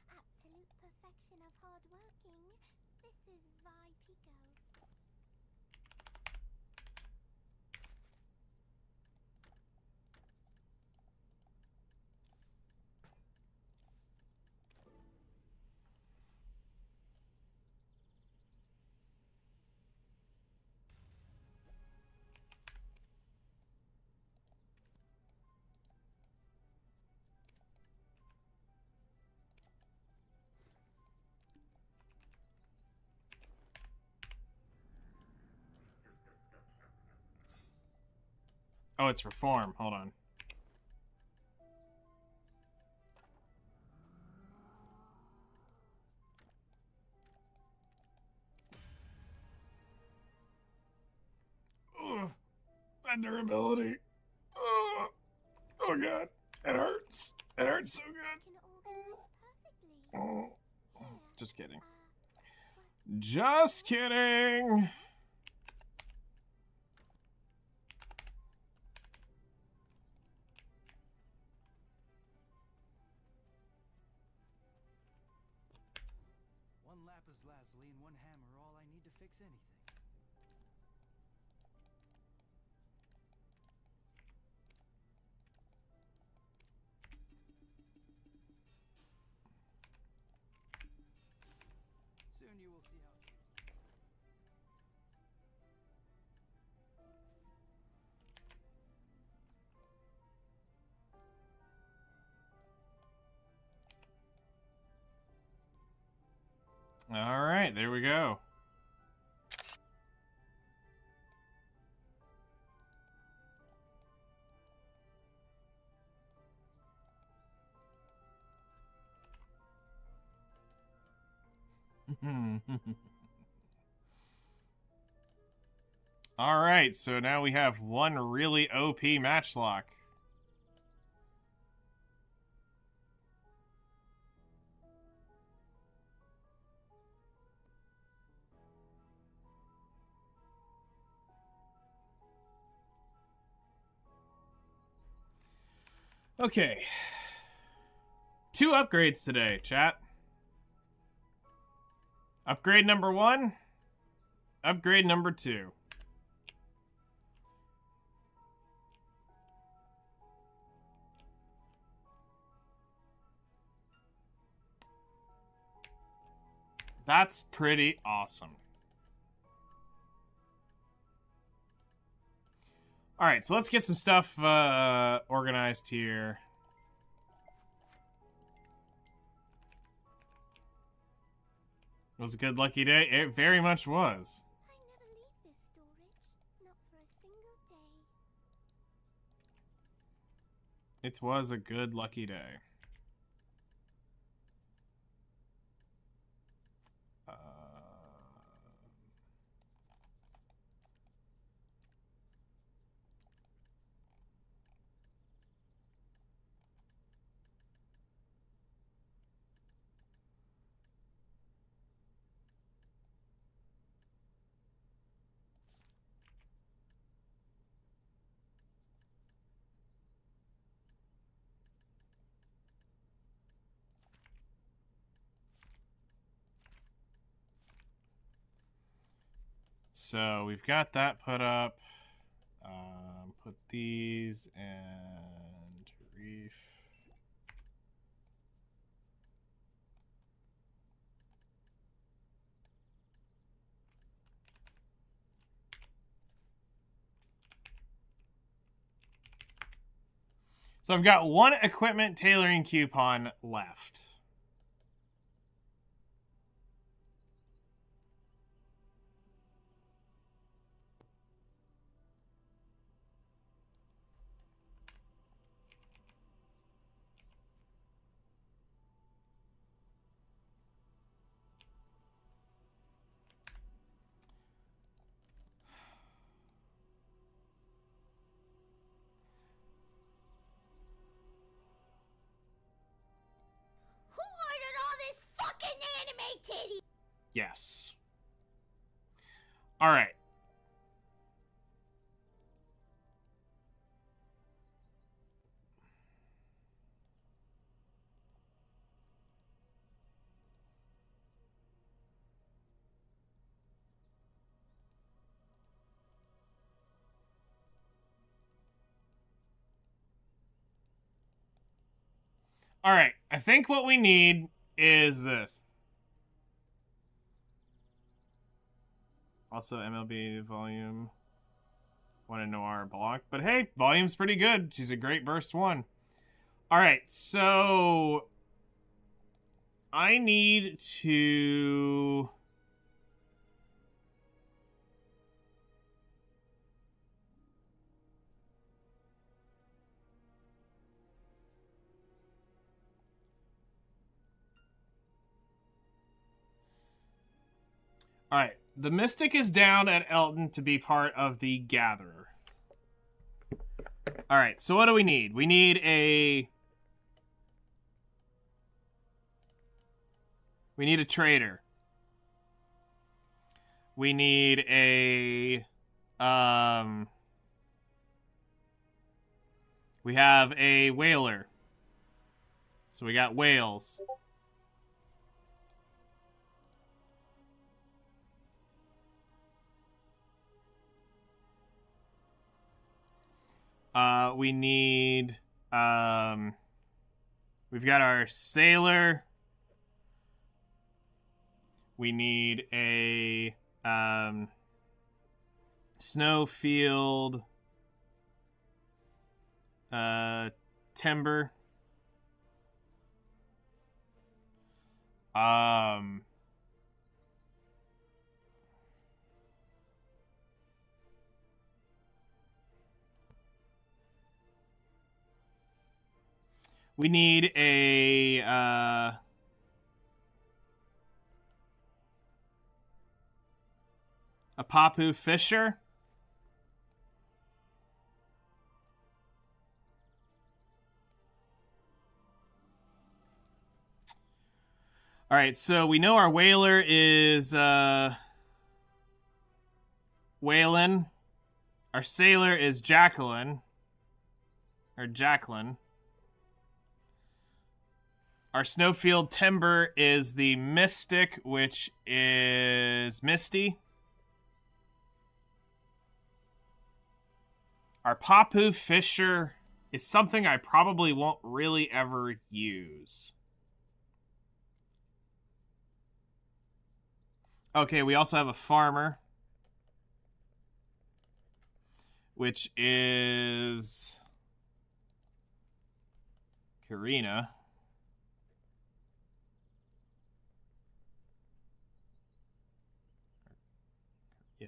Speaker 2: Absolute perfection of hard working. This is Vi Pico.
Speaker 1: Oh, it's reform. Hold on. Ugh. My durability. Ugh. Oh, God. It hurts. It hurts so good.
Speaker 2: Can organize perfectly.
Speaker 1: Oh. Just kidding. Just kidding.
Speaker 4: One lapis lazuli and one hammer are all I need to fix anything. Soon you will see how.
Speaker 1: All right, there we go. All right, so now we have one really OP matchlock. Okay. 2 upgrades today, chat. Upgrade number 1. Upgrade number 2. That's pretty awesome. All right, so let's get some stuff organized here. It was a good lucky day. It very much was.
Speaker 2: I never leave this storage, not for a single day.
Speaker 1: It was a good lucky day. So we've got that put up. Put these and reef. So I've got one equipment tailoring coupon left.
Speaker 2: Who ordered all this fucking anime titty?
Speaker 1: Yes. All right. All right. I think what we need is this. Also, MLB volume. Want to know our block, but hey, volume's pretty good. She's a great burst 1. All right, so I need to. All right, the Mystic is down at Elton to be part of the Gatherer. All right, so what do we need? We need a trader. We need a we have a whaler. So we got whales. We need, we've got our sailor. We need a, snowfield, timber. We need a Papu Fisher. All right, so we know our whaler is Waylon. Our sailor is Jacqueline. Or Jacqueline. Our snowfield timber is the Mystic, which is Misty. Our Papu Fisher is something I probably won't really ever use. Okay, we also have a farmer, which is Karina. Yeah,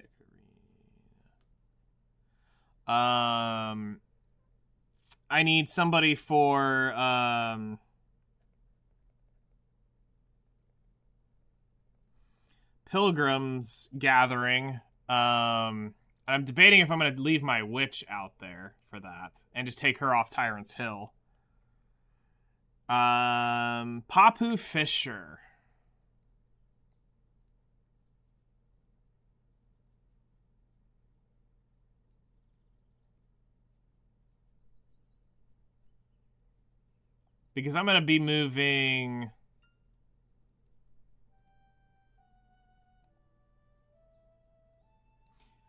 Speaker 1: Karina. I need somebody for Pilgrim's Gathering. I'm debating if I'm going to leave my witch out there for that and just take her off Tyrant's Hill. Papu Fisher. Because I'm going to be moving...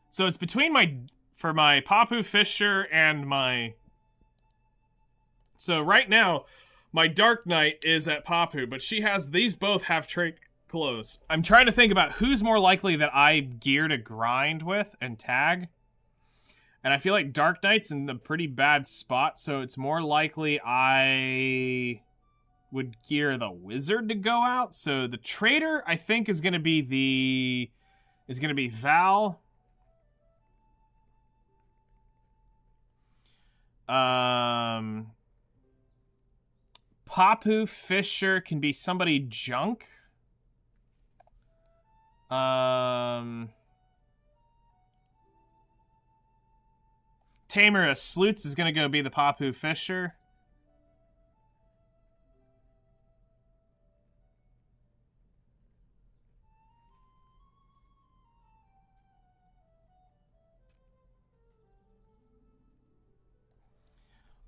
Speaker 1: So it's between for my Papu Fisher and my... So right now, my Dark Knight is at Papu, but these both have trait clothes. I'm trying to think about who's more likely that I gear to grind with and tag. And I feel like Dark Knight's in a pretty bad spot, so it's more likely I would gear the Wizard to go out. So the Trader, I think, is gonna be Val. Papu Fisher can be somebody junk. Tamer Sleuts is gonna go be the Papu Fisher.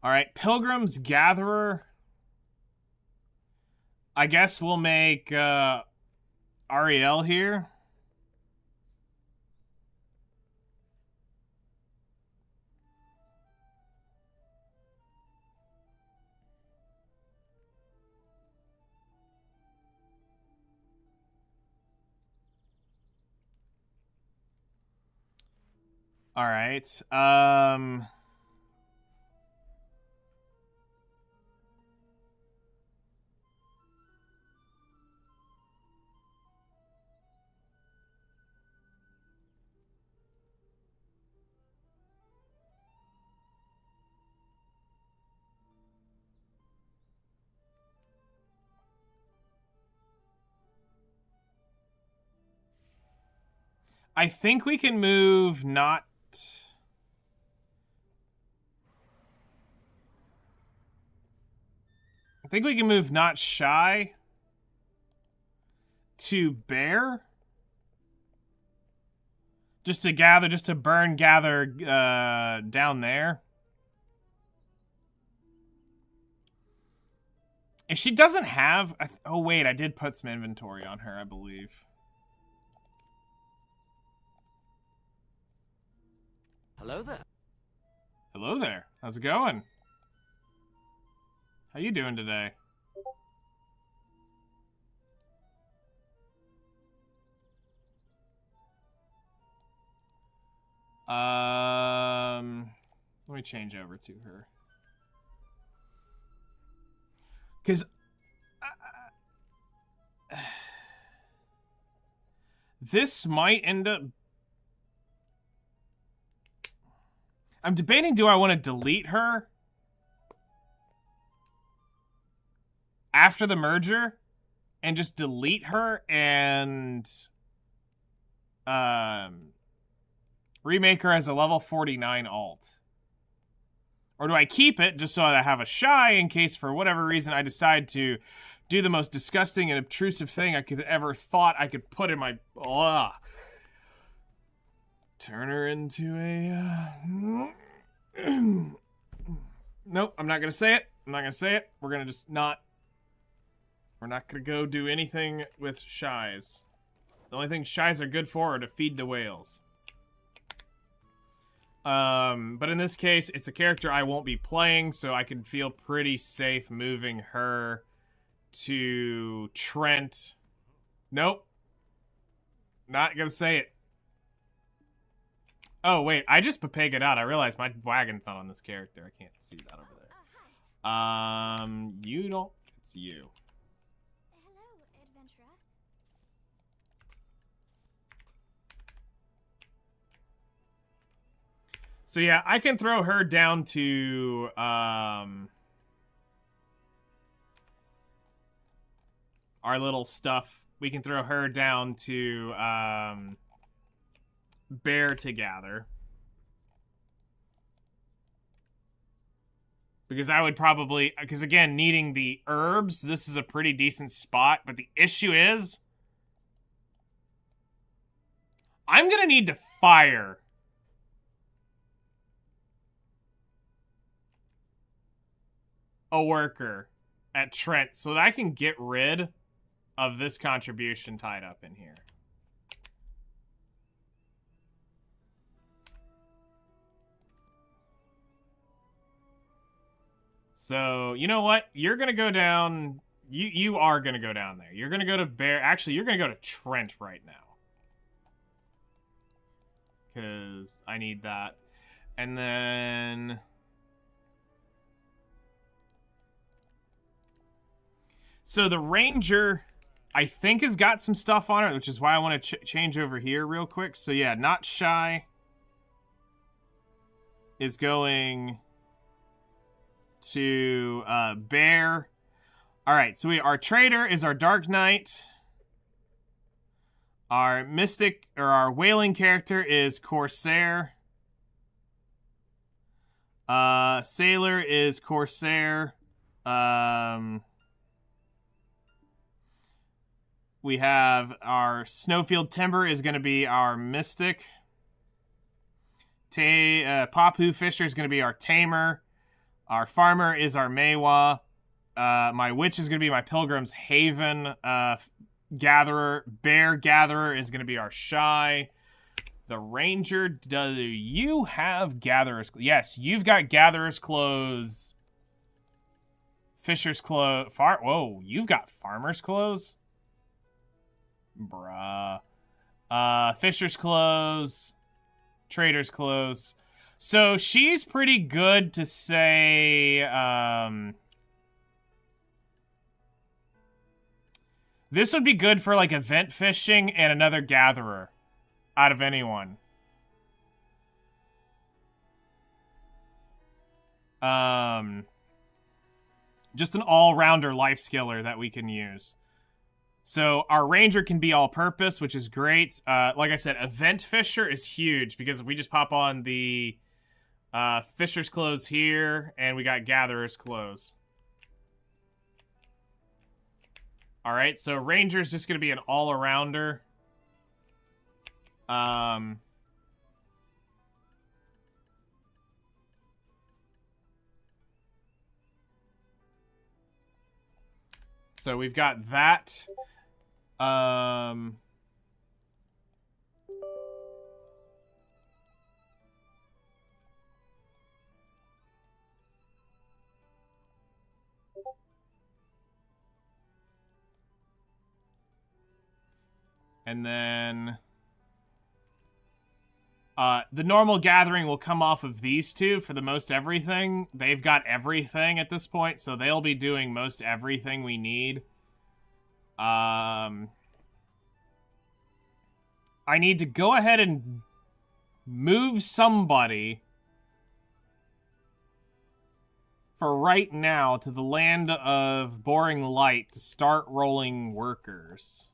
Speaker 1: All right, Pilgrim's Gatherer. I guess we'll make Ariel here. All right. I think we can move not... I think we can move not shy to bear. Just to gather, just to gather down there. If she doesn't have... oh, wait, I did put some inventory on her, I believe.
Speaker 3: Hello there.
Speaker 1: Hello there. How's it going? How you doing today? Let me change over to her. Because this might end up... I'm debating, do I want to delete her? after the merger and just delete her and remake her as a level 49 alt? Or do I keep it just so that I have a shy in case for whatever reason I decide to do the most disgusting and obtrusive thing I could ever thought I could put in my... Turn her into a... Nope, I'm not going to say it. I'm not going to say it. We're going to just not... We're not going to go do anything with shies. The only thing shies are good for are to feed the whales. But in this case, it's a character I won't be playing, so I can feel pretty safe moving her to Trent. Nope. Not gonna say it. Oh, wait, I just Papegaed out. I realized my wagon's not on this character. I can't see that over there. You don't... It's you.
Speaker 2: Hello, adventurer.
Speaker 1: So yeah, I can throw her down to, our little stuff. We can throw her down to, Bear to gather. Because I would probably, because again, needing the herbs, this is a pretty decent spot, but the issue is, I'm gonna need to fire a worker at Trent so that I can get rid of this contribution tied up in here. So, you know what? You're gonna go down... You are gonna go down there. You're gonna go to Bear... Actually, you're gonna go to Trent right now. Because I need that. And then... So the Ranger, I think, has got some stuff on it, which is why I want to change over here real quick. So yeah, Not Shy is going to Bear. All right, so our Trader is our Dark Knight. Our Mystic, or our Whaling character is Corsair. Sailor is Corsair. We have our Snowfield Timber is going to be our Mystic. Papu Fisher is going to be our Tamer. Our Farmer is our Maywa. My Witch is going to be my Pilgrim's Haven Gatherer. Bear Gatherer is going to be our Shy. The Ranger, do you have Gatherer's Clothes? Yes, you've got Gatherer's Clothes. Fisher's Clothes. Whoa, you've got Farmer's Clothes? Bruh. Fisher's Clothes. Trader's Clothes. So she's pretty good to say, this would be good for, like, event fishing and another gatherer out of anyone. Just an all-rounder life skiller that we can use. So our Ranger can be all-purpose, which is great. Like I said, Event Fisher is huge because we just pop on the Fisher's Clothes here, and we got Gatherer's Clothes. All right, so Ranger's just going to be an all-arounder. So we've got that. And then the normal gathering will come off of these two for the most everything. They've got everything at this point, so they'll be doing most everything we need. I need to go ahead and move somebody for right now to the land of boring light to start rolling workers.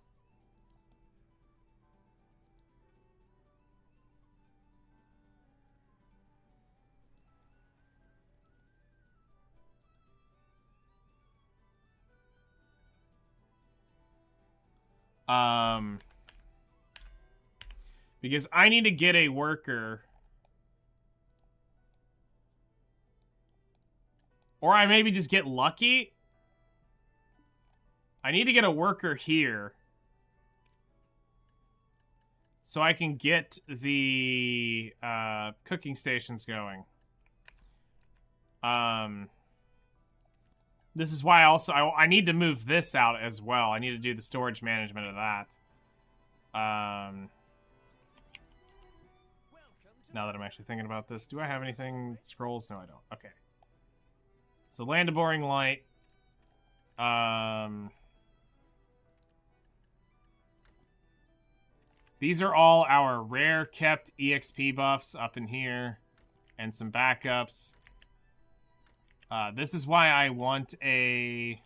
Speaker 1: Because I need to get a worker. Or I maybe just get lucky. I need to get a worker here. So I can get the cooking stations going. This is why I need to move this out as well. I need to do the storage management of that. Now that I'm actually thinking about this, do I have anything scrolls? No, I don't. Okay. So land of boring light. These are all our rare kept EXP buffs up in here, and some backups. This is why I want a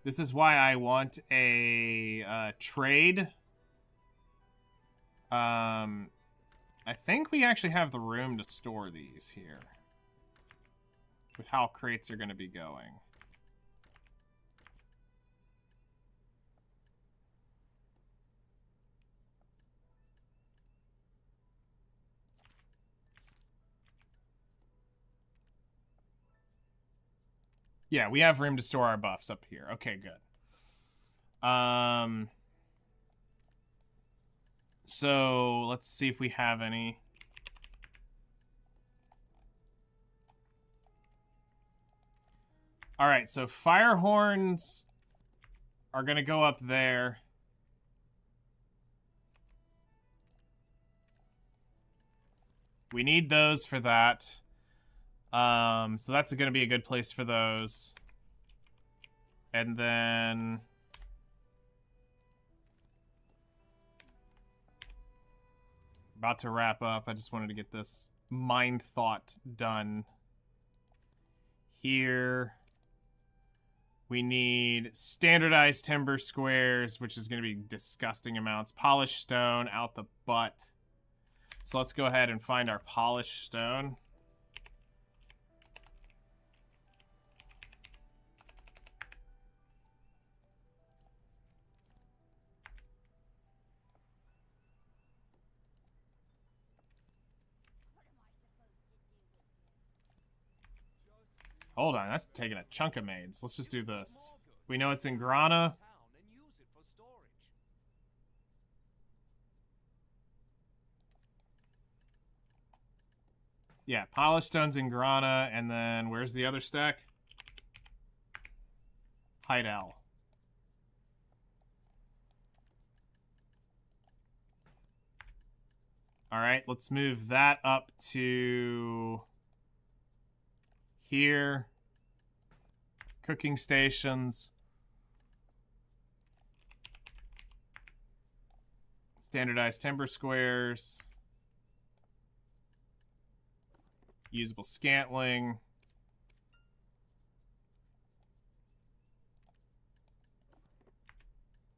Speaker 1: this is why I want a trade. I think we actually have the room to store these here with how crates are going to be going. Yeah, we have room to store our buffs up here. Okay, good. So let's see if we have any. All right, so fire horns are gonna go up there. We need those for that. So that's gonna be a good place for those. And then about to wrap up. I just wanted to get this mind thought done. Here we need standardized timber squares, which is going to be disgusting amounts. Polished stone out the butt. So let's go ahead and find our polished stone. Hold on, that's taking a chunk of maids. Let's just do this. We know it's in Grana. Yeah, polished stone's in Grana, and then where's the other stack? Heidel. Alright, let's move that up to here. Cooking stations. Standardized timber squares. Usable scantling.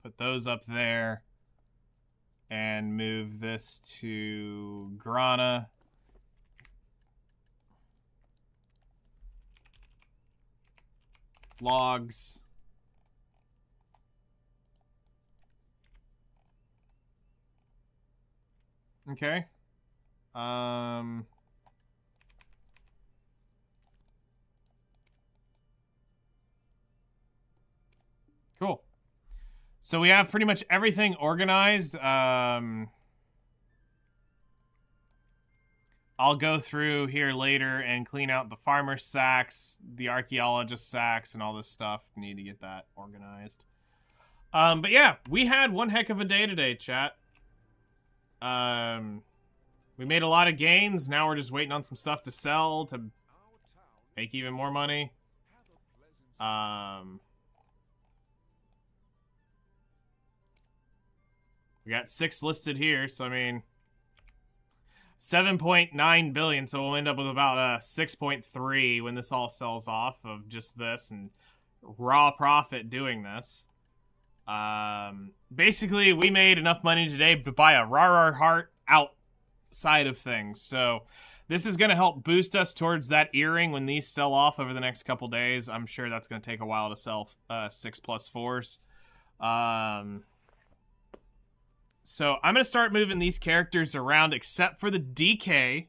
Speaker 1: Put those up there. And move this to Grana. Logs. Okay. Cool. So we have pretty much everything organized. I'll go through here later and clean out the farmer sacks, the archaeologist sacks, and all this stuff. Need to get that organized. But yeah, we had one heck of a day today, chat. We made a lot of gains. Now we're just waiting on some stuff to sell to make even more money. We got 6 listed here, so I mean, 7.9 billion, so we'll end up with about 6.3 when this all sells off of just this and raw profit doing this. Basically, we made enough money today to buy a rar heart outside of things, so this is going to help boost us towards that earring when these sell off over the next couple days. I'm sure that's going to take a while to sell 6+4s. So I'm going to start moving these characters around except for the DK,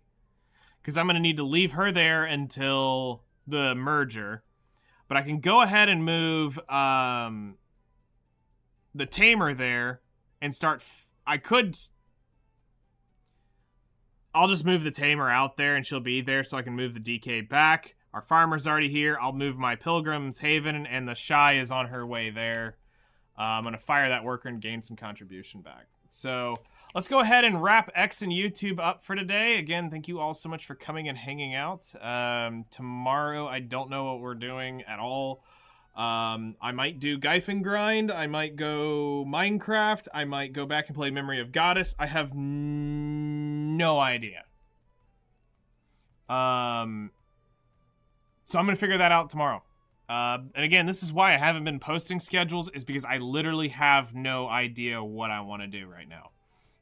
Speaker 1: because I'm going to need to leave her there until the merger. But I can go ahead and move the Tamer there and start... I'll just move the Tamer out there and she'll be there so I can move the DK back. Our Farmer's already here. I'll move my Pilgrim's Haven, and the Shy is on her way there. I'm going to fire that worker and gain some contribution back. So let's go ahead and wrap X and YouTube up for today. Again, thank you all so much for coming and hanging out. Tomorrow, I don't know what we're doing at all. I might do Gyphon Grind. I might go Minecraft. I might go back and play Memory of Goddess. I have no idea. So I'm going to figure that out tomorrow. And again, this is why I haven't been posting schedules, is because I literally have no idea what I want to do right now.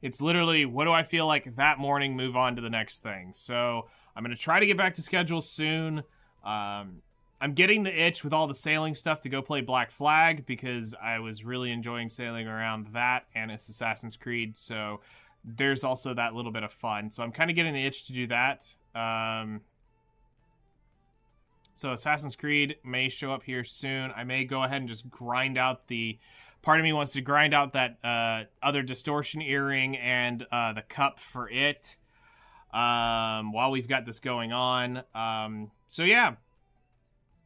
Speaker 1: It's literally, what do I feel like that morning, move on to the next thing. So I'm going to try to get back to schedule soon. I'm getting the itch with all the sailing stuff to go play Black Flag, because I was really enjoying sailing around that, and it's Assassin's Creed, so there's also that little bit of fun. So I'm kind of getting the itch to do that. So Assassin's Creed may show up here soon. I may go ahead and just grind out the... Part of me wants to grind out that other distortion earring and the cup for it while we've got this going on. So yeah,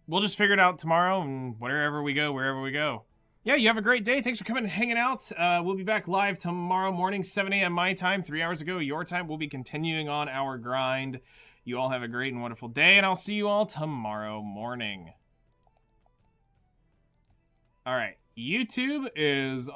Speaker 1: we'll just figure it out tomorrow, and wherever we go. Yeah, you have a great day. Thanks for coming and hanging out. We'll be back live tomorrow morning, 7 a.m. my time, 3 hours ago your time. We'll be continuing on our grind. You all have a great and wonderful day, and I'll see you all tomorrow morning. All right, YouTube is